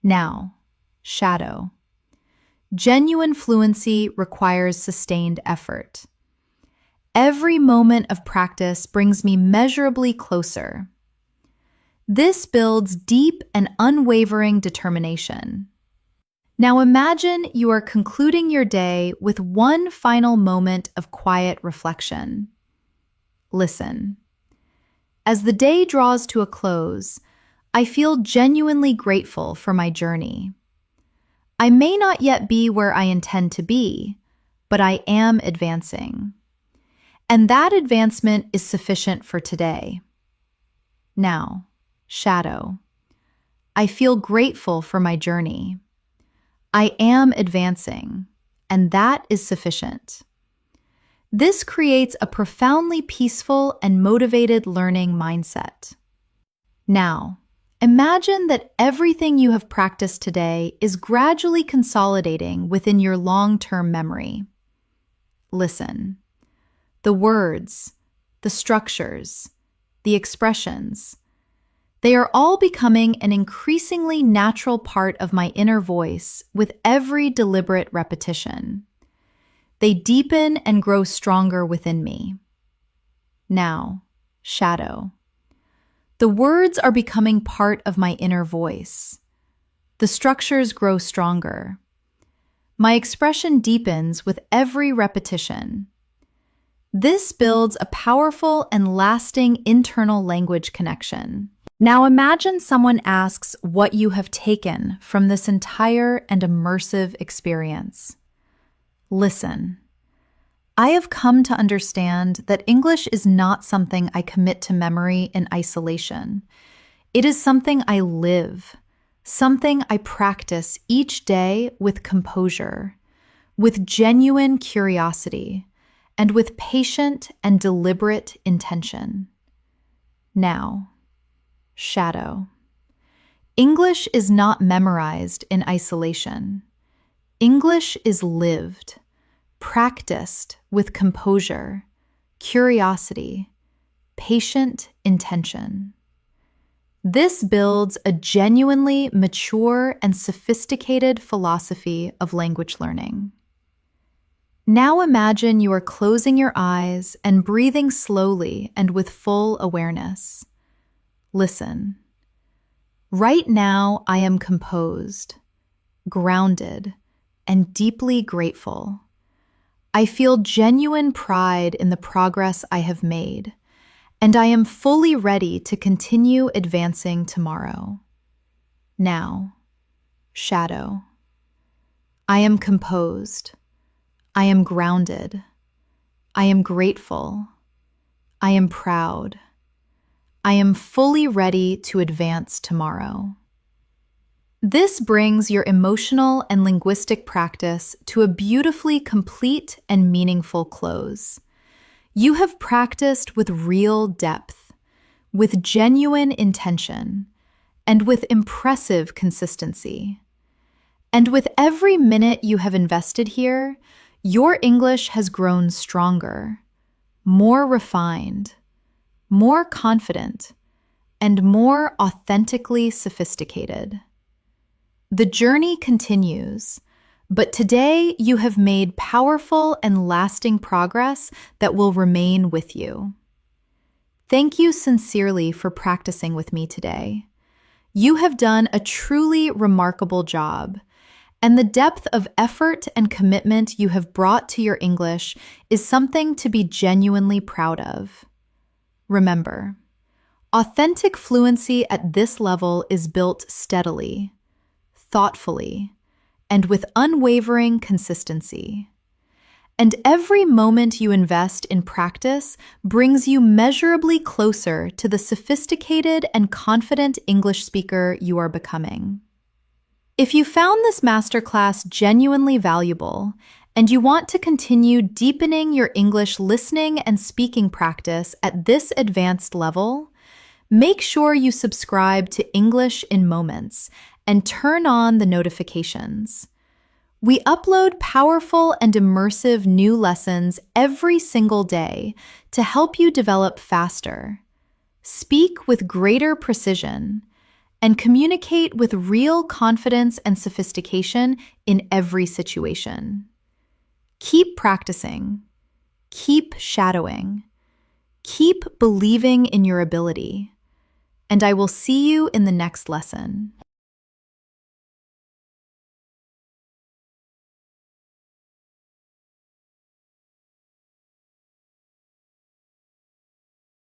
Now, shadow. Genuine fluency requires sustained effort. Every moment of practice brings me measurably closer. This builds deep and unwavering determination. Now imagine you are concluding your day with one final moment of quiet reflection. Listen. As the day draws to a close, I feel genuinely grateful for my journey. I may not yet be where I intend to be, but I am advancing. And that advancement is sufficient for today. Now, shadow. I feel grateful for my journey. I am advancing, and that is sufficient. This creates a profoundly peaceful and motivated learning mindset. Now, imagine that everything you have practiced today is gradually consolidating within your long-term memory. Listen. The words, the structures, the expressions, they are all becoming an increasingly natural part of my inner voice with every deliberate repetition. They deepen and grow stronger within me. Now, shadow. The words are becoming part of my inner voice. The structures grow stronger. My expression deepens with every repetition. This builds a powerful and lasting internal language connection. Now imagine someone asks what you have taken from this entire and immersive experience. Listen. I have come to understand that English is not something I commit to memory in isolation. It is something I live, something I practice each day with composure, with genuine curiosity, and with patient and deliberate intention. Now, shadow. English is not memorized in isolation. English is lived, practiced with composure, curiosity, patient intention. This builds a genuinely mature and sophisticated philosophy of language learning. Now imagine you are closing your eyes and breathing slowly and with full awareness. Listen. Right now, I am composed, grounded, and deeply grateful. I feel genuine pride in the progress I have made, and I am fully ready to continue advancing tomorrow. Now, shadow. I am composed. I am grounded. I am grateful. I am proud. I am fully ready to advance tomorrow. This brings your emotional and linguistic practice to a beautifully complete and meaningful close. You have practiced with real depth, with genuine intention, and with impressive consistency. And with every minute you have invested here, your English has grown stronger, more refined, more confident, and more authentically sophisticated. The journey continues, but today you have made powerful and lasting progress that will remain with you. Thank you sincerely for practicing with me today. You have done a truly remarkable job, and the depth of effort and commitment you have brought to your English is something to be genuinely proud of. Remember, authentic fluency at this level is built steadily, thoughtfully, and with unwavering consistency. And every moment you invest in practice brings you measurably closer to the sophisticated and confident English speaker you are becoming. If you found this masterclass genuinely valuable, and you want to continue deepening your English listening and speaking practice at this advanced level, make sure you subscribe to English in Moments and turn on the notifications. We upload powerful and immersive new lessons every single day to help you develop faster, speak with greater precision, and communicate with real confidence and sophistication in every situation. Keep practicing. Keep shadowing. Keep believing in your ability. And I will see you in the next lesson.